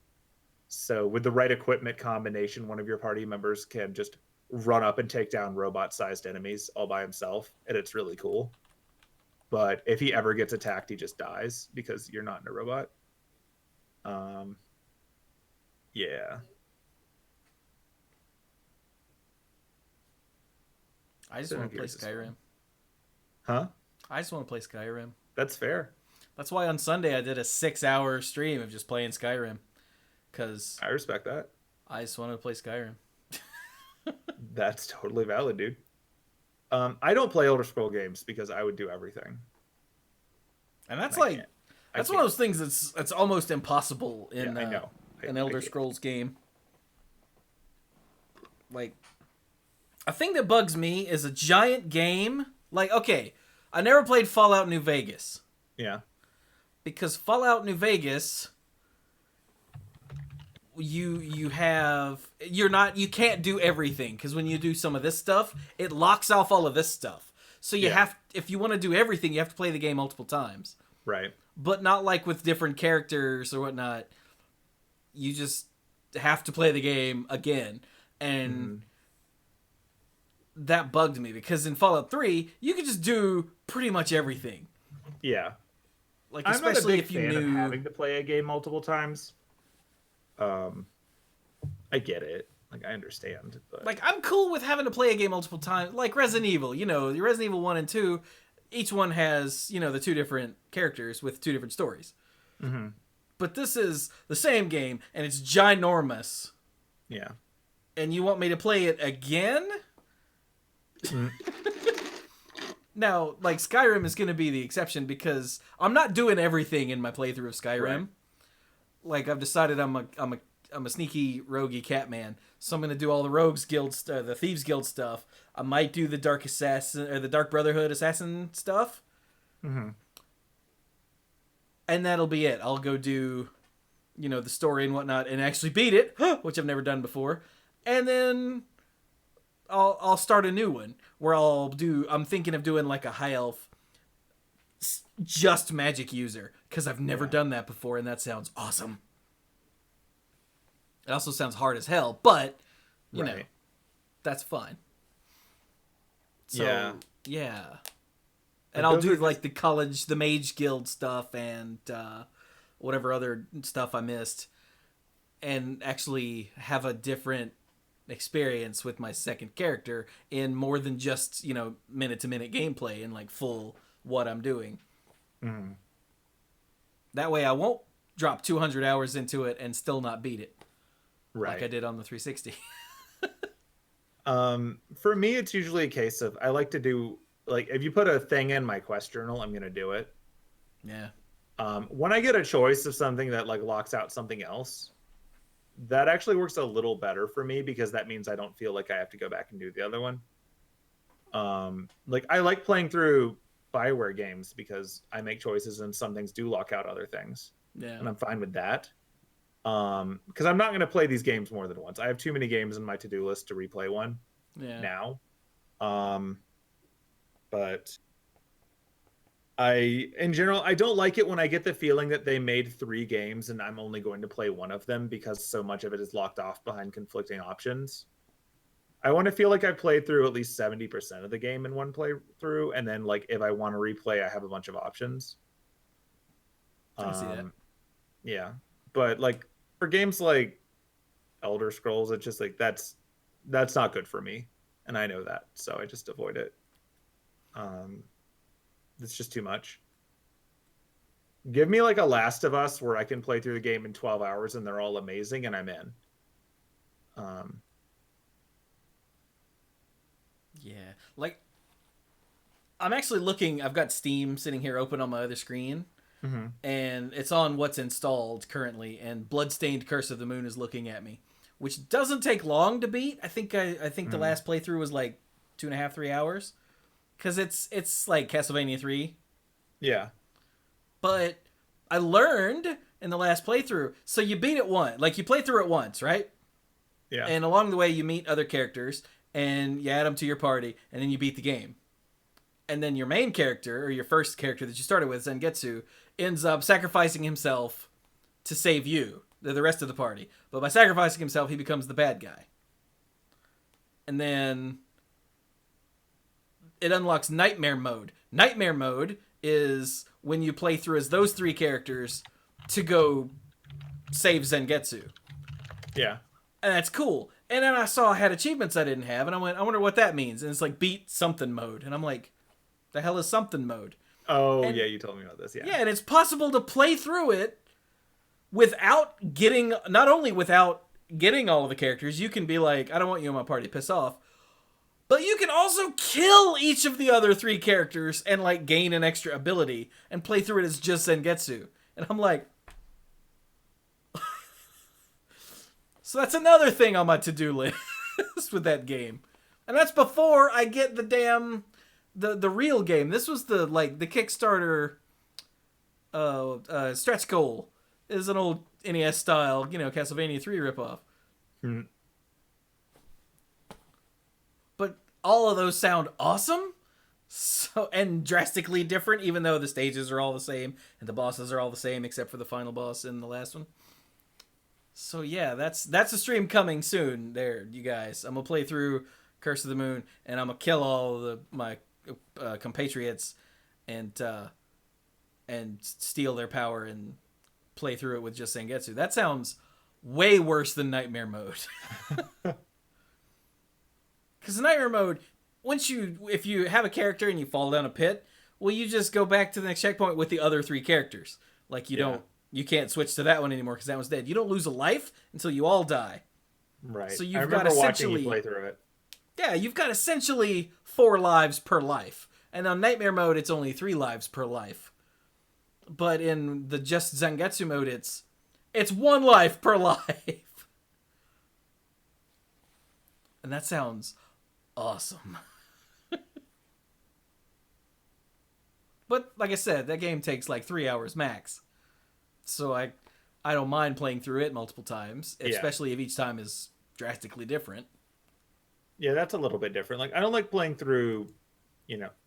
So, with the right equipment combination, one of your party members can just run up and take down robot sized enemies all by himself. And it's really cool. But if he ever gets attacked, he just dies because you're not in a robot. Um, yeah. I just So want to play Gears is fun. Skyrim. Huh? I just want to play Skyrim. That's fair. That's why on Sunday I did a 6-hour stream of just playing Skyrim. Because I respect that. I just wanted to play Skyrim. That's totally valid, dude. I don't play Elder Scroll games because I would do everything. And that's I like, can't. that's one of those things that's almost impossible in Yeah, I know. an Elder Scrolls game. Like, a thing that bugs me is a giant game. Like, okay, I never played Fallout New Vegas. Yeah. Because Fallout New Vegas, you can't do everything, because when you do some of this stuff, it locks off all of this stuff. So you have, if you want to do everything, you have to play the game multiple times. Right. But not like with different characters or whatnot. You just have to play the game again. And that bugged me, because in Fallout 3, you could just do pretty much everything. Yeah. Like, I'm especially not a big if you fan knew of having to play a game multiple times. I get it. Like, I understand. But... Like, I'm cool with having to play a game multiple times. Like Resident Evil, you know, the Resident Evil 1 and 2, each one has, you know, the two different characters with two different stories. Mm-hmm. But this is the same game, and it's ginormous. Yeah. And you want me to play it again? Now, like, Skyrim is going to be the exception, because I'm not doing everything in my playthrough of Skyrim. Right. Like, I've decided I'm a sneaky roguey cat man, so I'm going to do all the Rogues Guild, the Thieves Guild stuff. I might do the Dark Assassin or the Dark Brotherhood Assassin stuff. Mm-hmm. And that'll be it. I'll go do, you know, the story and whatnot and actually beat it, which I've never done before. And then I'll start a new one where I'm thinking of doing like a high elf just magic user, because I've never done that before, and that sounds awesome. It also sounds hard as hell, but you know, that's fine. So yeah. And I'll do like the college, the Mage Guild stuff, and whatever other stuff I missed, and actually have a different experience with my second character in more than just, you know, minute to minute gameplay and like full what I'm doing. That way I won't drop 200 hours into it and still not beat it. Right. Like I did on the 360. For me, it's usually a case of, I like to do, like, if you put a thing in my quest journal, I'm going to do it. Yeah. When I get a choice of something that like locks out something else, that actually works a little better for me, because that means I don't feel like I have to go back and do the other one. Like, I like playing through Bioware games because I make choices and some things do lock out other things. Yeah. And I'm fine with that. Because I'm not going to play these games more than once. I have too many games in my to-do list to replay one now. But in general, I don't like it when I get the feeling that they made 3 games and I'm only going to play one of them because so much of it is locked off behind conflicting options. I want to feel like I played through at least 70% of the game in one playthrough, and then like if I want to replay, I have a bunch of options. I see that. Yeah, but like for games like Elder Scrolls, it's just like that's not good for me, and I know that, so I just avoid it. It's just too much. Give me like a Last of Us where I can play through the game in 12 hours and they're all amazing, and I'm in. Yeah, like I'm actually looking. I've got Steam sitting here open on my other screen, Mm-hmm. and it's on what's installed currently. And Bloodstained Curse of the Moon is looking at me, which doesn't take long to beat. I think the Mm-hmm. last playthrough was like 2.5 3 hours, because it's like Castlevania 3. Yeah. But I learned in the last playthrough. So you beat it once, like you play through it once, right? Yeah. And along the way you meet other characters and you add them to your party, and then you beat the game. And then your main character, or your first character that you started with, Zangetsu, ends up sacrificing himself to save you, the rest of the party. But by sacrificing himself, he becomes the bad guy. And then it unlocks Nightmare Mode. Nightmare Mode is when you play through as those three characters to go save Zangetsu. Yeah. And that's cool. And then I saw I had achievements I didn't have, and I went, I wonder what that means. And it's like beat something mode. And I'm like, the hell is something mode? Oh, And yeah, you told me about this. Yeah. yeah, and it's possible to play through it without getting, not only without getting all of the characters, you can be like, I don't want you in my party, piss off. But you can also kill each of the other three characters and like gain an extra ability and play through it as just Zangetsu. And I'm like, so that's another thing on my to-do list with that game. And that's before I get the damn the real game. This was the Kickstarter stretch goal. Is an old NES style, Castlevania 3 ripoff. Mm. But all of those sound awesome. So, and drastically different, even though the stages are all the same and the bosses are all the same except for the final boss in the last one. So yeah, that's a stream coming soon. There, you guys. I'm gonna play through Curse of the Moon, and I'm gonna kill all of my compatriots, and steal their power and play through it with just Zangetsu. That sounds way worse than Nightmare Mode. Because Nightmare Mode, if you have a character and you fall down a pit, well, you just go back to the next checkpoint with the other three characters. Like you can't switch to that one anymore because that one's dead. You don't lose a life until you all die. Right. So I you've remember got watching you essentially, play through it. yeah, you've got essentially 4 lives per life. And on Nightmare Mode, it's only 3 lives per life. But in the just Zangetsu mode, it's 1 life per life. And that sounds awesome. But like I said, that game takes like 3 hours max. So I don't mind playing through it multiple times, especially if each time is drastically different. Yeah, that's a little bit different. Like, I don't like playing through,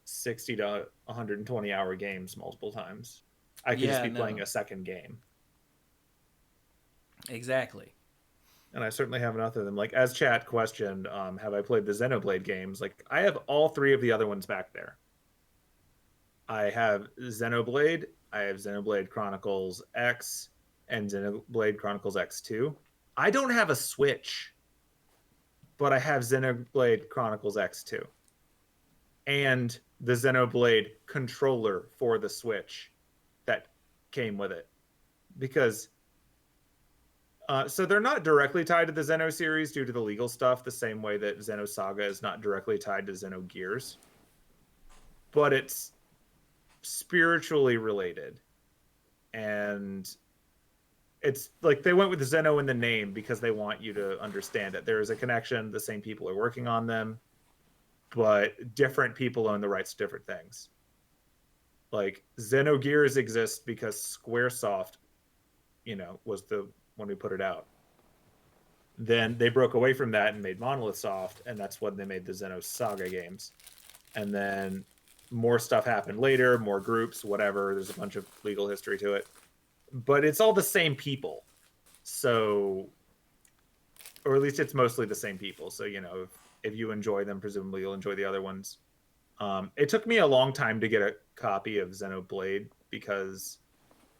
60 to 120 hour games multiple times. I could just be playing a second game. Exactly. And I certainly have enough of them. Like, as chat questioned, have I played the Xenoblade games? Like, I have all 3 of the other ones back there. I have Xenoblade, I have Xenoblade Chronicles X, and Xenoblade Chronicles X2. I don't have a Switch, but I have Xenoblade Chronicles X2. And the Xenoblade controller for the Switch that came with it. Because, so they're not directly tied to the Xeno series due to the legal stuff, the same way that Xenosaga is not directly tied to Xenogears. But it's spiritually related. And it's like they went with Xeno in the name because they want you to understand it. There is a connection. The same people are working on them, but different people own the rights to different things. Like Xenogears exists because Squaresoft, was the one who put it out. Then they broke away from that and made Monolith Soft, and that's when they made the Xenosaga games. And then more stuff happened later, more groups, whatever. There's a bunch of legal history to it. But it's all the same people. So, or at least it's mostly the same people. So, if you enjoy them, presumably you'll enjoy the other ones. It took me a long time to get a copy of Xenoblade because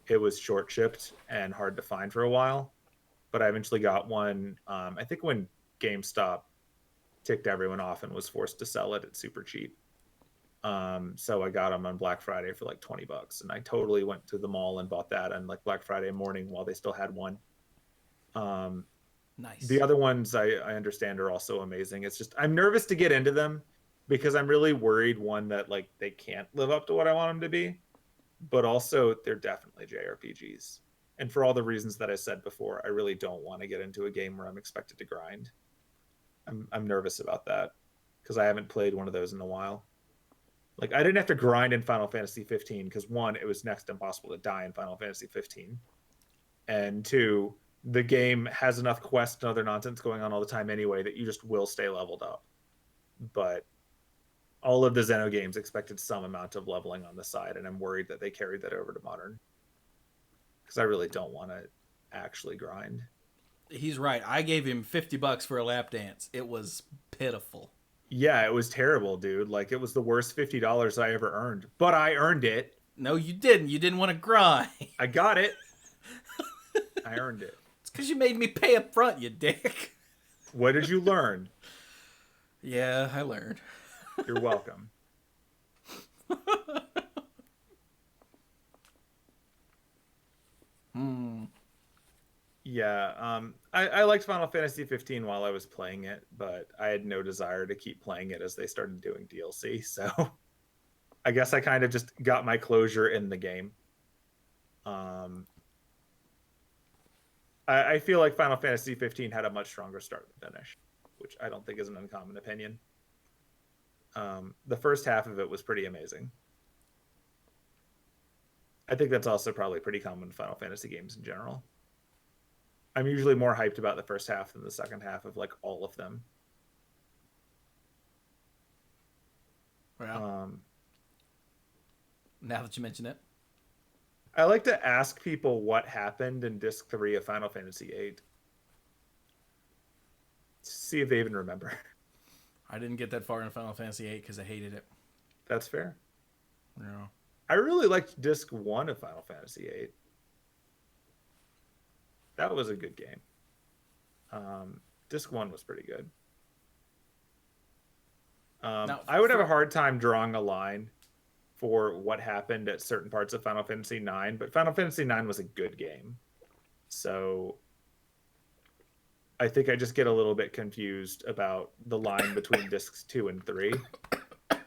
it was short shipped and hard to find for a while. But I eventually got one. I think when GameStop ticked everyone off and was forced to sell it at super cheap. So I got them on Black Friday for like $20, and I totally went to the mall and bought that on like Black Friday morning while they still had one. Nice. The other ones I understand are also amazing. It's just I'm nervous to get into them because I'm really worried, one, that like they can't live up to what I want them to be, but also they're definitely JRPGs. And for all the reasons that I said before, I really don't want to get into a game where I'm expected to grind. I'm nervous about that because I haven't played one of those in a while. Like I didn't have to grind in Final Fantasy 15 because one, it was next to impossible to die in Final Fantasy 15, and two, the game has enough quests and other nonsense going on all the time anyway that you just will stay leveled up. But all of the Xeno games expected some amount of leveling on the side, and I'm worried that they carried that over to modern because I really don't want to actually grind. He's right. I gave him $50 for a lap dance. It was pitiful. Yeah, it was terrible, dude. Like it was the worst $50 I ever earned, but I earned it. No, you didn't. You didn't want to grind. I got it. I earned it. It's because you made me pay up front, you dick. What did you learn? Yeah, I learned. You're welcome. Yeah, I liked Final Fantasy 15 while I was playing it, but I had no desire to keep playing it as they started doing DLC. So I guess I kind of just got my closure in the game. I feel like Final Fantasy 15 had a much stronger start than finish, which I don't think is an uncommon opinion. The first half of it was pretty amazing. I think that's also probably pretty common in Final Fantasy games in general. I'm usually more hyped about the first half than the second half of like all of them. Well, now that you mention it, I like to ask people what happened in Disc 3 of Final Fantasy 8. See if they even remember. I didn't get that far in Final Fantasy 8 because I hated it. That's fair. Yeah. I really liked Disc 1 of Final Fantasy 8. That was a good game. Disc 1 was pretty good. Now, I would have a hard time drawing a line for what happened at certain parts of Final Fantasy 9, but Final Fantasy 9 was a good game. So I think I just get a little bit confused about the line between discs 2 and 3.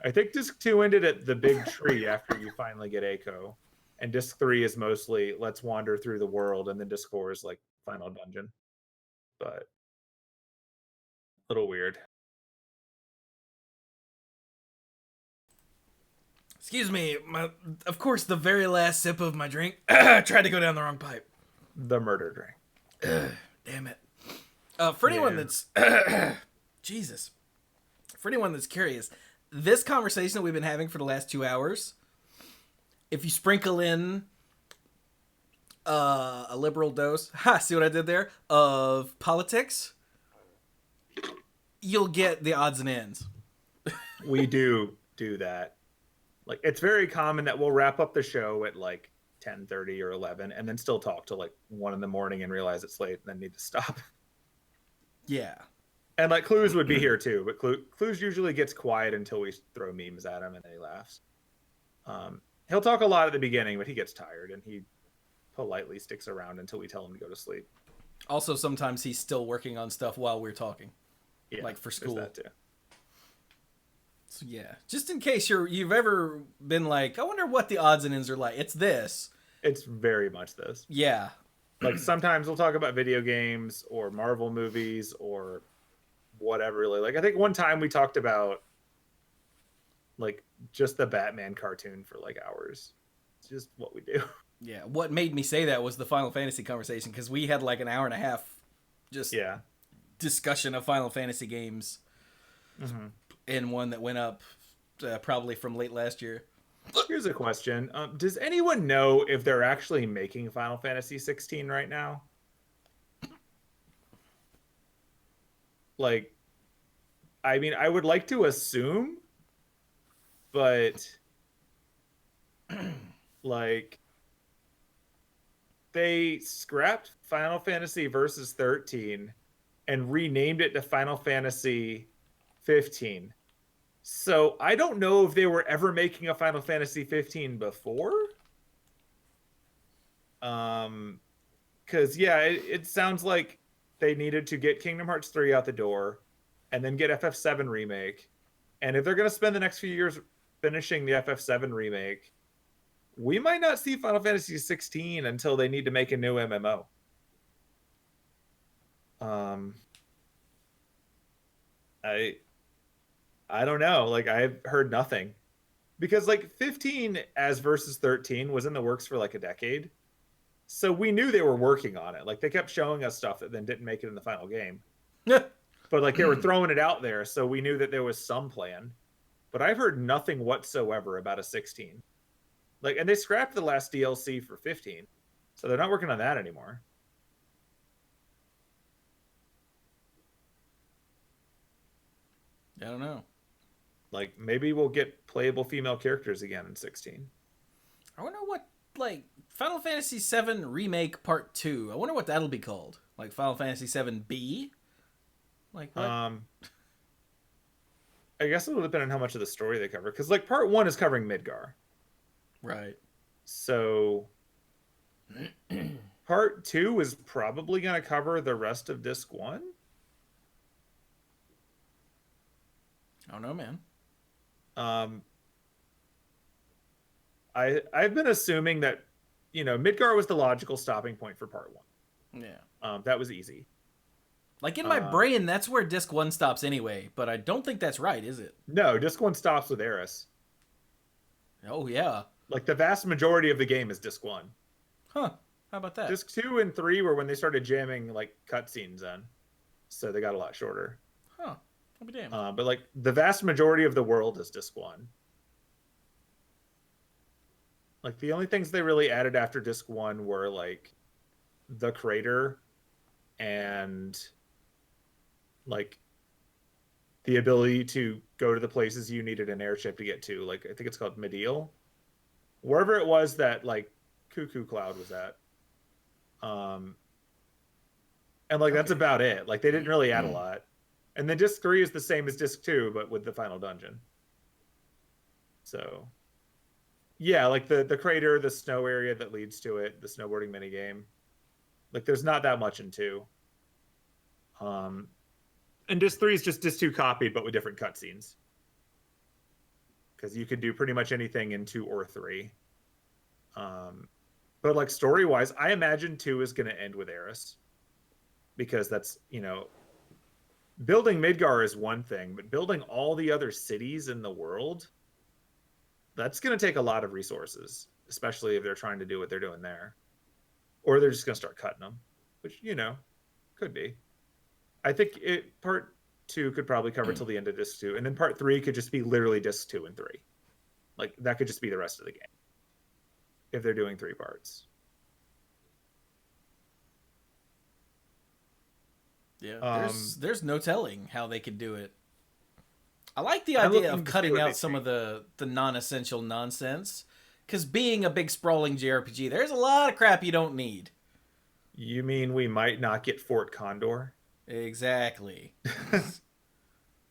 I think disc 2 ended at the big tree after you finally get Echo. And disc 3 is mostly let's wander through the world, and then disc 4 is like final dungeon. But a little weird. excuse me, of course, the very last sip of my drink tried to go down the wrong pipe. The murder drink. Damn it. For anyone that's Jesus, for anyone that's curious, this conversation that we've been having for the last 2 hours, if you sprinkle in a liberal dose, see what I did there, of politics, you'll get the odds and ends. We do that. Like it's very common that we'll wrap up the show at like 10:30 or 11 and then still talk till like 1 in the morning and realize it's late and then need to stop. Yeah. And like Clues would be here too, but Clues usually gets quiet until we throw memes at him and then he laughs. He'll talk a lot at the beginning, but he gets tired and he politely sticks around until we tell him to go to sleep. Also, sometimes he's still working on stuff while we're talking, like for school. That too. So yeah, just in case you've ever been like, I wonder what the odds and ends are like. It's this. It's very much this. Yeah. Like sometimes we'll talk about video games or Marvel movies or whatever. Really, like I think one time we talked about like just the Batman cartoon for like hours. It's just what we do. Yeah. What made me say that was the Final Fantasy conversation because we had like an hour and a half just discussion of Final Fantasy games. Mm-hmm. In one that went up probably from late last year. Here's a question. Does anyone know if they're actually making Final Fantasy 16 right now? Like, I mean, I would like to assume, but like, they scrapped Final Fantasy Versus 13 and renamed it to Final Fantasy 15. So I don't know if they were ever making a Final Fantasy 15 before. Because it sounds like they needed to get Kingdom Hearts 3 out the door and then get FF7 Remake. And if they're going to spend the next few years finishing the FF7 Remake, we might not see Final Fantasy 16 until they need to make a new MMO. Um, I I don't know. Like I've heard nothing because like 15 as versus 13 was in the works for like a decade. So we knew they were working on it. Like they kept showing us stuff that then didn't make it in the final game. But like they were throwing it out there, so we knew that there was some plan. But I've heard nothing whatsoever about a 16. Like and they scrapped the last DLC for 15. So they're not working on that anymore. I don't know. Like maybe we'll get playable female characters again in 16. I wonder what, like, Final Fantasy VII Remake Part 2. I wonder what that'll be called. Like Final Fantasy VII B? Like what? I guess it'll depend on how much of the story they cover. Because like part one is covering Midgar. Right. So part two is probably going to cover the rest of disc one. I don't know, man. Um, I've been assuming that Midgar was the logical stopping point for part one. Yeah. That was easy. Like in my brain, that's where disc 1 stops anyway, but I don't think that's right, is it? No, disc one stops with Eris. Oh yeah. Like the vast majority of the game is disc one. Huh. How about that? Disc 2 and 3 were when they started jamming like cutscenes in, so they got a lot shorter. Huh. I'll be damned. But like the vast majority of the world is disc 1. Like the only things they really added after disc 1 were like the crater and like the ability to go to the places you needed an airship to get to. Like I think it's called Medial, wherever it was that like Cuckoo Cloud was at. And like that's about it. Like they didn't really add a lot. And then disc 3 is the same as disc 2 but with the final dungeon. So yeah, like the crater, the snow area that leads to it, the snowboarding mini game. Like there's not that much in 2. And disc 3 is just disc 2 copied but with different cutscenes. Because you could do pretty much anything in 2 or 3. But like story wise, I imagine 2 is going to end with Eris. Because that's, building Midgar is one thing, but building all the other cities in the world, that's going to take a lot of resources, especially if they're trying to do what they're doing there. Or they're just going to start cutting them, which, could be. I think part 2 could probably cover till the end of disc 2, and then part 3 could just be literally disc 2 and 3. Like that could just be the rest of the game if they're doing 3 parts. Yeah, there's no telling how they could do it. I like the idea of cutting out some of the non-essential nonsense, because being a big sprawling JRPG, there's a lot of crap you don't need. You mean we might not get Fort Condor? Exactly.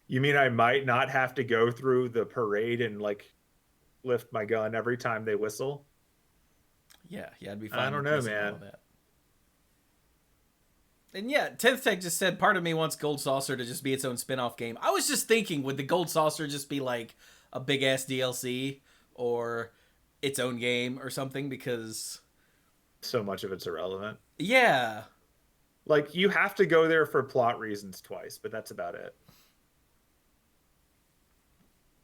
You mean I might not have to go through the parade and like lift my gun every time they whistle? Yeah, it'd be fine. I don't know, man. And yeah, 10th Tech just said part of me wants Gold Saucer to just be its own spin-off game. I was just thinking, would the Gold Saucer just be like a big-ass DLC or its own game or something? Because so much of it's irrelevant. Yeah. Like, you have to go there for plot reasons twice, but that's about it.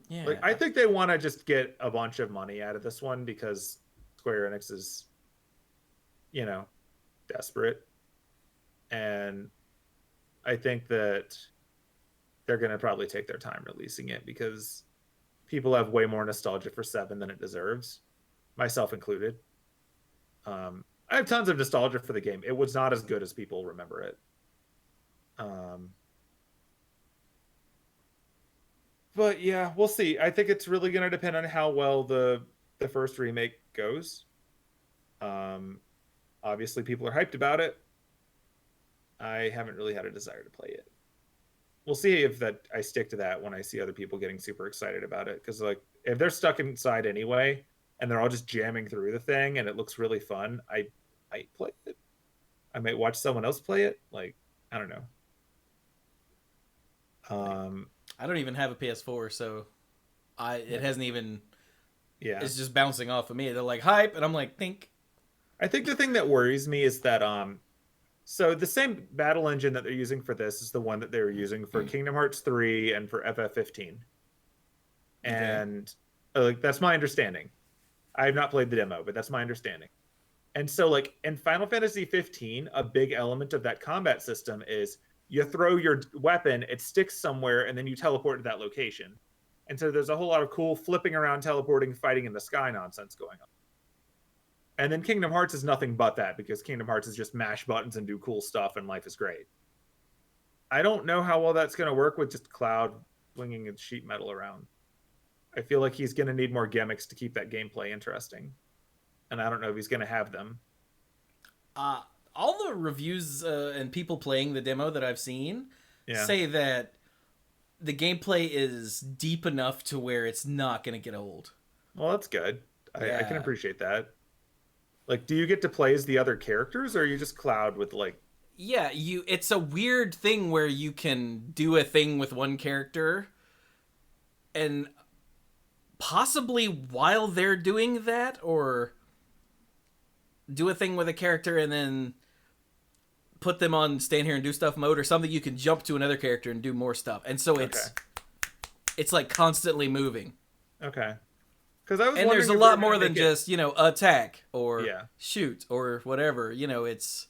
Yeah. Like, I think they want to just get a bunch of money out of this one because Square Enix is, desperate. And I think that they're going to probably take their time releasing it because people have way more nostalgia for 7 than it deserves, myself included. I have tons of nostalgia for the game. It was not as good as people remember it. But yeah, we'll see. I think it's really going to depend on how well the first remake goes. Obviously, people are hyped about it. I haven't really had a desire to play it. We'll see if that I stick to that when I see other people getting super excited about it. Because like if they're stuck inside anyway and they're all just jamming through the thing and it looks really fun, I might play it. I might watch someone else play it. Like I don't know. I don't even have a PS4, so it hasn't even Yeah. is just bouncing off of me. They're like hype, and I'm like think. I think the thing that worries me is that so the same battle engine that they're using for this is the one that they were using for Kingdom Hearts 3 and for FF15. Okay. And like that's my understanding. I have not played the demo, but that's my understanding. And so like in Final Fantasy 15, a big element of that combat system is you throw your weapon, it sticks somewhere, and then you teleport to that location. And so there's a whole lot of cool flipping around, teleporting, fighting in the sky nonsense going on. And then Kingdom Hearts is nothing but that because Kingdom Hearts is just mash buttons and do cool stuff and life is great. I don't know how well that's going to work with just Cloud winging and sheet metal around. I feel like he's going to need more gimmicks to keep that gameplay interesting. And I don't know if he's going to have them. Uh, all the reviews and people playing the demo that I've seen Yeah. say that the gameplay is deep enough to where it's not going to get old. Well, that's good. I can Yeah. appreciate that. Like, do you get to play as the other characters, or are you just Cloud with like? Yeah, it's a weird thing where you can do a thing with one character and possibly while they're doing that, or do a thing with a character and then put them on stand here and do stuff mode, or something you can jump to another character and do more stuff. And so it's like constantly moving. Okay. Because I was And wondering there's a if lot they were more gonna than make it- just, attack or Yeah. shoot or whatever. It's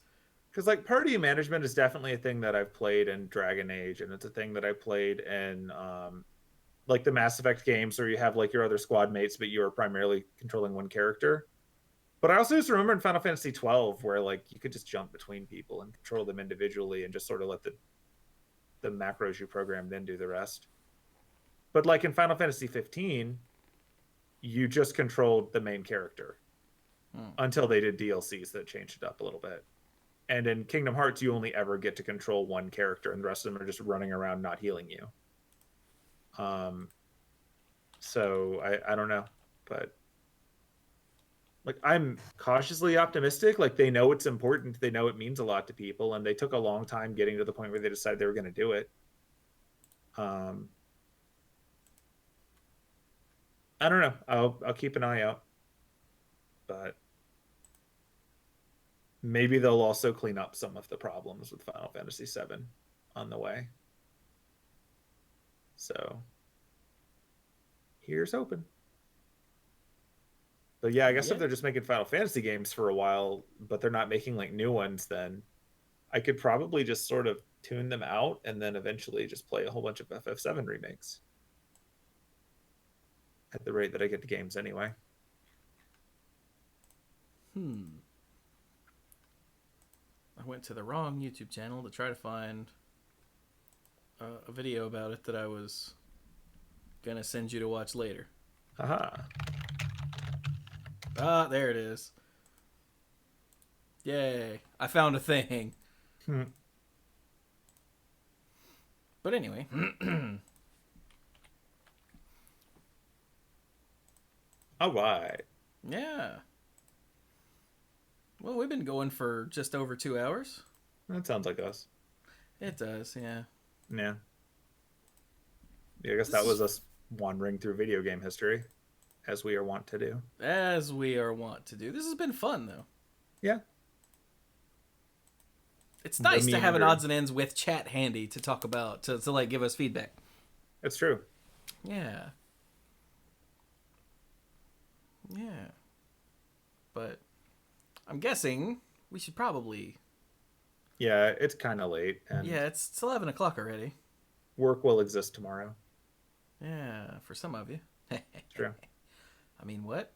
because like party management is definitely a thing that I've played in Dragon Age, and it's a thing that I played in like the Mass Effect games, where you have like your other squad mates, but you are primarily controlling one character. But I also just remember in Final Fantasy 12 where like you could just jump between people and control them individually and just sort of let the macros you programmed in do the rest. But like in Final Fantasy 15, you just controlled the main character until they did DLCs that changed it up a little bit. And in Kingdom Hearts, you only ever get to control one character, and the rest of them are just running around not healing you. So I don't know, but like I'm cautiously optimistic. Like they know it's important, they know it means a lot to people, and they took a long time getting to the point where they decided they were going to do it. I don't know. I'll keep an eye out, but maybe they'll also clean up some of the problems with Final Fantasy VII on the way. So here's hoping. But yeah, I guess if they're just making Final Fantasy games for a while, but they're not making like new ones, then I could probably just sort of tune them out and then eventually just play a whole bunch of FF7 remakes at the rate that I get the games anyway. I went to the wrong YouTube channel to try to find a video about it that I was gonna send you to watch later. Haha. Ah, there it is. Yay. I found a thing. But anyway. All right. Yeah. Well, we've been going for just over 2 hours. That sounds like us. It does, yeah. Yeah. I guess that was us wandering through video game history, as we are wont to do. As we are wont to do. This has been fun, though. Yeah. It's nice to have an odds and ends with chat handy to talk about, to like give us feedback. It's true. Yeah. Yeah. But I'm guessing we should probably... Yeah, it's kind of late. And yeah, it's 11 o'clock already. work will exist tomorrow. Yeah, for some of you. True. I mean, what?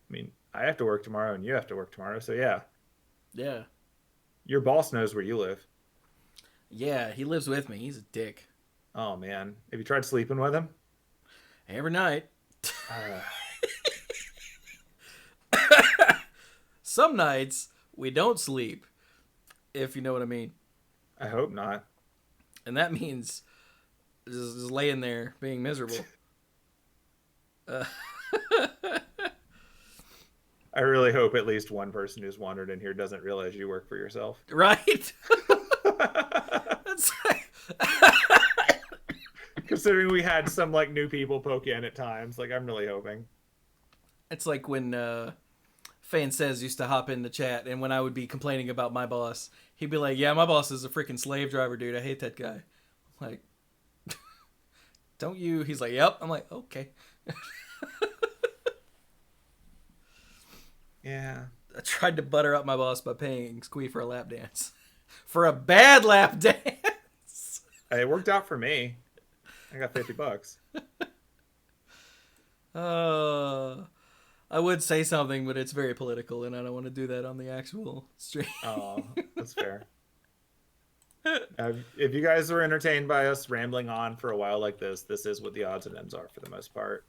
I mean, I have to work tomorrow and you have to work tomorrow, so yeah. Yeah. Your boss knows where you live. Yeah, he lives with me. He's a dick. Oh, man. Have you tried sleeping with him? Every night. Some nights, we don't sleep, if you know what I mean. I hope not. And that means just laying there being miserable. I really hope at least one person who's wandered in here doesn't realize you work for yourself. Right? That's like... Considering we had some like new people poke in at times, like I'm really hoping. It's like when Fan Says used to hop in the chat, and when I would be complaining about my boss, he'd be like, "Yeah, my boss is a freaking slave driver, dude. I hate that guy." I'm like, don't you? He's like, "Yep." I'm like, okay. Yeah. I tried to butter up my boss by paying Squee for a lap dance. For a bad lap dance. It worked out for me. I got $50. I would say something, but it's very political, and I don't want to do that on the actual stream. Oh, that's fair. If you guys were entertained by us rambling on for a while like this is what the odds and ends are for the most part.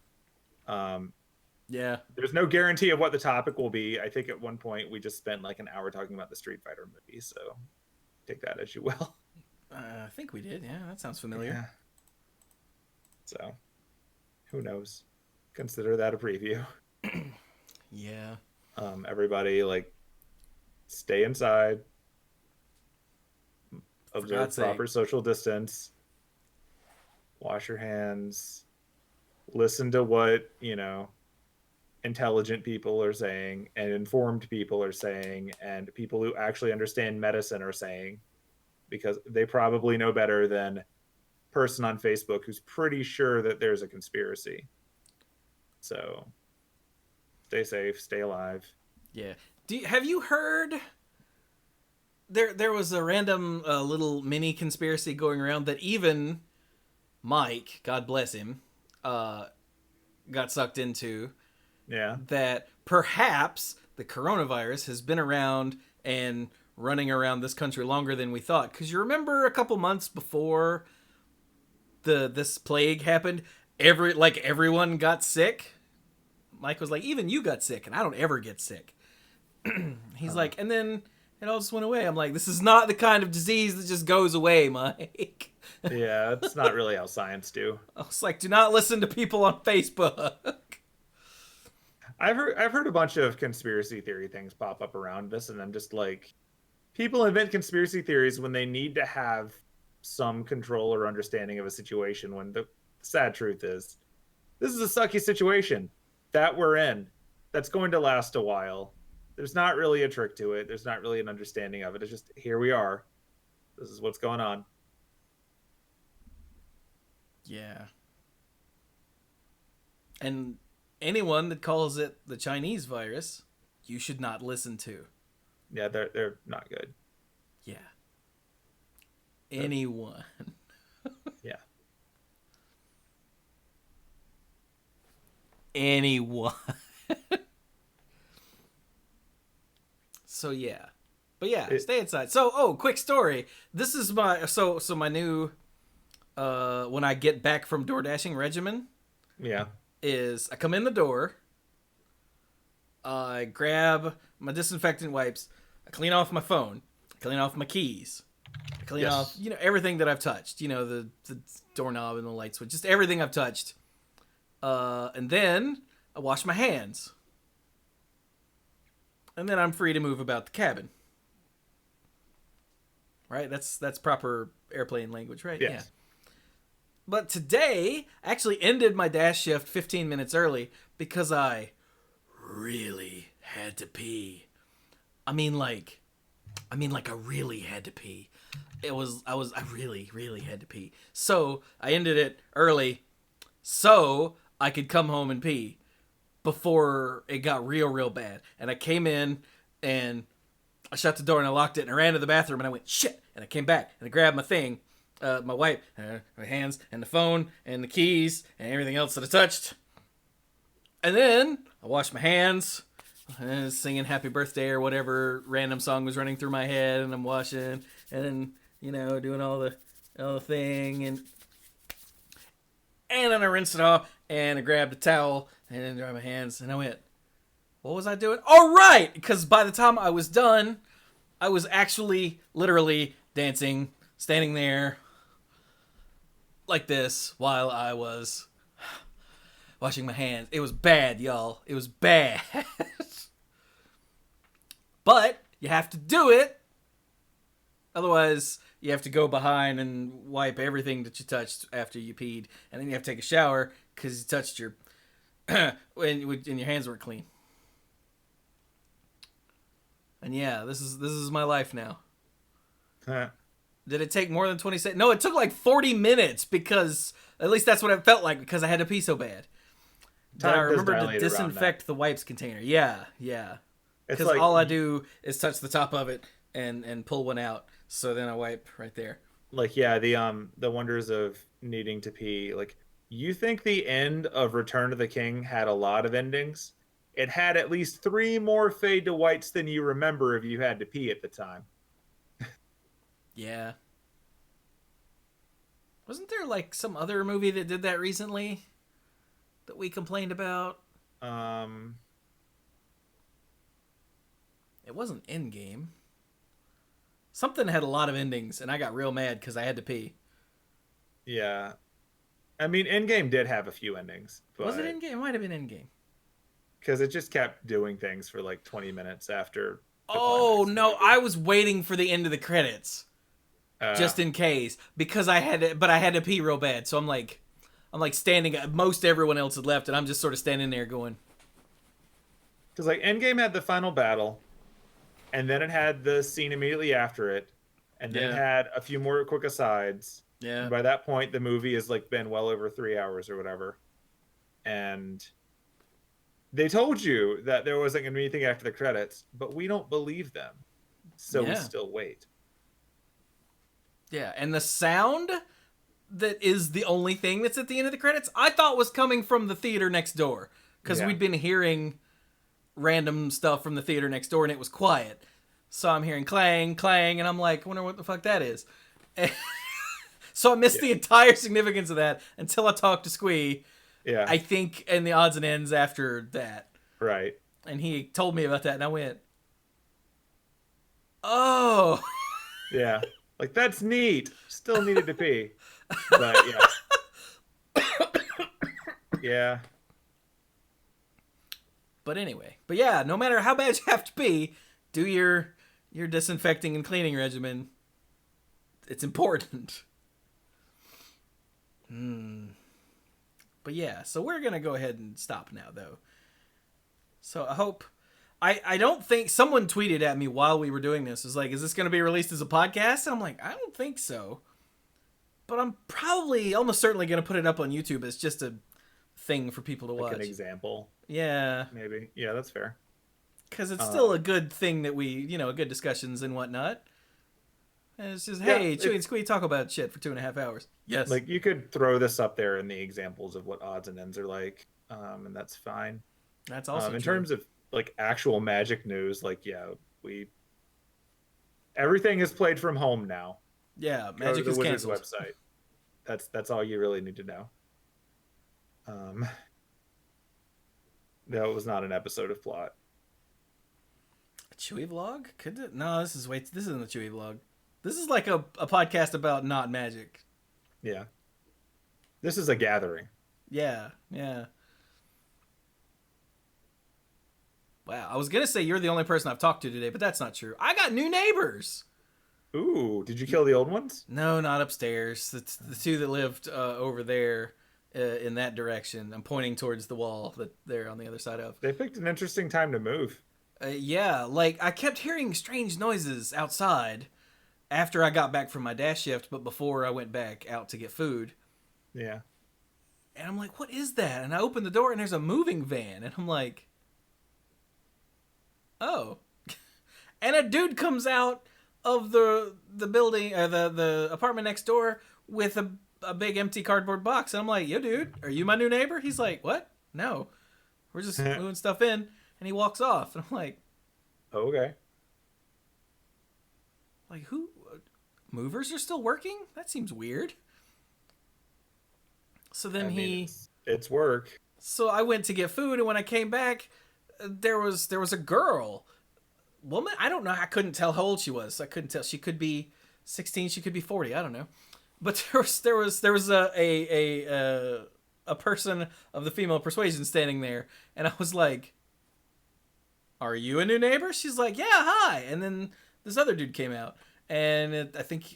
Yeah. There's no guarantee of what the topic will be. I think at one point we just spent like an hour talking about the Street Fighter movie, so take that as you will. I think we did. Yeah, that sounds familiar. Yeah. So, who knows? Consider that a preview. Yeah. Everybody, like, stay inside. Observe proper social distance. Wash your hands. Listen to what, intelligent people are saying and informed people are saying and people who actually understand medicine are saying, because they probably know better than person on Facebook who's pretty sure that there's a conspiracy. So stay safe, stay alive. Yeah. Have you heard there was a random little mini conspiracy going around that even Mike, God bless him, got sucked into? Yeah. That perhaps the coronavirus has been around and running around this country longer than we thought. Because you remember a couple months before this plague happened, everyone got sick. Mike was like, even you got sick, and I don't ever get sick. He's like, and then it all just went away. I'm like, this is not the kind of disease that just goes away, Mike. Yeah, it's not really how science do. I was like, do not listen to people on Facebook. I've heard a bunch of conspiracy theory things pop up around this, and I'm just like, people invent conspiracy theories when they need to have some control or understanding of a situation, when the sad truth is, this is a sucky situation that we're in that's going to last a while. There's not really a trick to it. There's not really an understanding of it. It's just, here we are. This is what's going on. Yeah. And anyone that calls it the Chinese virus, you should not listen to. Yeah, they're not good. Yeah. Anyone. Yeah. Anyone. So yeah. But yeah, stay inside. So quick story. This is my my new when I get back from door dashing regimen. Yeah. Is I come in the door, I grab my disinfectant wipes, I clean off my phone, I clean off my keys, I clean off everything that I've touched, the doorknob and the light switch, just everything I've touched, and then I wash my hands, and then I'm free to move about the cabin. Right? That's proper airplane language, right? Yes. Yeah. But today, I actually ended my dash shift 15 minutes early because I really had to pee. I mean, like I really had to pee. I really had to pee. So I ended it early so I could come home and pee before it got real bad. And I came in and I shut the door and I locked it and I ran to the bathroom and I went, shit. And I came back and I grabbed my thing. My wipe, my hands, and the phone, and the keys, and everything else that I touched. And then I washed my hands, singing "Happy Birthday" or whatever random song was running through my head, and I'm washing, and then doing all the thing, and then I rinsed it off, and I grabbed a towel, and then dried my hands, and I went, what was I doing? All right, because by the time I was done, I was actually literally dancing, standing there like this while I was washing my hands. It was bad, y'all. It was bad. But you have to do it. Otherwise, you have to go behind and wipe everything that you touched after you peed. And then you have to take a shower because you touched your and your hands weren't clean. And yeah, this is my life now. Did it take more than 20 seconds? No, it took like 40 minutes because at least that's what it felt like because I had to pee so bad. I remember to disinfect the wipes container. Yeah. Because like, all I do is touch the top of it and pull one out. So then I wipe right there. Like, yeah, the wonders of needing to pee. Like, you think the end of Return of the King had a lot of endings? It had at least 3 more fade to whites than you remember if you had to pee at the time. Yeah. Wasn't there like some other movie that did that recently that we complained about? It wasn't Endgame. Something had a lot of endings, and I got real mad because I had to pee. Yeah. I mean, Endgame did have a few endings. But... Was it Endgame? It might have been Endgame. Because it just kept doing things for like 20 minutes after. Oh, no. I was waiting for the end of the credits. Just in case. Because I had to pee real bad. So I'm like standing, most everyone else had left, and I'm just sort of standing there going. Because like Endgame had the final battle, and then it had the scene immediately after it, and then it had a few more quick asides. Yeah. And by that point, the movie has like been well over 3 hours or whatever. And they told you that there wasn't going to be anything after the credits, but we don't believe them. So we still wait. Yeah, and the sound that is the only thing that's at the end of the credits, I thought was coming from the theater next door. Because we'd been hearing random stuff from the theater next door, and it was quiet. So I'm hearing clang, clang, and I'm like, I wonder what the fuck that is. So I missed the entire significance of that until I talked to Squee. Yeah. I think in the odds and ends after that. Right. And he told me about that, and I went, oh. Yeah. Like, that's neat. Still needed to pee. But, yeah. Yeah. But anyway. But yeah, no matter how bad you have to pee, do your disinfecting and cleaning regimen. It's important. But yeah, so we're going to go ahead and stop now, though. So I hope... I don't think... Someone tweeted at me while we were doing this. Was like, is this going to be released as a podcast? And I'm like, I don't think so. But I'm probably, almost certainly going to put it up on YouTube as just a thing for people to watch. Like an example. Yeah. Maybe. Yeah, that's fair. Because it's still a good thing that we, good discussions and whatnot. And it's just, hey, Chewie and Squee talk about shit for 2.5 hours. Yes. Like, you could throw this up there in the examples of what odds and ends are like, and that's fine. That's also in terms of, like, actual Magic news, like, everything is played from home now. Yeah, Magic is canceled. Website. That's all you really need to know. That was not an episode of Plot. A Chewie vlog? No, this isn't a Chewie vlog. This is like a podcast about not Magic. Yeah. This is a gathering. Yeah. Wow, I was going to say you're the only person I've talked to today, but that's not true. I got new neighbors. Ooh, did you kill the old ones? No, not upstairs. It's the two that lived over there in that direction. I'm pointing towards the wall that they're on the other side of. They picked an interesting time to move. Yeah, like I kept hearing strange noises outside after I got back from my dash shift, but before I went back out to get food. Yeah. And I'm like, what is that? And I open the door and there's a moving van. And I'm like, oh. And a dude comes out of the building, the apartment next door with a big empty cardboard box. And I'm like, yo, dude, are you my new neighbor? He's like, what? No. We're just moving stuff in. And he walks off. And I'm like, okay. Like, who? Movers are still working? That seems weird. So then it's work. So I went to get food, and when I came back, there was a woman. I don't know. I couldn't tell how old she was. I couldn't tell. She could be 16. She could be 40. I don't know. But there was a person of the female persuasion standing there, and I was like, "Are you a new neighbor?" She's like, "Yeah, hi." And then this other dude came out, and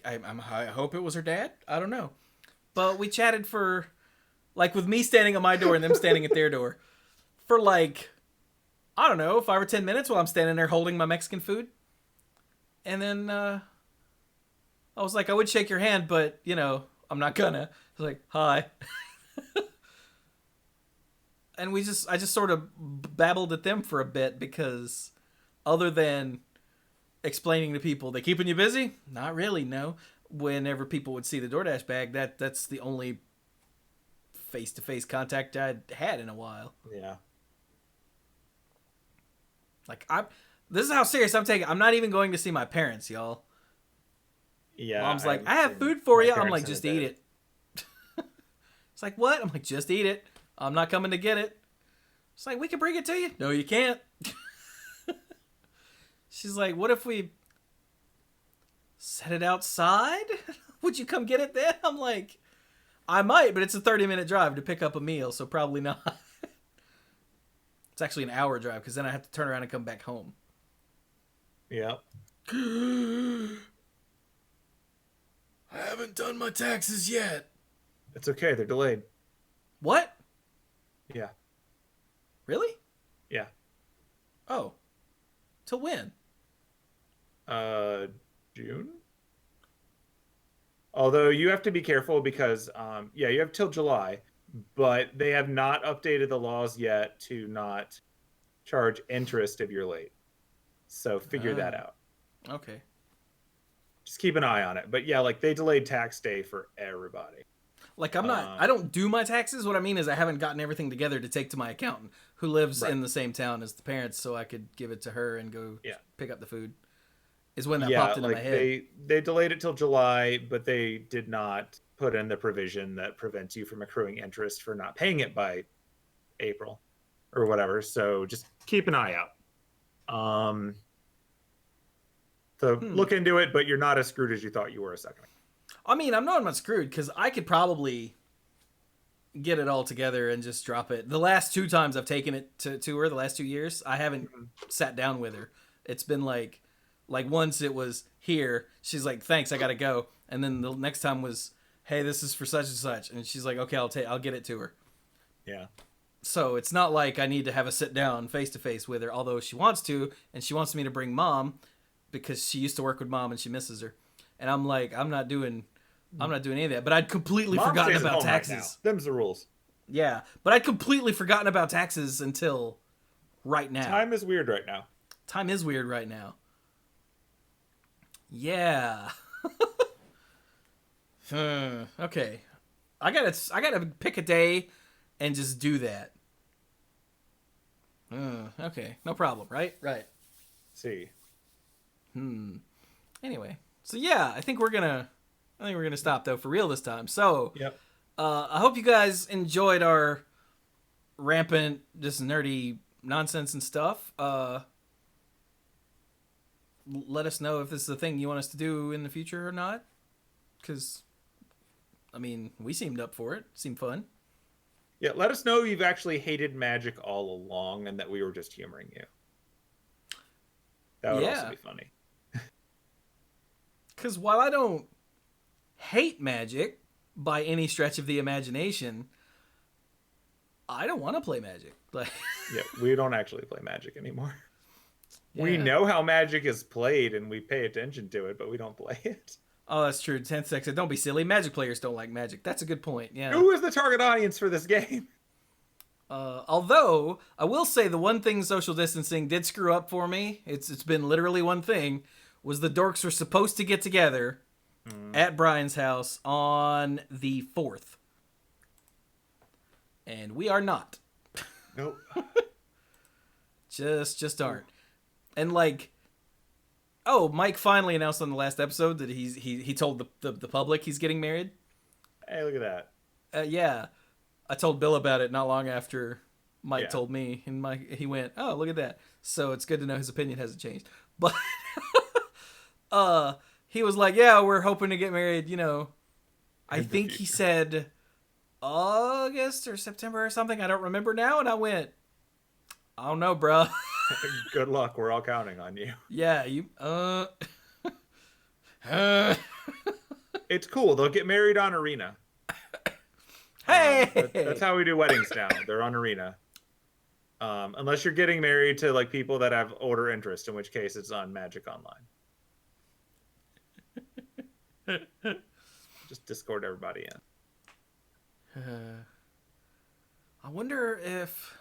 I hope it was her dad. I don't know, but we chatted for, like, with me standing at my door and them standing at their door. for like, I don't know, 5 or 10 minutes while I'm standing there holding my Mexican food. And then I was like, I would shake your hand, but, I'm not gonna. I was like, hi. And I just sort of babbled at them for a bit because other than explaining to people, they keeping you busy? Not really, no. Whenever people would see the DoorDash bag, that's the only face-to-face contact I'd had in a while. Yeah. Like, this is how serious I'm taking. I'm not even going to see my parents, y'all. Yeah. Mom's like, I have food for you. I'm like, just eat it. It's like, what? I'm like, just eat it. I'm not coming to get it. It's like, we can bring it to you. No, you can't. She's like, what if we set it outside? Would you come get it then? I'm like, I might, but it's a 30-minute drive to pick up a meal, so probably not. It's actually an hour drive because then I have to turn around and come back home. Yeah. I haven't done my taxes yet. It's okay. They're delayed. What? Yeah. Really? Yeah. Oh. Till when? June? Although you have to be careful because, you have till July, but they have not updated the laws yet to not charge interest if you're late. So figure that out. Okay. Just keep an eye on it. But yeah, like they delayed tax day for everybody. Like I don't do my taxes. What I mean is I haven't gotten everything together to take to my accountant who lives in the same town as the parents so I could give it to her and go pick up the food. Is when that popped into my head. They delayed it till July, but they did not put in the provision that prevents you from accruing interest for not paying it by April or whatever. So just keep an eye out. So look into it, but you're not as screwed as you thought you were a second ago. I mean, I'm not screwed because I could probably get it all together and just drop it. The last 2 times I've taken it to her, the last 2 years, I haven't sat down with her. It's been like once it was here, she's like, thanks, I gotta go. And then the next time was, hey, this is for such and such. And she's like, okay, I'll get it to her. Yeah. So it's not like I need to have a sit down face to face with her, although she wants to, and she wants me to bring mom because she used to work with mom and she misses her. And I'm like, I'm not doing any of that. But I'd completely forgotten about taxes. Right now. Them's the rules. Yeah, but I'd completely forgotten about taxes until right now. Time is weird right now. Time is weird right now. Yeah. Okay. I gotta pick a day and just do that. Okay, no problem. Right. See. Anyway, so yeah, I think we're gonna stop though for real this time. So, yep. I hope you guys enjoyed our rampant, just nerdy nonsense and stuff. Let us know if this is a thing you want us to do in the future or not. Because, I mean, we seemed up for it. Seemed fun. Yeah, let us know you've actually hated magic all along and that we were just humoring you. That would also be funny. Because while I don't hate magic by any stretch of the imagination, I don't want to play magic. Like, yeah, we don't actually play magic anymore. Yeah. We know how magic is played and we pay attention to it, but we don't play it. Oh, that's true. 10 seconds. Don't be silly. Magic players don't like magic. That's a good point. Yeah. Who is the target audience for this game? Although I will say the one thing social distancing did screw up for me. It's been literally one thing. Was the dorks were supposed to get together at Brian's house on the 4th. And we are not. Nope. just aren't. And like, Mike finally announced on the last episode that he told the public he's getting married. Hey, look at that. Yeah. I told Bill about it not long after Mike told me, and he went, "Oh, look at that." So it's good to know his opinion hasn't changed. But he was like, "Yeah, we're hoping to get married, I think he said August or September or something. I don't remember now." And I went, "I don't know, bro." Good luck. We're all counting on you. Yeah, you. It's cool. They'll get married on Arena. Hey, that's how we do weddings now. They're on Arena. Unless you're getting married to like people that have older interest, in which case it's on Magic Online. Just Discord everybody in. I wonder if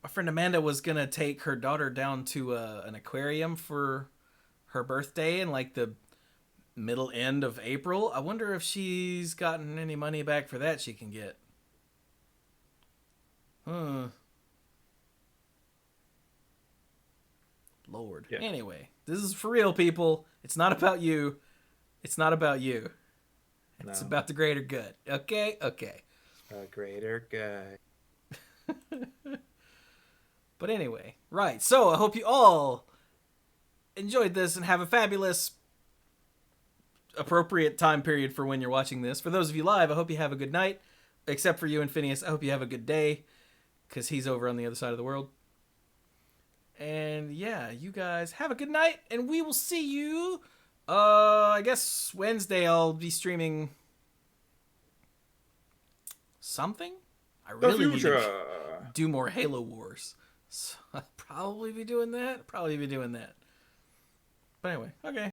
my friend Amanda was gonna take her daughter down to an aquarium for her birthday in like the middle end of April. I wonder if she's gotten any money back for that she can get. Lord. Yeah. Anyway, this is for real, people. It's not about you. It's not about you. It's about the greater good. Okay? Okay. A greater good. But anyway, right. So I hope you all enjoyed this and have a fabulous, appropriate time period for when you're watching this. For those of you live, I hope you have a good night. Except for you and Phineas, I hope you have a good day, because he's over on the other side of the world. And yeah, you guys have a good night, and we will see you. I guess Wednesday I'll be streaming something. I really need to do more Halo Wars. So I'll probably be doing that. But anyway, okay.